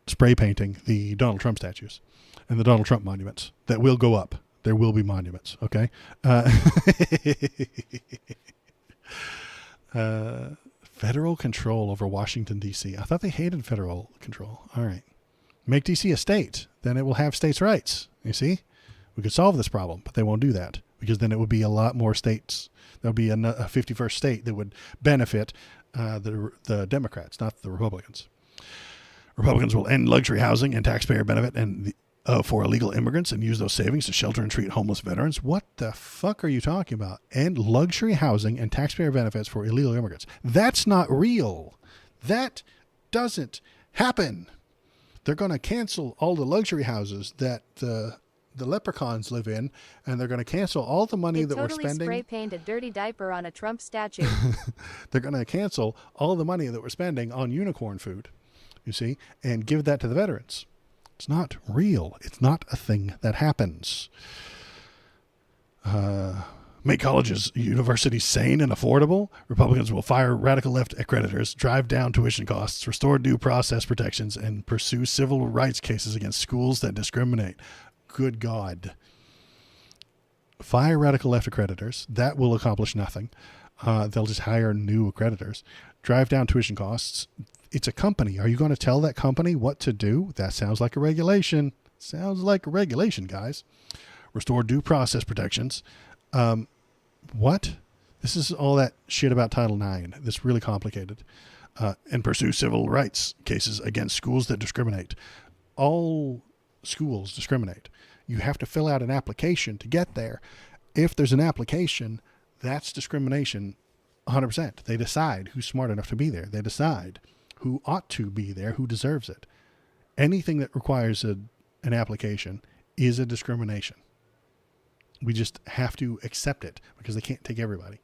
S2: spray painting the Donald Trump statues and the Donald Trump monuments that will go up. There will be monuments, okay? Federal control over Washington, D.C. I thought they hated federal control. All right. Make D.C. a state. Then it will have states' rights. You see? We could solve this problem, but they won't do that because then it would be a lot more states. There would be a 51st state that would benefit the Democrats, not the Republicans. Republicans will end luxury housing and taxpayer benefit for illegal immigrants and use those savings to shelter and treat homeless veterans. What the fuck are you talking about? End luxury housing and taxpayer benefits for illegal immigrants. That's not real. That doesn't happen. They're going to cancel all the luxury houses that the leprechauns live in, and they're going to cancel all the money that we're spending.
S1: Spray paint a dirty diaper on a Trump statue.
S2: They're going to cancel all the money that we're spending on unicorn food, you see, and give that to the veterans. It's not real. It's not a thing that happens. Make colleges, universities sane and affordable. Republicans will fire radical left accreditors, drive down tuition costs, restore due process protections, and pursue civil rights cases against schools that discriminate. Good God. Fire radical left accreditors. That will accomplish nothing. They'll just hire new accreditors. Drive down tuition costs. It's a company. Are you going to tell that company what to do? That sounds like a regulation. Sounds like a regulation, guys. Restore due process protections. What? This is all that shit about Title IX. That's really complicated. And pursue civil rights cases against schools that discriminate. All schools discriminate. You have to fill out an application to get there. If there's an application, that's discrimination 100%. They decide who's smart enough to be there. They decide who ought to be there, who deserves it. Anything that requires an application is a discrimination. We just have to accept it because they can't take everybody.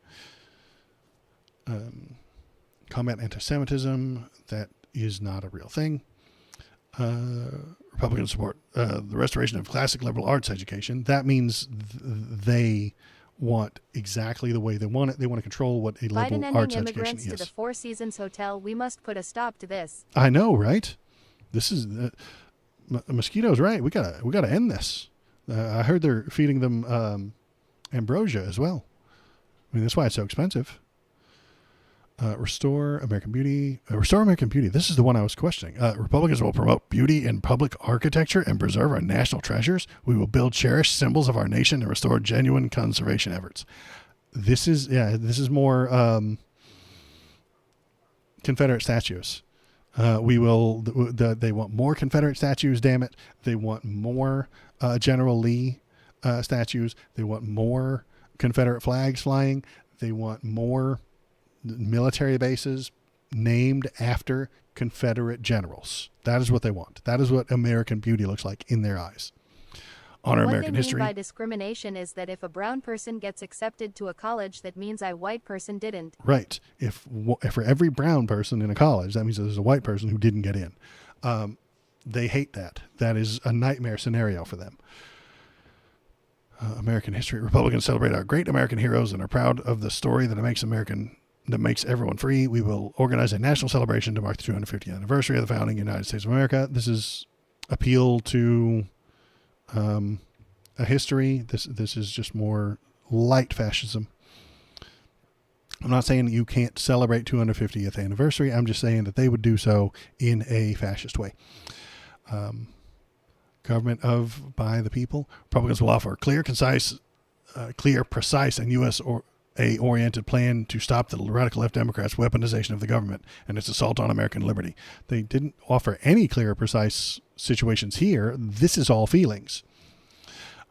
S2: Combat anti-Semitism, that is not a real thing. Republicans support the restoration of classic liberal arts education. That means they want exactly the way they want it. They want to control what a liberal arts education
S1: immigrants
S2: is.
S1: to the Four Seasons Hotel. We must put a stop to this.
S2: I know, right? This is mosquitoes, right? We gotta end this. I heard they're feeding them ambrosia as well. I mean, that's why it's so expensive. Restore American Beauty. Restore American Beauty. This is the one I was questioning. Republicans will promote beauty in public architecture and preserve our national treasures. We will build cherished symbols of our nation and restore genuine conservation efforts. This is more Confederate statues. They want more Confederate statues, damn it. They want more General Lee statues. They want more Confederate flags flying. They want more military bases named after Confederate generals. That is what they want. That is what American beauty looks like in their eyes. Honor American history.
S1: What they mean by discrimination is that if a brown person gets accepted to a college, that means a white person didn't.
S2: Right. If for every brown person in a college, that means there's a white person who didn't get in. They hate that. That is a nightmare scenario for them. American history. Republicans celebrate our great American heroes and are proud of the story that makes everyone free. We will organize a national celebration to mark the 250th anniversary of the founding United States of America. This is appeal to a history. This is just more light fascism. I'm not saying that you can't celebrate 250th anniversary. I'm just saying that they would do so in a fascist way. Government of, by the people. Republicans will offer clear, precise, and USA-oriented plan to stop the radical left Democrats' weaponization of the government and its assault on American liberty. They didn't offer any clear, precise situations here. This is all feelings.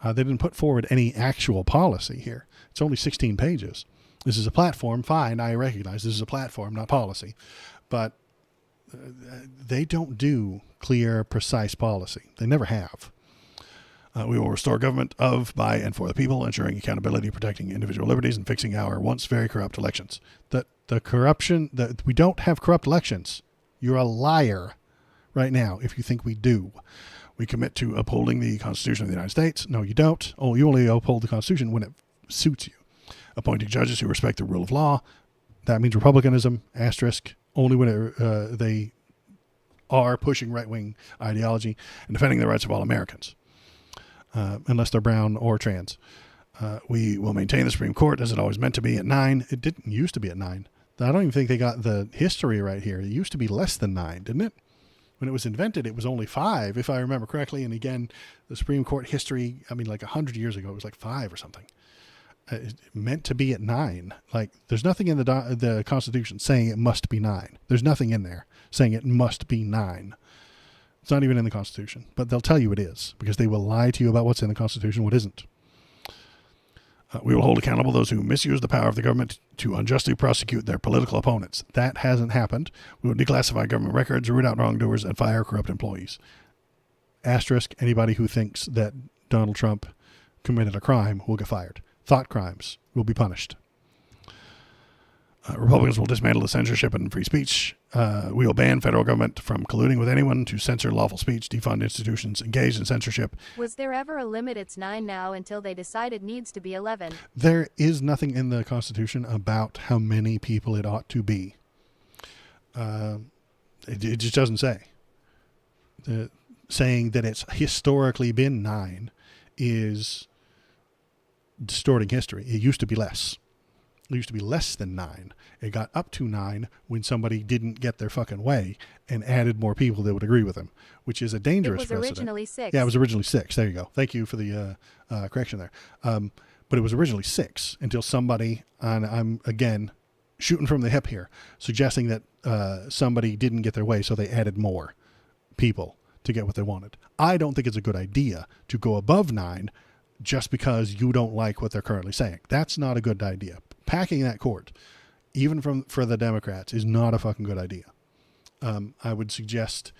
S2: They didn't put forward any actual policy here. It's only 16 pages. This is a platform. Fine, I recognize this is a platform, not policy. But they don't do clear, precise policy. They never have. We will restore government of, by, and for the people, ensuring accountability, protecting individual liberties, and fixing our once very corrupt elections. The corruption, we don't have corrupt elections. You're a liar right now if you think we do. We commit to upholding the Constitution of the United States. No, you don't. Oh, you only uphold the Constitution when it suits you. Appointing judges who respect the rule of law. That means republicanism, asterisk, only when they are pushing right-wing ideology and defending the rights of all Americans, unless they're brown or trans. We will maintain the Supreme Court as it always meant to be at 9. It didn't used to be at 9. I don't even think they got the history right here. It used to be less than 9, didn't it? When it was invented, it was only 5, if I remember correctly. And again, the Supreme Court history, like 100 years ago, it was like 5 or something. It meant to be at 9. Like, there's nothing in the Constitution saying it must be 9. There's nothing in there saying it must be 9. It's not even in the Constitution, but they'll tell you it is because they will lie to you about what's in the Constitution, what isn't. We will hold accountable those who misuse the power of the government to unjustly prosecute their political opponents. That hasn't happened. We will declassify government records, root out wrongdoers, and fire corrupt employees. Asterisk, anybody who thinks that Donald Trump committed a crime will get fired. Thought crimes will be punished. Republicans will dismantle the censorship and free speech. We will ban federal government from colluding with anyone to censor lawful speech, defund institutions engaged in censorship.
S1: Was there ever a limit? It's 9 now until they decide it needs to be 11.
S2: There is nothing in the Constitution about how many people it ought to be. It just doesn't say. Saying that it's historically been 9 is distorting history. It used to be less. It used to be less than 9. It got up to 9 when somebody didn't get their fucking way and added more people that would agree with them, which is a dangerous precedent.
S1: It was originally 6.
S2: Yeah, it was originally 6. There you go. Thank you for the correction there. But it was originally 6 until somebody, and I'm, again, shooting from the hip here, suggesting that somebody didn't get their way, so they added more people to get what they wanted. I don't think it's a good idea to go above 9 just because you don't like what they're currently saying. That's not a good idea. Packing that court, even for the Democrats, is not a fucking good idea. I would suggest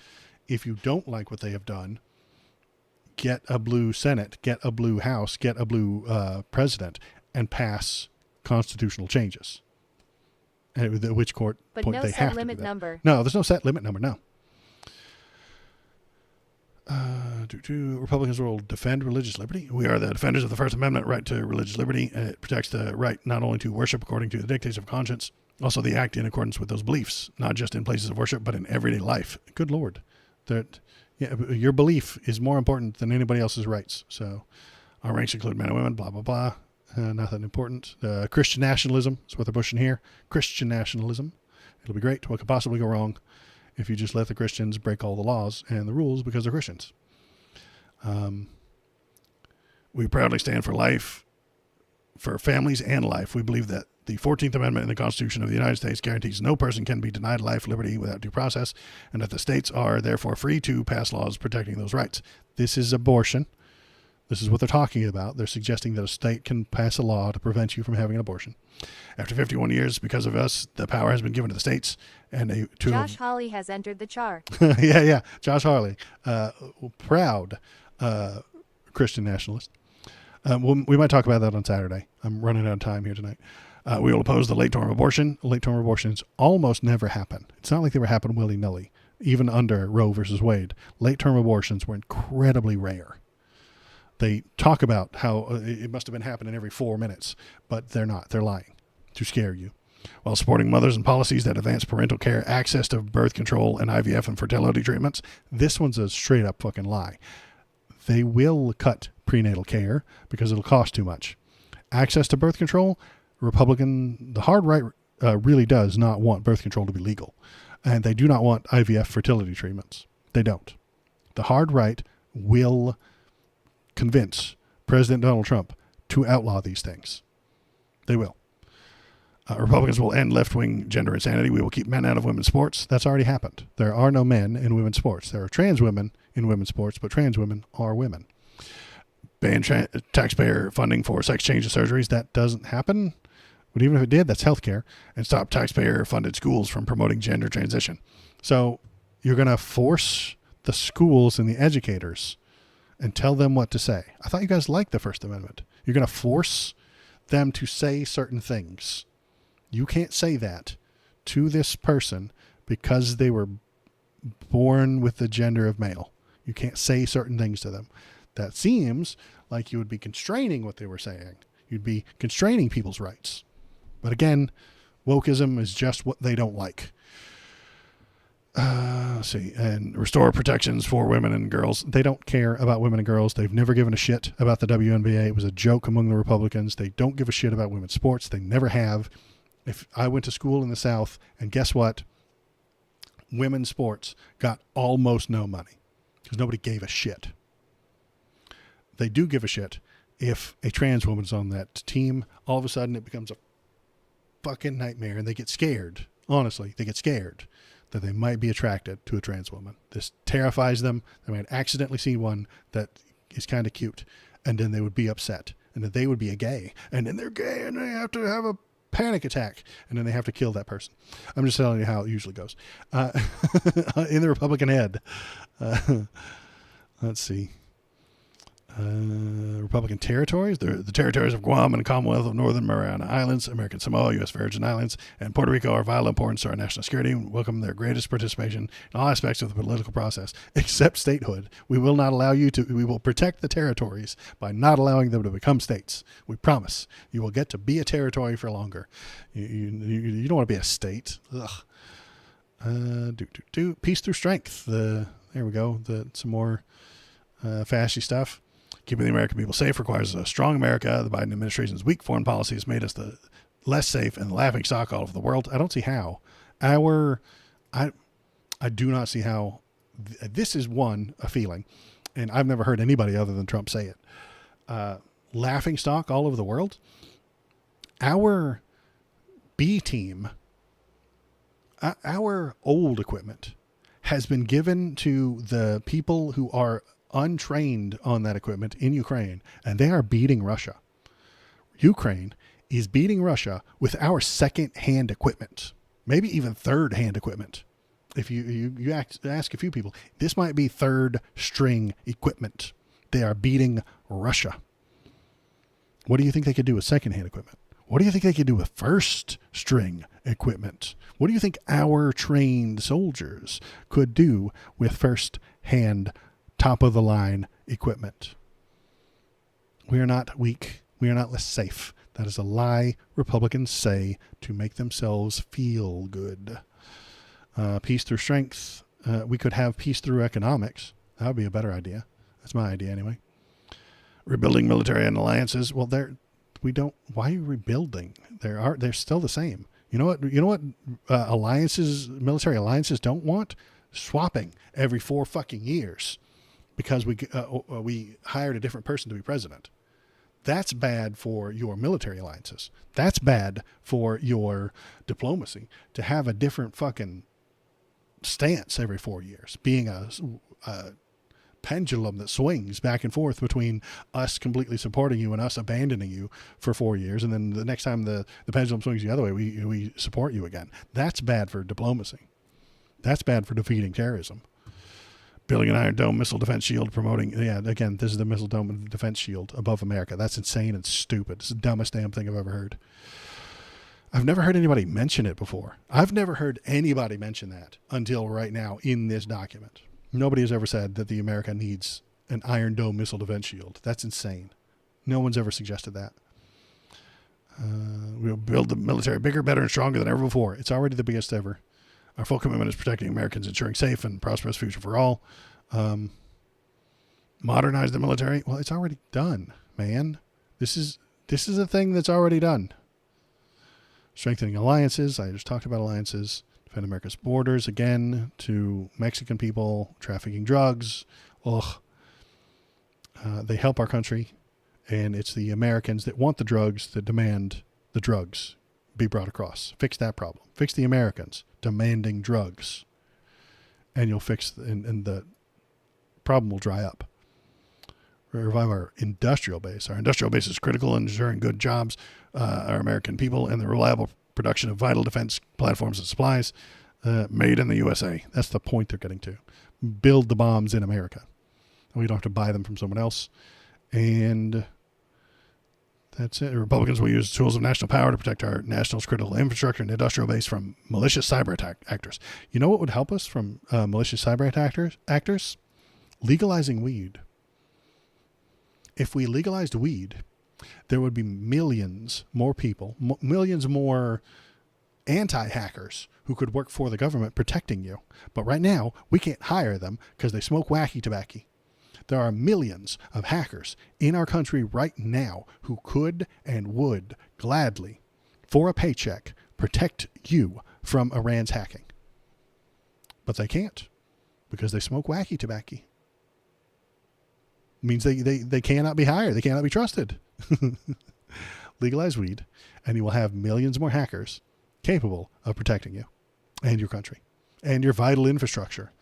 S2: if you don't like what they have done, get a blue Senate, get a blue House, get a blue president, and pass constitutional changes. At which point they have to do that. But no set limit number. No, there's no set limit number, no. Republicans will defend religious liberty. We are the defenders of the First Amendment right to religious liberty. It protects the right not only to worship according to the dictates of conscience, also the act in accordance with those beliefs, not just in places of worship, but in everyday life. Good Lord. Your belief is more important than anybody else's rights. So our ranks include men and women, blah, blah, blah. Nothing important. Christian nationalism is what they're pushing here. Christian nationalism. It'll be great. What could possibly go wrong if you just let the Christians break all the laws and the rules because they're Christians? We proudly stand for life, for families and life. We believe that the 14th Amendment in the Constitution of the United States guarantees no person can be denied life, liberty without due process, and that the states are therefore free to pass laws protecting those rights. This is abortion. This is what they're talking about. They're suggesting that a state can pass a law to prevent you from having an abortion. After 51 years, because of us, the power has been given to the states. And
S1: Josh Hawley has entered the chart.
S2: yeah. Josh Hawley, proud Christian nationalist. We might talk about that on Saturday. I'm running out of time here tonight. We will oppose the late-term abortion. Late-term abortions almost never happen. It's not like they were happening willy-nilly. Even under Roe versus Wade, late-term abortions were incredibly rare. They talk about how it must have been happening every 4 minutes, but they're not. They're lying to scare you. While supporting mothers and policies that advance parental care, access to birth control, and IVF and fertility treatments, this one's a straight-up fucking lie. They will cut prenatal care because it'll cost too much. Access to birth control, the hard right really does not want birth control to be legal. And they do not want IVF fertility treatments. They don't. The hard right will convince President Donald Trump to outlaw these things. They will. Republicans will end left-wing gender insanity. We will keep men out of women's sports. That's already happened. There are no men in women's sports. There are trans women in women's sports, but trans women are women. Ban taxpayer funding for sex change surgeries. That doesn't happen. But even if it did, that's healthcare. And stop taxpayer-funded schools from promoting gender transition. So you're going to force the schools and the educators and tell them what to say. I thought you guys liked the First Amendment. You're going to force them to say certain things. You can't say that to this person because they were born with the gender of male. You can't say certain things to them. That seems like you would be constraining what they were saying. You'd be constraining people's rights. But again, wokeism is just what they don't like. Let's see. And restore protections for women and girls. They don't care about women and girls. They've never given a shit about the WNBA. It was a joke among the Republicans. They don't give a shit about women's sports. They never have. If I went to school in the South, and guess what? Women's sports got almost no money because nobody gave a shit. They do give a shit if a trans woman's on that team. All of a sudden, it becomes a fucking nightmare, and they get scared. Honestly, they get scared that they might be attracted to a trans woman. This terrifies them. They might accidentally see one that is kind of cute, and then they would be upset, and then they would be a gay, and then they're gay, and they have to have a panic attack, and then they have to kill that person. I'm just telling you how it usually goes. In the Republican head. Let's see. Republican territories. The territories of Guam and the Commonwealth of Northern Mariana Islands, American Samoa, U.S. Virgin Islands, and Puerto Rico are vital importance to our national security and welcome their greatest participation in all aspects of the political process, except statehood. We will not allow you to, we will protect the territories by not allowing them to become states. We promise. You will get to be a territory for longer. You don't want to be a state. Ugh. Peace through strength. There we go. Some more fashy stuff. Keeping the American people safe requires a strong America. The Biden administration's weak foreign policy has made us the less safe and the laughingstock all over the world. I don't see how. I do not see how. This is a feeling, and I've never heard anybody other than Trump say it. Laughingstock all over the world. Our B team, our old equipment has been given to the people who are untrained on that equipment in Ukraine, and they are beating Russia. Ukraine is beating Russia with our second-hand equipment, maybe even third-hand equipment. If you ask a few people, this might be third-string equipment. They are beating Russia. What do you think they could do with second-hand equipment? What do you think they could do with first-string equipment? What do you think our trained soldiers could do with first-hand top-of-the-line equipment? We are not weak. We are not less safe. That is a lie Republicans say to make themselves feel good. Peace through strength. We could have peace through economics. That would be a better idea. That's my idea anyway. Rebuilding military and alliances. Well, why are you rebuilding? They're still the same. You know what military alliances don't want? Swapping every 4 fucking years because we hired a different person to be president. That's bad for your military alliances. That's bad for your diplomacy to have a different fucking stance every 4 years, being a pendulum that swings back and forth between us completely supporting you and us abandoning you for 4 years. And then the next time the pendulum swings the other way, we support you again. That's bad for diplomacy. That's bad for defeating terrorism. Building an Iron Dome missile defense shield, promoting, again, this is the missile dome defense shield above America. That's insane and stupid. It's the dumbest damn thing I've ever heard. I've never heard anybody mention it before. I've never heard anybody mention that until right now in this document. Nobody has ever said that the America needs an Iron Dome missile defense shield. That's insane. No one's ever suggested that. We'll build the military bigger, better, and stronger than ever before. It's already the biggest ever. Our full commitment is protecting Americans, ensuring safe and prosperous future for all. Modernize the military. Well, it's already done, man. This is a thing that's already done. Strengthening alliances. I just talked about alliances. Defend America's borders again to Mexican people, trafficking drugs. Ugh. They help our country, and it's the Americans that want the drugs that demand the drugs be brought across. Fix that problem. Fix the Americans demanding drugs, and you'll fix and the problem will dry up. Revive our industrial base. Our industrial base is critical in ensuring good jobs, our American people, and the reliable production of vital defense platforms and supplies made in the USA. That's the point they're getting to. Build the bombs in America. We don't have to buy them from someone else. And that's it. Republicans will use tools of national power to protect our national's critical infrastructure and industrial base from malicious cyber attack actors. You know what would help us from malicious cyber actors? Legalizing weed. If we legalized weed, there would be millions more people, millions more anti-hackers who could work for the government protecting you. But right now, we can't hire them because they smoke wacky tobacco. There are millions of hackers in our country right now who could and would gladly, for a paycheck, protect you from Iran's hacking. But they can't because they smoke wacky tobacco. Means they cannot be hired. They cannot be trusted. Legalize weed, and you will have millions more hackers capable of protecting you and your country and your vital infrastructure.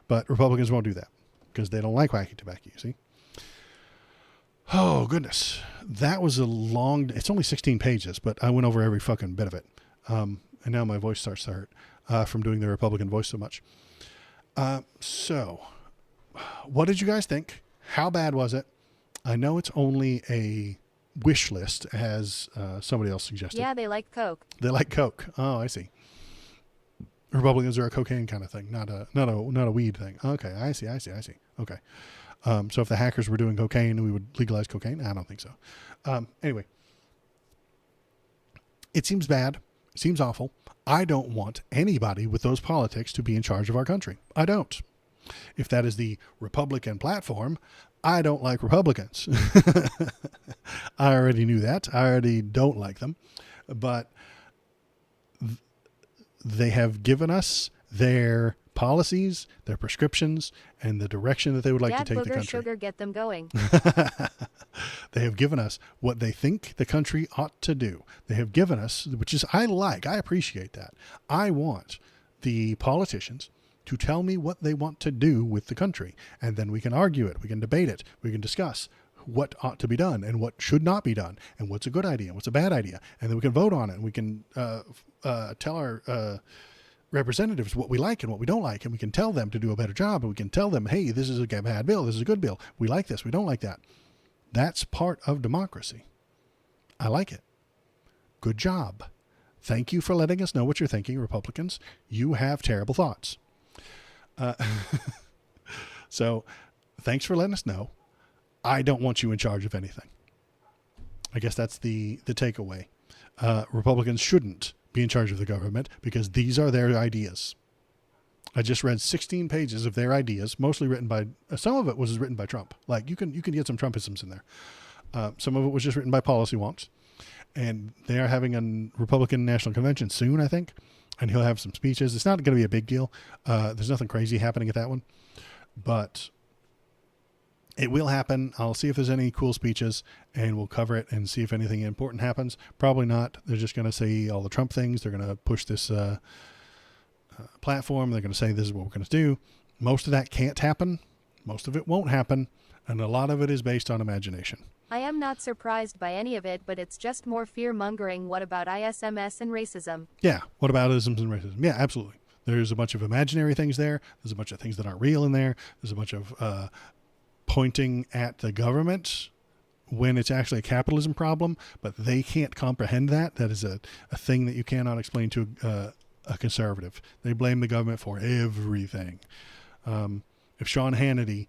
S2: But Republicans won't do that because they don't like wacky tobacco, you see. Oh, goodness. That was a long... It's only 16 pages, but I went over every fucking bit of it. And now my voice starts to hurt from doing the Republican voice so much. So, what did you guys think? How bad was it? I know it's only a wish list, as somebody else suggested.
S1: Yeah, they like Coke.
S2: They like Coke. Oh, I see. Republicans are a cocaine kind of thing, not a weed thing. Okay, I see. Okay. So if the hackers were doing cocaine, we would legalize cocaine? I don't think so. Anyway, it seems bad. It seems awful. I don't want anybody with those politics to be in charge of our country. I don't. If that is the Republican platform, I don't like Republicans. I already knew that. I already don't like them. But they have given us their policies, their prescriptions, and the direction that they would like to take the country.
S1: Sugar, get them going.
S2: They have given us what they think the country ought to do. They have given us, which is I appreciate that. I want the politicians to tell me what they want to do with the country. And then we can argue it. We can debate it. We can discuss what ought to be done and what should not be done and what's a good idea and what's a bad idea. And then we can vote on it. And we can tell our representatives what we like and what we don't like. And we can tell them to do a better job. And we can tell them, hey, this is a bad bill. This is a good bill. We like this. We don't like that. That's part of democracy. I like it. Good job. Thank you for letting us know what you're thinking, Republicans. You have terrible thoughts. So thanks for letting us know. I don't want you in charge of anything. I guess that's the takeaway. Republicans shouldn't be in charge of the government because these are their ideas. I just read 16 pages of their ideas, mostly written by, some of it was written by Trump. Like you can get some Trumpisms in there. Some of it was just written by policy wonks. And they are having a Republican National Convention soon, I think. And he'll have some speeches. It's not going to be a big deal. There's nothing crazy happening at that one. But It will happen. I'll see if there's any cool speeches, and we'll cover it and see if anything important happens. Probably not. They're just going to say all the Trump things. They're going to push this platform. They're going to say this is what we're going to do. Most of that can't happen. Most of it won't happen. And a lot of it is based on imagination.
S1: I am not surprised by any of it, but it's just more fear-mongering. What about ISMS and racism?
S2: Yeah. What about isms and racism? Yeah, absolutely. There's a bunch of imaginary things there. There's a bunch of things that aren't real in there. There's a bunch of pointing at the government when it's actually a capitalism problem, but they can't comprehend that. That is a thing that you cannot explain to a conservative. They blame the government for everything. If Sean Hannity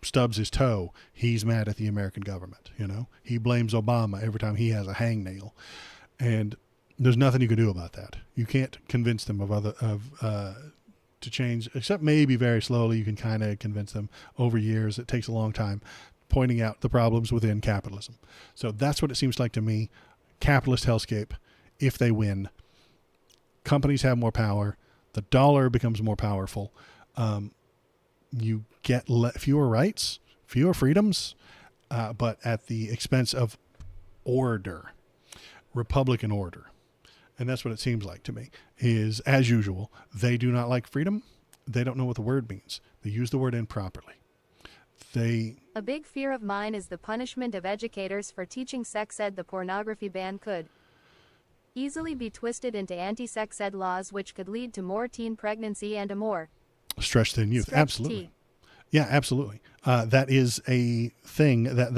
S2: stubs his toe, he's mad at the American government. You know, he blames Obama every time he has a hangnail, and there's nothing you can do about that. You can't convince them to change, except maybe very slowly. You can kind of convince them over years. It takes a long time, pointing out the problems within capitalism. So that's what it seems like to me. Capitalist hellscape. If they win, companies have more power. The dollar becomes more powerful. You get fewer rights, fewer freedoms, but at the expense of order, Republican order. And that's what it seems like to me, is, as usual, they do not like freedom. They don't know what the word means. They use the word improperly.
S1: A big fear of mine is the punishment of educators for teaching sex ed. The pornography ban could easily be twisted into anti-sex ed laws, which could lead to more teen pregnancy and a more
S2: stretched thin youth.
S1: Stretched
S2: Absolutely.
S1: tea.
S2: Yeah, absolutely. That is a thing that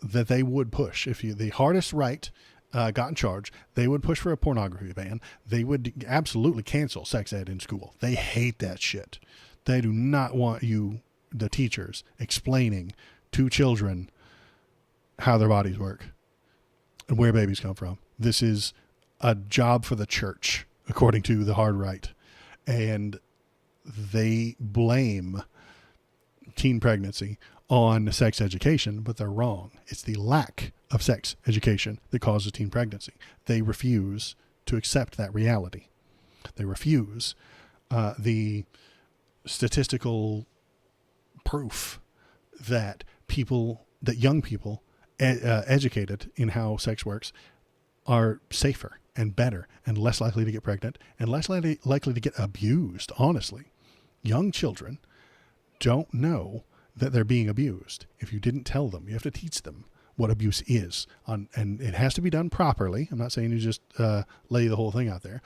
S2: that they would push. If the hardest right got in charge, they would push for a pornography ban. They would absolutely cancel sex ed in school. They hate that shit. They do not want you, the teachers, explaining to children how their bodies work and where babies come from. This is a job for the church, according to the hard right. And they blame teen pregnancy on sex education, but they're wrong. It's the lack of sex education that causes teen pregnancy. They refuse to accept that reality. They refuse the statistical proof that young people educated in how sex works are safer and better and less likely to get pregnant and less likely to get abused. Honestly, young children don't know that they're being abused. If you didn't tell them, you have to teach them what abuse is, and it has to be done properly. I'm not saying you just lay the whole thing out there.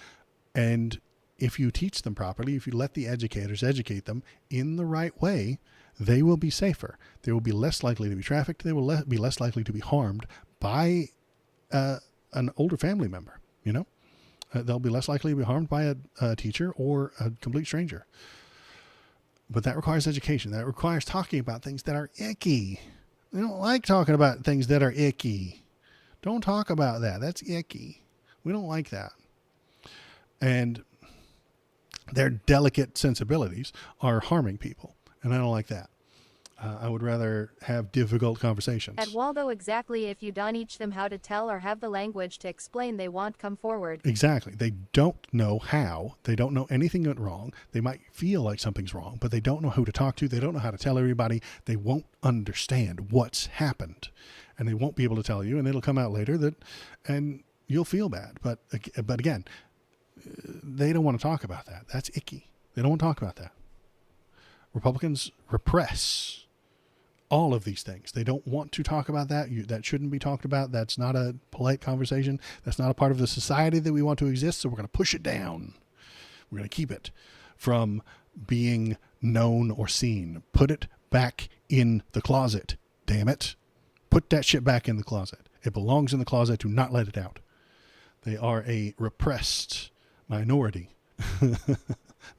S2: And if you teach them properly, if you let the educators educate them in the right way, they will be safer. They will be less likely to be trafficked. They will be less likely to be harmed by an older family member. You know, they'll be less likely to be harmed by a teacher or a complete stranger. But that requires education. That requires talking about things that are icky. We don't like talking about things that are icky. Don't talk about that. That's icky. We don't like that. And their delicate sensibilities are harming people. And I don't like that. I would rather have difficult conversations.
S1: At Waldo, exactly. If you don't teach them how to tell or have the language to explain, they won't come forward.
S2: Exactly. They don't know how. They don't know anything went wrong. They might feel like something's wrong, but they don't know who to talk to. They don't know how to tell everybody. They won't understand what's happened, and they won't be able to tell you, and it'll come out later and you'll feel bad. But again, they don't want to talk about that. That's icky. They don't want to talk about that. Republicans repress all of these things. They don't want to talk about that. That shouldn't be talked about. That's not a polite conversation. That's not a part of the society that we want to exist. So we're going to push it down. We're going to keep it from being known or seen. Put it back in the closet. Damn it. Put that shit back in the closet. It belongs in the closet. Do not let it out. They are a repressed minority.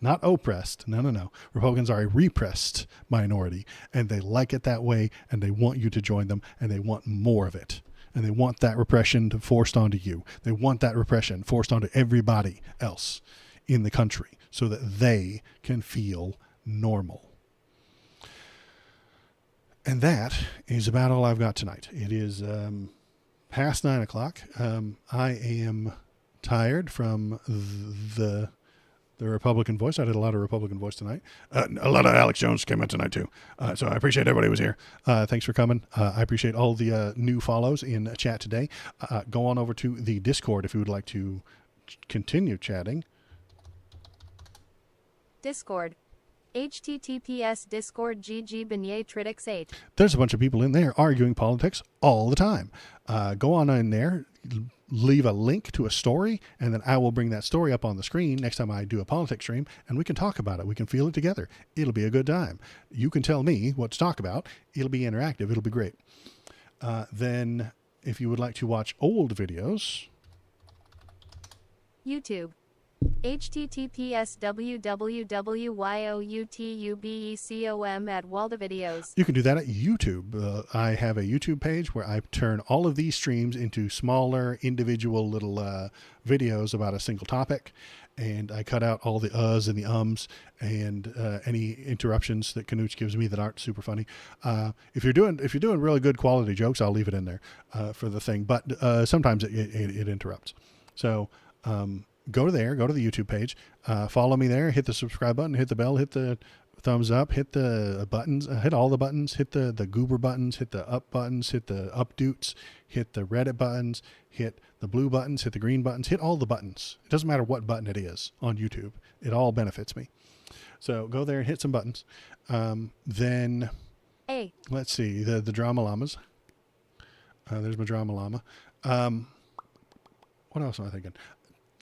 S2: Not oppressed. No. Republicans are a repressed minority, and they like it that way, and they want you to join them, and they want more of it. And they want that repression forced onto you. They want that repression forced onto everybody else in the country so that they can feel normal. And that is about all I've got tonight. It is past 9 o'clock. I am tired from the the Republican voice. I did a lot of Republican voice tonight. A lot of Alex Jones came in tonight too. So I appreciate everybody who was here. Thanks for coming. I appreciate all the new follows in chat today. Go on over to the Discord if you would like to continue chatting.
S1: Discord. https Discord GG Beignet 8.
S2: There's a bunch of people in there arguing politics all the time. Go on in there, leave a link to a story, and then I will bring that story up on the screen next time I do a politics stream, and we can talk about it. We can feel it together. It'll be a good time. You can tell me what to talk about. It'll be interactive. It'll be great. Then if you would like to watch old videos,
S1: YouTube. https www.youtubecom at Waldovideos.
S2: you can do that at YouTube. I have a YouTube page where I turn all of these streams into smaller individual little videos about a single topic, and I cut out all the uhs and the ums and any interruptions that Knooch gives me that aren't super funny. If you're doing really good quality jokes, I'll leave it in there for the thing, but sometimes it interrupts. So go there, go to the YouTube page, follow me there, hit the subscribe button, hit the bell, hit the thumbs up, hit the buttons, hit all the buttons, hit the goober buttons, hit the up buttons, hit the updoots, hit the Reddit buttons, hit the blue buttons, hit the green buttons, hit all the buttons. It doesn't matter what button it is on YouTube. It all benefits me. So go there and hit some buttons. Then let's see, the drama llamas. There's my drama llama. What else am I thinking?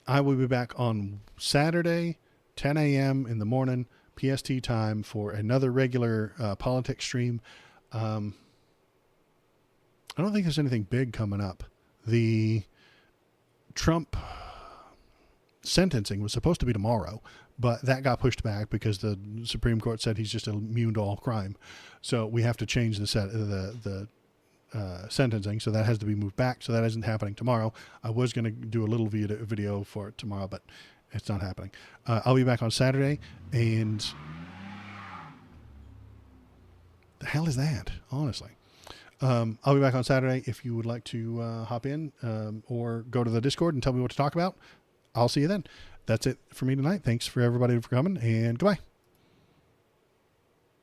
S2: I will be back on Saturday, 10 a.m. in the morning, PST time, for another regular politics stream. I don't think there's anything big coming up. The Trump sentencing was supposed to be tomorrow, but that got pushed back because the Supreme Court said he's just immune to all crime. So we have to change the sentencing, so that has to be moved back. So that isn't happening tomorrow. I was going to do a little video for it tomorrow, but it's not happening. I'll be back on Saturday, and the hell is that? Honestly, I'll be back on Saturday. If you would like to hop in or go to the Discord and tell me what to talk about, I'll see you then. That's it for me tonight. Thanks for everybody for coming, and goodbye.